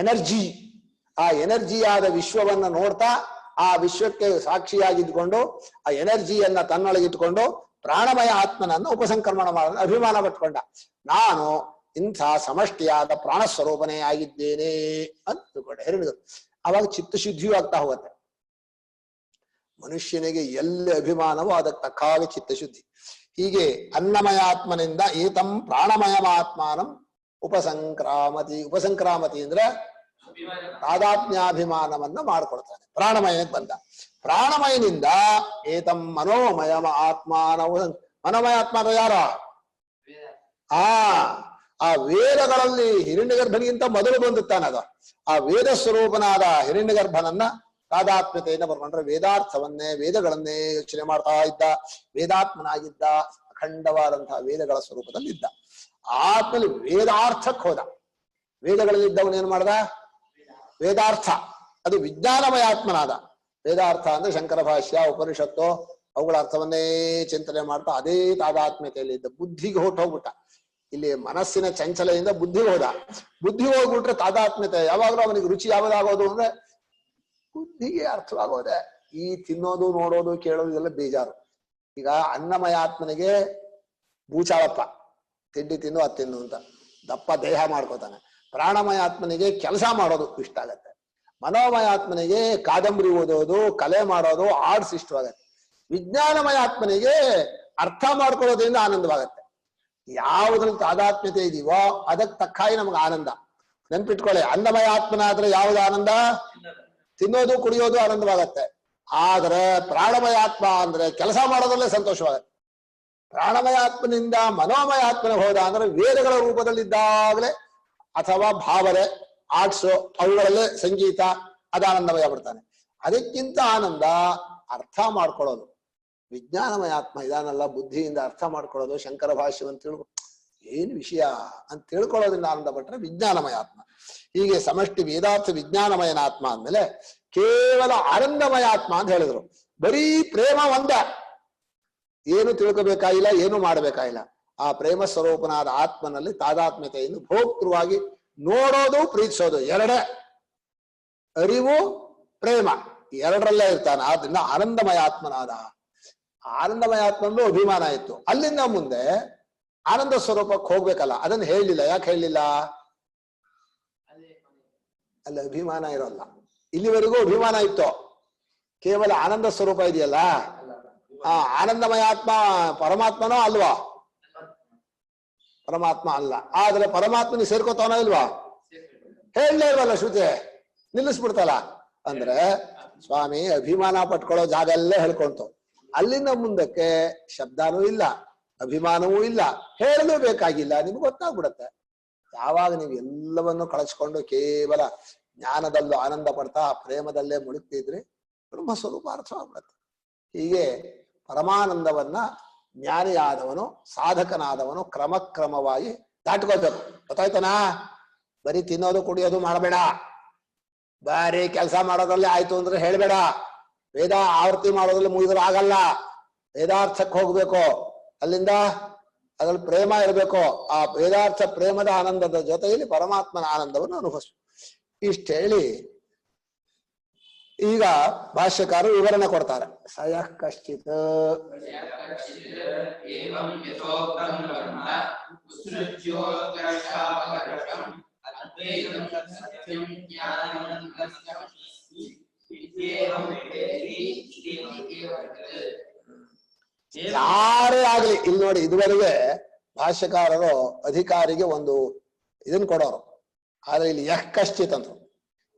ಎನರ್ಜಿ. ಆ ಎನರ್ಜಿಯಾದ ವಿಶ್ವವನ್ನ ನೋಡ್ತಾ ಆ ವಿಶ್ವಕ್ಕೆ ಸಾಕ್ಷಿಯಾಗಿದ್ಕೊಂಡು ಆ ಎನರ್ಜಿಯನ್ನ ತನ್ನೊಳಗಿಟ್ಕೊಂಡು ಪ್ರಾಣಮಯ ಆತ್ಮನನ್ನು ಉಪಸಂಕ್ರಮಣ ಮಾಡೋದು ಅಭಿಮಾನ ಪಟ್ಕೊಂಡ. ನಾನು ಇಂಥ ಸಮಷ್ಟಿಯಾದ ಪ್ರಾಣಸ್ವರೂಪನೇ ಆಗಿದ್ದೇನೆ ಅಂತ ತಿಳ್ಕೊಂಡ ಹಿರಣ್ಯಗರ್ಭ. ಅವಾಗ ಚಿತ್ತಶುದ್ಧಿಯೂ ಆಗ್ತಾ ಹೋಗುತ್ತೆ. ಮನುಷ್ಯನಿಗೆ ಎಲ್ಲಿ ಅಭಿಮಾನವೋ ಅದಕ್ಕೆ ತಕ್ಕಾಗಿ ಚಿತ್ತಶುದ್ಧಿ. ಹೀಗೆ ಅನ್ನಮಯ ಆತ್ಮನಿಂದ ಏತಂ ಪ್ರಾಣಮಯಮಾತ್ಮಾನಂ ಉಪಸಂಕ್ರಾಮತಿ. ಉಪಸಂಕ್ರಾಮತಿ ಅಂದ್ರೆ ತಾದಾತ್ಮ್ಯಾಭಿಮಾನವನ್ನ ಮಾಡ್ಕೊಳ್ತಾನೆ. ಪ್ರಾಣಮಯಕ್ಕೆ ಬಂದ. ಪ್ರಾಣಮಯನಿಂದ ಏತಂ ಮನೋಮಯ ಆತ್ಮಾನ. ಮನೋಮಯ ಆತ್ಮ ಅಂದ್ರೆ ಯಾರ? ಆ ವೇದಗಳಲ್ಲಿ ಹಿರಣ್ಯಗರ್ಭನಿಗಿಂತ ಮೊದಲು ಬಂದುತ್ತಾನದ. ಆ ವೇದ ಸ್ವರೂಪನಾದ ಹಿರಣ್ಯಗರ್ಭನನ್ನ ತಾದಾತ್ಮ್ಯತೆಯಿಂದ ಬರ್ಕೊಂಡ್ರೆ ವೇದಾರ್ಥವನ್ನೇ ವೇದಗಳನ್ನೇ ಯೋಚನೆ ಮಾಡ್ತಾ ಇದ್ದ. ವೇದಾತ್ಮನಾಗಿದ್ದ, ಅಖಂಡವಾದಂತಹ ವೇದಗಳ ಸ್ವರೂಪದಲ್ಲಿದ್ದ. ಆದ್ಮೇಲೆ ವೇದಾರ್ಥಕ್ಕೆ ಹೋದ. ವೇದಗಳಲ್ಲಿದ್ದವನು ಏನ್ ಮಾಡ್ದ? ವೇದಾರ್ಥ. ಅದು ವಿಜ್ಞಾನಮಯ ಆತ್ಮನಾದ. ವೇದಾರ್ಥ ಅಂದ್ರೆ ಶಂಕರ ಭಾಷ್ಯ, ಉಪನಿಷತ್ತು, ಅವುಗಳ ಅರ್ಥವನ್ನೇ ಚಿಂತನೆ ಮಾಡ್ತಾ ಅದೇ ತಾದಾತ್ಮ್ಯತೆಯಲ್ಲಿ ಇದ್ದ. ಬುದ್ಧಿಗೆ ಹೋಗ್ಬಿಟ್ಟ. ಇಲ್ಲಿ ಮನಸ್ಸಿನ ಚಂಚಲೆಯಿಂದ ಬುದ್ಧಿಗೆ ಹೋದ. ಬುದ್ಧಿ ಹೋಗ್ಬಿಟ್ರೆ ತಾದಾತ್ಮ್ಯತೆ. ಯಾವಾಗಲೂ ಅವನಿಗೆ ರುಚಿ ಯಾವ್ದಾಗೋದು ಅಂದ್ರೆ ಬುದ್ಧಿಗೆ ಅರ್ಥವಾಗೋದೆ. ಈ ತಿನ್ನೋದು, ನೋಡೋದು, ಕೇಳೋದು ಇದೆಲ್ಲ ಬೇಜಾರು. ಈಗ ಅನ್ನಮಯ ಆತ್ಮನಿಗೆ ಭೂಚಾಳಪ್ಪ, ತಿಂಡಿ ತಿನ್ನು ಅದು ತಿನ್ನು ಅಂತ ದಪ್ಪ ದೇಹ ಮಾಡ್ಕೋತಾನೆ. ಪ್ರಾಣಮಯ ಆತ್ಮನಿಗೆ ಕೆಲಸ ಮಾಡೋದು ಇಷ್ಟ ಆಗತ್ತೆ. ಮನೋಮಯ ಆತ್ಮನಿಗೆ ಕಾದಂಬರಿ ಓದೋದು, ಕಲೆ ಮಾಡೋದು, ಆರ್ಟ್ಸ್ ಇಷ್ಟವಾಗತ್ತೆ. ವಿಜ್ಞಾನಮಯ ಆತ್ಮನಿಗೆ ಅರ್ಥ ಮಾಡ್ಕೊಳ್ಳೋದ್ರಿಂದ ಆನಂದವಾಗತ್ತೆ. ಯಾವುದ್ರಲ್ಲಿ ತಾದಾತ್ಮ್ಯತೆ ಇದೀವೋ ಅದಕ್ಕೆ ತಕ್ಕಾಗಿ ನಮ್ಗೆ ಆನಂದ. ನೆನ್ಪಿಟ್ಕೊಳ್ಳಿ, ಅನ್ನಮಯ ಆತ್ಮನ ಆದ್ರೆ ಯಾವ್ದು ಆನಂದ? ತಿನ್ನೋದು ಕುಡಿಯೋದು ಆನಂದವಾಗತ್ತೆ. ಆದ್ರೆ ಪ್ರಾಣಮಯ ಆತ್ಮ ಅಂದ್ರೆ ಕೆಲಸ ಮಾಡೋದ್ರಲ್ಲೇ ಸಂತೋಷವಾಗತ್ತೆ. ಪ್ರಾಣಮಯ ಆತ್ಮನಿಂದ ಮನೋಮಯ ಆತ್ಮನ ಹೋದ ಅಂದ್ರೆ ವೇದಗಳ ರೂಪದಲ್ಲಿದ್ದಾಗಲೇ ಅಥವಾ ಭಾವನೆ, ಆರ್ಟ್ಸ್, ಅವುಗಳಲ್ಲೇ ಸಂಗೀತ, ಅದಾನಂದಮಯ ಬಿಡ್ತಾನೆ. ಅದಕ್ಕಿಂತ ಆನಂದ ಅರ್ಥ ಮಾಡ್ಕೊಳ್ಳೋದು. ವಿಜ್ಞಾನಮಯ ಆತ್ಮ ಇದಾನಲ್ಲ, ಬುದ್ಧಿಯಿಂದ ಅರ್ಥ ಮಾಡ್ಕೊಳ್ಳೋದು, ಶಂಕರ ಭಾಷ್ಯವನ್ನು ತಿಳ್ಕೊ ಏನ್ ವಿಷಯ ಅಂತ ತಿಳ್ಕೊಳ್ಳೋದ್ರಿಂದ ಆನಂದ ಪಟ್ರೆ ವಿಜ್ಞಾನಮಯ ಆತ್ಮ. ಹೀಗೆ ಸಮಷ್ಟಿ ವೇದಾರ್ಥ ವಿಜ್ಞಾನಮಯನ ಆತ್ಮ ಅಂದ್ಮೇಲೆ ಕೇವಲ ಆನಂದಮಯ ಆತ್ಮ ಅಂತ ಹೇಳಿದ್ರು. ಬರೀ ಪ್ರೇಮ ಒಂದ, ಏನು ತಿಳ್ಕೊಬೇಕಾಗಿಲ್ಲ, ಏನು ಮಾಡಬೇಕಾಗಿಲ್ಲ. ಆ ಪ್ರೇಮ ಸ್ವರೂಪನಾದ ಆತ್ಮನಲ್ಲಿ ತಾದಾತ್ಮ್ಯತೆಯನ್ನು ಭೋಕ್ತೃವಾಗಿ ನೋಡೋದು, ಪ್ರೀತಿಸೋದು ಎರಡೇ. ಅರಿವು, ಪ್ರೇಮ ಎರಡರಲ್ಲೇ ಇರ್ತಾನೆ. ಆದ್ರಿಂದ ಆನಂದಮಯ ಆತ್ಮನಾದ. ಆನಂದಮಯ ಆತ್ಮನಲ್ಲೂ ಅಭಿಮಾನ ಇತ್ತು. ಅಲ್ಲಿಂದ ಮುಂದೆ ಆನಂದ ಸ್ವರೂಪಕ್ಕೆ ಹೋಗ್ಬೇಕಲ್ಲ, ಅದನ್ನ ಹೇಳಲಿಲ್ಲ. ಯಾಕೆ ಹೇಳಲಿಲ್ಲ? ಅಲ್ಲಿ ಅಭಿಮಾನ ಇರೋಲ್ಲ. ಇಲ್ಲಿವರೆಗೂ ಅಭಿಮಾನ ಇತ್ತು. ಕೇವಲ ಆನಂದ ಸ್ವರೂಪ ಇದೆಯಲ್ಲ, ಆನಂದಮಯ ಆತ್ಮ ಪರಮಾತ್ಮನೋ ಅಲ್ವಾ? ಪರಮಾತ್ಮ ಅಲ್ಲ. ಆದ್ರೆ ಪರಮಾತ್ಮನಿಗೆ ಸೇರ್ಕೋತಾನೋ ಇಲ್ವಾ? ಹೇಳಲೇ ಇಲ್ವಲ್ಲ ಶ್ರುತಿ, ನಿಲ್ಲಿಸ್ಬಿಡ್ತಲ್ಲ. ಅಂದ್ರೆ ಸ್ವಾಮಿ ಅಭಿಮಾನ ಪಟ್ಕೊಳ್ಳೋ ಜಾಗ ಎಲ್ಲ ಹೇಳ್ಕೊಂತು. ಅಲ್ಲಿಂದ ಮುಂದಕ್ಕೆ ಶಬ್ದನೂ ಇಲ್ಲ, ಅಭಿಮಾನವೂ ಇಲ್ಲ, ಹೇಳಲೂ ಬೇಕಾಗಿಲ್ಲ. ನಿಮ್ಗೆ ಗೊತ್ತಾಗ್ಬಿಡತ್ತೆ. ಯಾವಾಗ ನೀವು ಎಲ್ಲವನ್ನು ಕಳಚ್ಕೊಂಡು ಕೇವಲ ಜ್ಞಾನದಲ್ಲೂ ಆನಂದ ಪಡ್ತಾ ಪ್ರೇಮದಲ್ಲೇ ಮುಳುಗ್ತಿದ್ರಿ, ಬ್ರಹ್ಮ ಸ್ವರೂಪ ಅರ್ಥವಾಗ್ಬಿಡತ್ತೆ. ಹೀಗೆ ಪರಮಾನಂದವನ್ನ ಜ್ಞಾನಿಯಾದವನು, ಸಾಧಕನಾದವನು ಕ್ರಮಕ್ರಮವಾಗಿ ದಾಟ್ಕೋಬೇಕು. ಗೊತ್ತಾಯ್ತನಾ? ಬರೀ ತಿನ್ನೋದು ಕುಡಿಯೋದು ಮಾಡಬೇಡ, ಬರೀ ಕೆಲಸ ಮಾಡೋದ್ರಲ್ಲಿ ಆಯ್ತು ಅಂದ್ರೆ ಹೇಳ್ಬೇಡ. ವೇದ ಆವೃತ್ತಿ ಮಾಡೋದ್ರಲ್ಲಿ ಮುಗಿದ್ರೆ ಆಗಲ್ಲ. ವೇದಾರ್ಥಕ್ಕೆ ಹೋಗ್ಬೇಕು. ಅಲ್ಲಿಂದ ಅದ್ರಲ್ಲಿ ಪ್ರೇಮ ಇರಬೇಕು. ಆ ವೇದಾರ್ಥ ಪ್ರೇಮದ ಆನಂದದ ಜೊತೆಯಲ್ಲಿ ಪರಮಾತ್ಮನ ಆನಂದವನ್ನು ಅನುಭವಿಸ್ಬೇಕು. ಇಷ್ಟ ಹೇಳಿ ಈಗ ಭಾಷ್ಯಕಾರರು ವಿವರಣೆ ಕೊಡ್ತಾರೆ. ಸಯಃ ಕಶ್ಚಿತ್ ಯಾರೇ ಆಗ್ಲಿ, ಇಲ್ಲಿ ನೋಡಿ, ಇದುವರೆಗೆ ಭಾಷ್ಯಕಾರರು ಅಧಿಕಾರಿಗೆ ಒಂದು ಇದನ್ ಕೊಡೋರು. ಆದ್ರೆ ಇಲ್ಲಿ ಯಃ ಕಶ್ಚಿತ್ ಅಂತ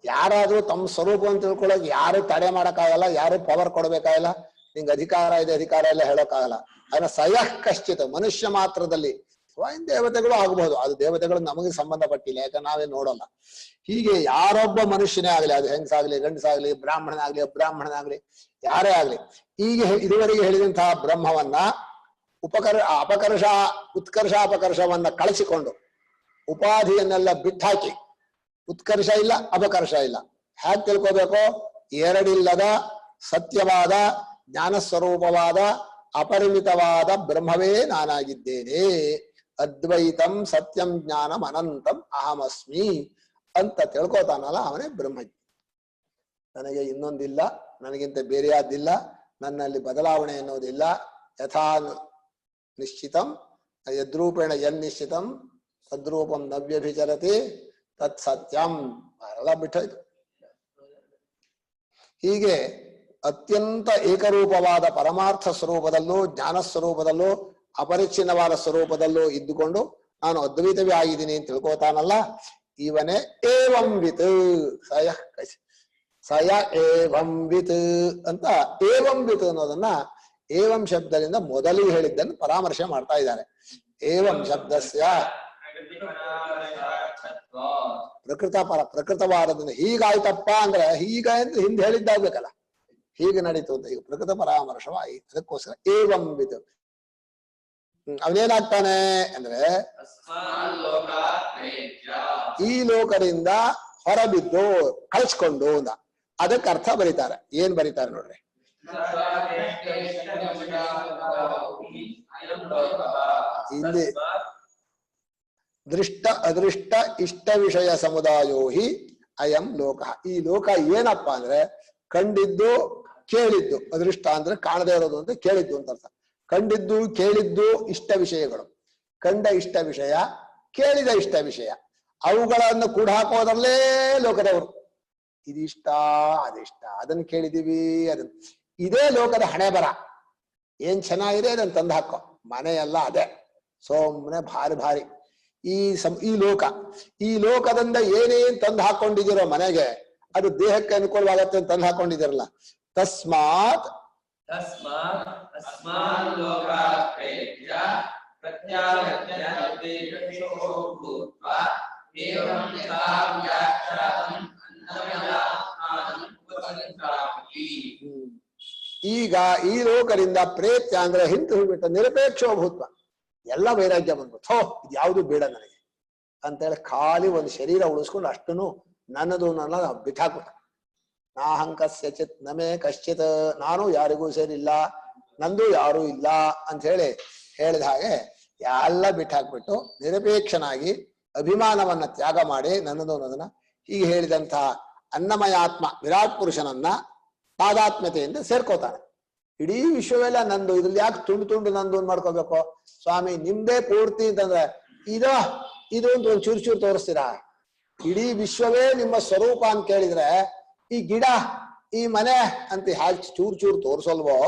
ಯಾರಾದ್ರೂ ತಮ್ಮ ಸ್ವರೂಪವನ್ನು ತಿಳ್ಕೊಳ್ಳೋಕೆ ಯಾರು ತಡೆ ಮಾಡಕ್ಕಾಗಲ್ಲ, ಯಾರು ಪವರ್ ಕೊಡ್ಬೇಕಾಗಲ್ಲ. ನಿಂಗೆ ಅಧಿಕಾರ ಇದೆ ಅಧಿಕಾರ ಎಲ್ಲ ಹೇಳೋಕ್ಕಾಗಲ್ಲ. ಅದನ್ನ ಸಯಃ ಕಶ್ಚಿತ್ ಮನುಷ್ಯ ಮಾತ್ರದಲ್ಲಿ, ಸ್ವಯಂ ದೇವತೆಗಳು ಆಗಬಹುದು, ಅದು ದೇವತೆಗಳು ನಮಗೆ ಸಂಬಂಧಪಟ್ಟಿಲ್ಲ, ಯಾಕಂದ್ರೆ ನಾವೇ ನೋಡೋಲ್ಲ. ಹೀಗೆ ಯಾರೊಬ್ಬ ಮನುಷ್ಯನೇ ಆಗ್ಲಿ, ಅದು ಹೆಂಗಸಾಗ್ಲಿ ಗಂಡಸಾಗ್ಲಿ ಬ್ರಾಹ್ಮಣನಾಗ್ಲಿ ಅಬ್ರಾಹ್ಮಣನಾಗ್ಲಿ ಯಾರೇ ಆಗ್ಲಿ, ಈಗ ಇದುವರೆಗೆ ಹೇಳಿದಂತಹ ಬ್ರಹ್ಮವನ್ನ ಉತ್ಕರ್ಷ ಅಪಕರ್ಷವನ್ನ ಕಳಿಸಿಕೊಂಡು ಉಪಾಧಿಯನ್ನೆಲ್ಲ ಬಿಟ್ಟಾಕಿ, ಉತ್ಕರ್ಷ ಇಲ್ಲ ಅಪಕರ್ಷ ಇಲ್ಲ, ಹ್ಯಾಕ್ ತಿಳ್ಕೋಬೇಕು? ಎರಡಿಲ್ಲದ ಸತ್ಯವಾದ ಜ್ಞಾನಸ್ವರೂಪವಾದ ಅಪರಿಮಿತವಾದ ಬ್ರಹ್ಮವೇ ನಾನಾಗಿದ್ದೇನೆ. ಅದ್ವೈತಂ ಸತ್ಯಂ ಜ್ಞಾನಂ ಅನಂತಂ ಅಹಮಸ್ಮಿ ಅಂತ ತಿಳ್ಕೋತಾನಲ್ಲ, ಅವನೇ ಬ್ರಹ್ಮಜ್ಞ. ನನಗೆ ಇನ್ನೊಂದಿಲ್ಲ, ನನಗಿಂತ ಬೇರೆಯಾದ್ದಿಲ್ಲ, ನನ್ನಲ್ಲಿ ಬದಲಾವಣೆ ಅನ್ನೋದಿಲ್ಲ. ಯಥಾ ನಿಶ್ಚಿತಂ ಯದ್ರೂಪೇಣ ಯನ್ನಿಶ್ಚಿತಂ ತದ್ರೂಪಂ ನವ್ಯಭಿಚರತಿ ತತ್ ಸತ್ಯಂ. ಎಲ್ಲ ಬಿಟ್ಟೋಯ್ತು. ಹೀಗೆ ಅತ್ಯಂತ ಏಕರೂಪವಾದ ಪರಮಾರ್ಥ ಸ್ವರೂಪದಲ್ಲೂ ಜ್ಞಾನ ಸ್ವರೂಪದಲ್ಲೂ ಅಪರಿಚ್ಛಿನ್ನವಾದ ಸ್ವರೂಪದಲ್ಲೂ ಇದ್ದುಕೊಂಡು ನಾನು ಅದ್ವೈತವೇ ಆಗಿದ್ದೀನಿ ಅಂತ ತಿಳ್ಕೋತಾನಲ್ಲ, ಇವನೇ ಏವಂ ವಿತ್ ಸಯ ಏವಂ ವಿತ್ ಅಂತ. ಏವಂ ವಿತ್ ಅನ್ನೋದನ್ನ ಏವಂ ಶಬ್ದದಿಂದ ಮೊದಲಿಗೆ ಹೇಳಿದ್ದನ್ನು ಪರಾಮರ್ಶೆ ಮಾಡ್ತಾ ಇದ್ದಾರೆ. ಏವಂ ಶಬ್ದಸ್ಯ ಪ್ರಕೃತವಾದದಿಂದ ಹೀಗಾಯ್ತಪ್ಪ ಅಂದ್ರೆ ಹೀಗ ಅಂತ ಹಿಂದೆ ಹೇಳಿದ್ದಾಗ್ಬೇಕಲ್ಲ, ಹೀಗೆ ನಡೀತು ಅಂತ. ಈಗ ಪ್ರಕೃತ ಪರಾಮರ್ಶವಾಗಿ ಅದಕ್ಕೋಸ್ಕರ ಏವಂ ವಿತ್. ಅವನೇನಾಗ್ತಾನೆ ಅಂದ್ರೆ ಈ ಲೋಕದಿಂದ ಹೊರಬಿದ್ದು ಕಳಿಸ್ಕೊಂಡು ಅಂದ. ಅದಕ್ಕೆ ಅರ್ಥ ಬರೀತಾರೆ. ಏನ್ ಬರೀತಾರೆ ನೋಡ್ರಿ. ಇಲ್ಲಿ ದೃಷ್ಟ ಅದೃಷ್ಟ ಇಷ್ಟ ವಿಷಯ ಸಮುದಾಯೋ ಹಿ ಅಯಂ ಲೋಕ. ಈ ಲೋಕ ಏನಪ್ಪಾ ಅಂದ್ರೆ ಕಂಡಿದ್ದು ಕೇಳಿದ್ದು. ಅದೃಷ್ಟ ಅಂದ್ರೆ ಕಾಣದೇ ಇರೋದು ಅಂತ ಕೇಳಿದ್ದು ಅಂತ ಅರ್ಥ. ಕಂಡಿದ್ದು ಕೇಳಿದ್ದು ಇಷ್ಟ ವಿಷಯಗಳು, ಕಂಡ ಇಷ್ಟ ವಿಷಯ, ಕೇಳಿದ ಇಷ್ಟ ವಿಷಯ, ಅವುಗಳನ್ನು ಕೂಡ ಹಾಕೋದ್ರಲ್ಲೇ ಲೋಕದವರು. ಇದಿಷ್ಟ ಅದಿಷ್ಟ, ಅದನ್ನ ಕೇಳಿದೀವಿ, ಅದನ್ನ ಇದೇ ಲೋಕದ ಹಣೆ ಬರ. ಏನ್ ಚೆನ್ನಾಗಿದೆ ಅದನ್ನ ತಂದು ಹಾಕೋ. ಮನೆಯೆಲ್ಲ ಅದೇ ಸೋಮ್ನೆ ಭಾರಿ ಭಾರಿ. ಈ ಲೋಕದಿಂದ ಏನೇನ್ ತಂದು ಹಾಕೊಂಡಿದಿರೋ ಮನೆಗೆ, ಅದು ದೇಹಕ್ಕೆ ಅನುಕೂಲವಾಗತ್ತೆ ಅಂತ ತಂದು ಹಾಕೊಂಡಿದಿರಲ್ಲ. ತಸ್ಮಾತ್ ಈಗ ಈ ಲೋಕದಿಂದ ಪ್ರೇತ್ಯ ಅಂದ್ರೆ ಹಿಂತು ಹೋಗ್ಬಿಟ್ಟ ನಿರಪೇಕ್ಷೋ ಭೂತ್ವ, ಎಲ್ಲ ವೈರಾಗ್ಯ ಬಂದ್ಬಿಟ್ಟು ಹೋ ಇದು ಯಾವುದು ಬೇಡ ನನಗೆ ಅಂತೇಳಿ ಖಾಲಿ ಒಂದು ಶರೀರ ಉಳಿಸ್ಕೊಂಡು ಅಷ್ಟನ್ನು ನನ್ನದು ನನ್ನ ಬಿಟ್ಟಾಕ್ಬಿಟ್ಟ. ನಾಹಂಕಸ್ಯ ಚಿತ್ ನಮೇ ಕಶ್ಚಿತ್, ನಾನು ಯಾರಿಗೂ ಸೇರಿಲ್ಲ, ನಂದು ಯಾರೂ ಇಲ್ಲ ಅಂತ ಹೇಳಿ ಹೇಳಿದ ಹಾಗೆ ಎಲ್ಲ ಬಿಟ್ಟಾಕ್ಬಿಟ್ಟು ನಿರಪೇಕ್ಷನಾಗಿ ಅಭಿಮಾನವನ್ನ ತ್ಯಾಗ ಮಾಡಿ ನನ್ನದು ಅನ್ನೋದನ್ನ ಹೀಗೆ ಹೇಳಿದಂತಹ ಅನ್ನಮಯಾತ್ಮ ವಿರಾಟ್ ಪುರುಷನನ್ನ ತಾದಾತ್ಮ್ಯತೆಯಿಂದ ಸೇರ್ಕೋತಾನೆ. ಇಡೀ ವಿಶ್ವವೆಲ್ಲ ನಂದು, ಇದ್ರಲ್ಲಿ ಯಾಕೆ ತುಂಡು ತುಂಡು ನಂದು ಮಾಡ್ಕೋಬೇಕು ಸ್ವಾಮಿ, ನಿಮ್ದೇ ಪೂರ್ತಿ ಅಂತಂದ್ರೆ ಇದು ಅಂತ ಒಂದು ಚೂರು ಚೂರು ತೋರಿಸ್ತೀರಾ? ಇಡೀ ವಿಶ್ವವೇ ನಿಮ್ಮ ಸ್ವರೂಪ ಅಂತ ಕೇಳಿದ್ರೆ ಈ ಗಿಡ ಈ ಮನೆ ಅಂತ ಹಾಗೆ ಚೂರು ಚೂರು ತೋರಿಸಲ್ವೋ,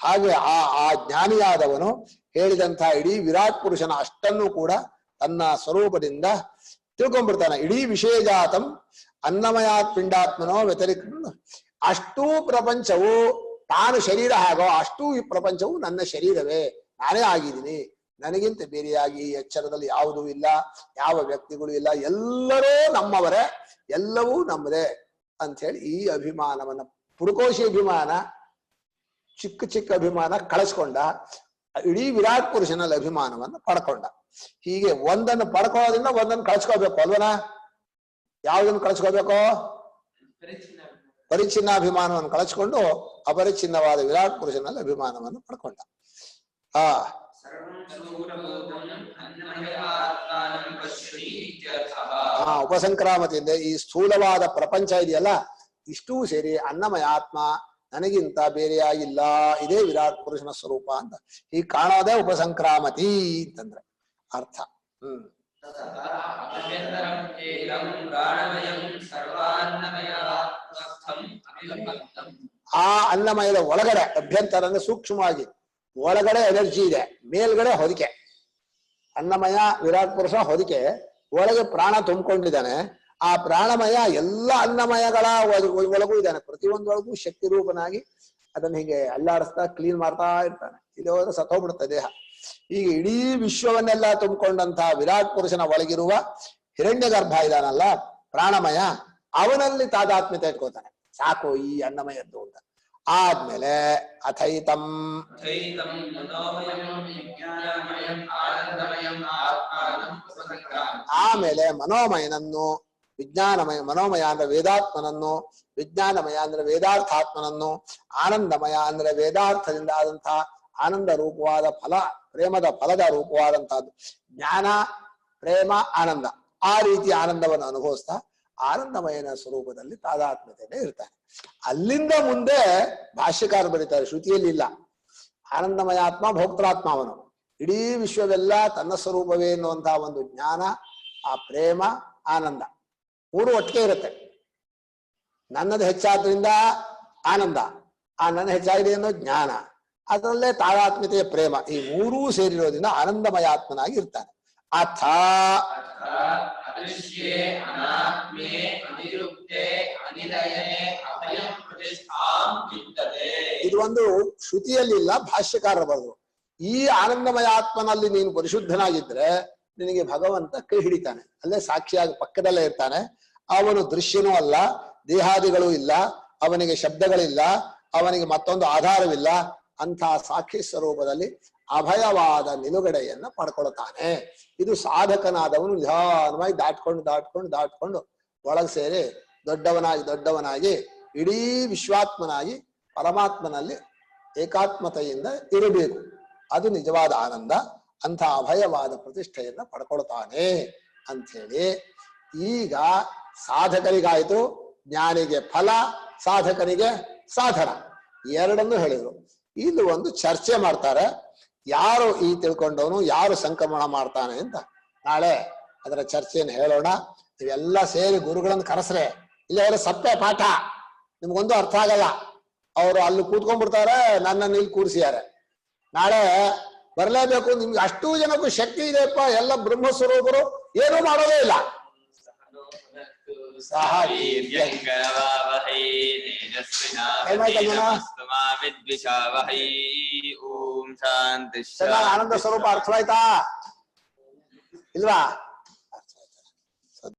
ಹಾಗೆ ಆ ಜ್ಞಾನಿಯಾದವನು ಹೇಳಿದಂತಹ ಇಡೀ ವಿರಾಟ್ ಪುರುಷನ ಅಷ್ಟನ್ನು ಕೂಡ ತನ್ನ ಸ್ವರೂಪದಿಂದ ತಿಳ್ಕೊಂಡ್ಬಿಡ್ತಾನೆ. ಇಡೀ ವಿಷಯ ಜಾತಂ ಅನ್ನಮಯಾತ್ ಪಿಂಡಾತ್ಮನೋ ವ್ಯತಿರಿಕ್ತ. ಅಷ್ಟೂ ಪ್ರಪಂಚವು ತಾನು ಶರೀರ ಹಾಗೋ ಅಷ್ಟೂ ಈ ಪ್ರಪಂಚವು ನನ್ನ ಶರೀರವೇ, ನಾನೇ ಆಗಿದ್ದೀನಿ, ನನಗಿಂತ ಬೇರೆಯಾಗಿ ಎಚ್ಚರದಲ್ಲಿ ಯಾವುದೂ ಇಲ್ಲ, ಯಾವ ವ್ಯಕ್ತಿಗಳು ಇಲ್ಲ, ಎಲ್ಲರೂ ನಮ್ಮವರೇ, ಎಲ್ಲವೂ ನಮ್ಮದೇ ಅಂತ ಹೇಳಿ ಈ ಅಭಿಮಾನವನ್ನ, ಪುರುಕೋಶಿ ಅಭಿಮಾನ, ಚಿಕ್ಕ ಚಿಕ್ಕ ಅಭಿಮಾನ ಕಳಿಸ್ಕೊಂಡ, ಇಡೀ ವಿರಾಟ್ ಪುರುಷನಲ್ಲಿ ಅಭಿಮಾನವನ್ನ ಪಡ್ಕೊಂಡ. ಹೀಗೆ ಒಂದನ್ನು ಪಡ್ಕೊಳ್ಳೋದ್ರಿಂದ ಒಂದನ್ನು ಕಳ್ಸ್ಕೋಬೇಕು ಅಲ್ವನ? ಯಾವ್ದನ್ನು ಕಳ್ಸ್ಕೋಬೇಕು? ಪರಿಚ್ಛಿನ್ನಾಭಿಮಾನವನ್ನು ಕಳಚ್ಕೊಂಡು ಅಪರಿಚ್ಛಿನ್ನವಾದ ವಿರಾಟ್ ಪುರುಷನಲ್ಲಿ ಅಭಿಮಾನವನ್ನು ಪಡ್ಕೊಂಡ. ಉಪಸಂಕ್ರಾಮತಿಯಿಂದ ಈ ಸ್ಥೂಲವಾದ ಪ್ರಪಂಚ ಇದೆಯಲ್ಲ, ಇಷ್ಟೂ ಸೇರಿ ಅನ್ನಮಯ ಆತ್ಮ ನನಗಿಂತ ಬೇರೆಯಾಗಿಲ್ಲ, ಇದೇ ವಿರಾಟ್ ಪುರುಷನ ಸ್ವರೂಪ ಅಂತ ಈಗ ಕಾಣೋದೇ ಉಪಸಂಕ್ರಾಮತಿ ಅಂತಂದ್ರೆ ಅರ್ಥ. ಆ ಅನ್ನಮಯದ ಒಳಗಡೆ ಅಭ್ಯಂತರ ಅಂದ್ರೆ ಸೂಕ್ಷ್ಮವಾಗಿ ಒಳಗಡೆ ಎನರ್ಜಿ ಇದೆ, ಮೇಲ್ಗಡೆ ಹೊದಿಕೆ. ಅನ್ನಮಯ ವಿರಾಟ್ ಪುರುಷ ಹೊದಿಕೆ, ಒಳಗೆ ಪ್ರಾಣ ತುಂಬಿಕೊಂಡಿದ್ದಾನೆ. ಆ ಪ್ರಾಣಮಯ ಎಲ್ಲ ಅನ್ನಮಯಗಳ ಒಳಗೂ ಇದ್ದಾನೆ, ಪ್ರತಿಯೊಂದೊಳಗೂ ಶಕ್ತಿ ರೂಪನಾಗಿ ಅದನ್ನ ಹೀಗೆ ಅಲ್ಲಾಡಿಸ್ತಾ ಕ್ಲೀನ್ ಮಾಡ್ತಾ ಇರ್ತಾನೆ. ಇಲ್ಲಿ ಹೋದ್ರೆ ಸತ್ತೋಗ್ಬಿಡುತ್ತೆ ದೇಹ. ಈಗ ಇಡೀ ವಿಶ್ವವನ್ನೆಲ್ಲ ತುಂಬಿಕೊಂಡಂತಹ ವಿರಾಟ್ ಪುರುಷನ ಒಳಗಿರುವ ಹಿರಣ್ಯ ಗರ್ಭ ಇದಾನಲ್ಲ ಪ್ರಾಣಮಯ, ಅವನಲ್ಲಿ ತಾದಾತ್ಮ್ಯತೆ ಇಟ್ಕೋತಾನೆ. ಸಾಕು ಈ ಅನ್ನಮಯದ್ದು ಅಂತ ಆದ್ಮೇಲೆ ಅಥೈತಂ ಆಮೇಲೆ ಮನೋಮಯನನ್ನು ವಿಜ್ಞಾನಮಯ, ಮನೋಮಯ ಅಂದ್ರೆ ವೇದಾತ್ಮನನ್ನು, ವಿಜ್ಞಾನಮಯ ಅಂದ್ರೆ ವೇದಾರ್ಥಾತ್ಮನನ್ನು, ಆನಂದಮಯ ಅಂದ್ರೆ ವೇದಾರ್ಥದಿಂದ ಆದಂತಹ ಆನಂದ ರೂಪವಾದ ಫಲ, ಪ್ರೇಮದ ಫಲದ ರೂಪವಾದಂತಹದ್ದು ಜ್ಞಾನ ಪ್ರೇಮ ಆನಂದ, ಆ ರೀತಿಯ ಆನಂದವನ್ನು ಅನುಭವಿಸ್ತಾ ಆನಂದಮಯನ ಸ್ವರೂಪದಲ್ಲಿ ತಾದಾತ್ಮ್ಯತೆ ಇರ್ತಾನೆ. ಅಲ್ಲಿಂದ ಮುಂದೆ ಭಾಷ್ಯಕಾರ ಬರೀತಾರೆ, ಶ್ರುತಿಯಲ್ಲಿ ಇಲ್ಲ. ಆನಂದಮಯ ಆತ್ಮ ಭೋಕ್ತೃಾತ್ಮ, ಅವನು ಇಡೀ ವಿಶ್ವವೆಲ್ಲ ತನ್ನ ಸ್ವರೂಪವೇ ಎನ್ನುವಂತಹ ಒಂದು ಜ್ಞಾನ, ಆ ಪ್ರೇಮ ಆನಂದ ಮೂರು ಒಟ್ಟಿಗೆ ಇರುತ್ತೆ. ನನ್ನದು ಹೆಚ್ಚಾದ್ರಿಂದ ಆನಂದ, ಆ ನನ್ನ ಹೆಚ್ಚಾಗಿದೆ ಅನ್ನೋ ಜ್ಞಾನ, ಅದರಲ್ಲೇ ತಾದಾತ್ಮ್ಯತೆಯ ಪ್ರೇಮ, ಈ ಮೂರೂ ಸೇರಿರೋದ್ರಿಂದ ಆನಂದಮಯ ಆತ್ಮನಾಗಿ ಇರ್ತಾನೆ. ಅಥ ಇದು ಒಂದು ಶ್ರುತಿಯಲ್ಲಿಲ್ಲ, ಭಾಷ್ಯಕಾರರು ಬರೆದ್ರು. ಈ ಆನಂದಮಯ ಆತ್ಮನಲ್ಲಿ ನೀನು ಪರಿಶುದ್ಧನಾಗಿದ್ರೆ ನಿನಗೆ ಭಗವಂತ ಕೈ ಹಿಡಿತಾನೆ, ಅಲ್ಲೇ ಸಾಕ್ಷಿಯಾಗಿ ಪಕ್ಕದಲ್ಲೇ ಇರ್ತಾನೆ. ಅವನು ದೃಶ್ಯನೂ ಅಲ್ಲ, ದೇಹಾದಿಗಳೂ ಇಲ್ಲ, ಅವನಿಗೆ ಶಬ್ದಗಳಿಲ್ಲ, ಅವನಿಗೆ ಮತ್ತೊಂದು ಆಧಾರವಿಲ್ಲ. ಅಂತಹ ಸಾಕ್ಷಿ ಸ್ವರೂಪದಲ್ಲಿ ಅಭಯವಾದ ನಿಲುಗಡೆಯನ್ನ ಪಡ್ಕೊಳ್ತಾನೆ. ಇದು ಸಾಧಕನಾದವನು ನಿಧಾನವಾಗಿ ದಾಟ್ಕೊಂಡು ಒಳಗೆ ಸೇರಿ ದೊಡ್ಡವನಾಗಿ ಇಡೀ ವಿಶ್ವಾತ್ಮನಾಗಿ ಪರಮಾತ್ಮನಲ್ಲಿ ಏಕಾತ್ಮತೆಯಿಂದ ಇರಬೇಕು. ಅದು ನಿಜವಾದ ಆನಂದ. ಅಂಥ ಅಭಯವಾದ ಪ್ರತಿಷ್ಠೆಯನ್ನ ಪಡ್ಕೊಳ್ತಾನೆ ಅಂಥೇಳಿ ಈಗ ಸಾಧಕರಿಗಾಯ್ತು, ಜ್ಞಾನಿಗೆ ಫಲ, ಸಾಧಕನಿಗೆ ಸಾಧನ, ಎರಡನ್ನು ಹೇಳಿದ್ರು. ಇಲ್ಲಿ ಒಂದು ಚರ್ಚೆ ಮಾಡ್ತಾರೆ, ಯಾರು ಈ ತಿಳ್ಕೊಂಡವನು, ಯಾರು ಸಂಕ್ರಮಣ ಮಾಡ್ತಾನೆ ಅಂತ. ನಾಳೆ ಅದರ ಚರ್ಚೆಯನ್ನು ಹೇಳೋಣ. ನೀವೆಲ್ಲ ಸೇರಿ ಗುರುಗಳನ್ನು ಕರೆಸ್ರೆ, ಇಲ್ಲ ಸಪ್ಪೆ ಪಾಠ, ನಿಮ್ಗೊಂದು ಅರ್ಥ ಆಗಲ್ಲ. ಅವರು ಅಲ್ಲಿ ಕೂತ್ಕೊಂಡ್ಬಿಡ್ತಾರೆ, ನನ್ನನ್ನು ಇಲ್ಲಿ ಕೂರಿಸಿದ್ದಾರೆ. ನಾಳೆ ಬರಲೇಬೇಕು. ನಿಮ್ಗೆ ಅಷ್ಟೂ ಜನಕ್ಕೂ ಶಕ್ತಿ ಇದೆಯಪ್ಪ, ಎಲ್ಲ ಬ್ರಹ್ಮಸ್ವರೂಪರು, ಏನೂ ಮಾಡೋದೇ ಇಲ್ಲ. ಆನಂದ ಸ್ವರೂಪ ಅರ್ಥವಾಯ್ತಾ ಇಲ್ವಾ?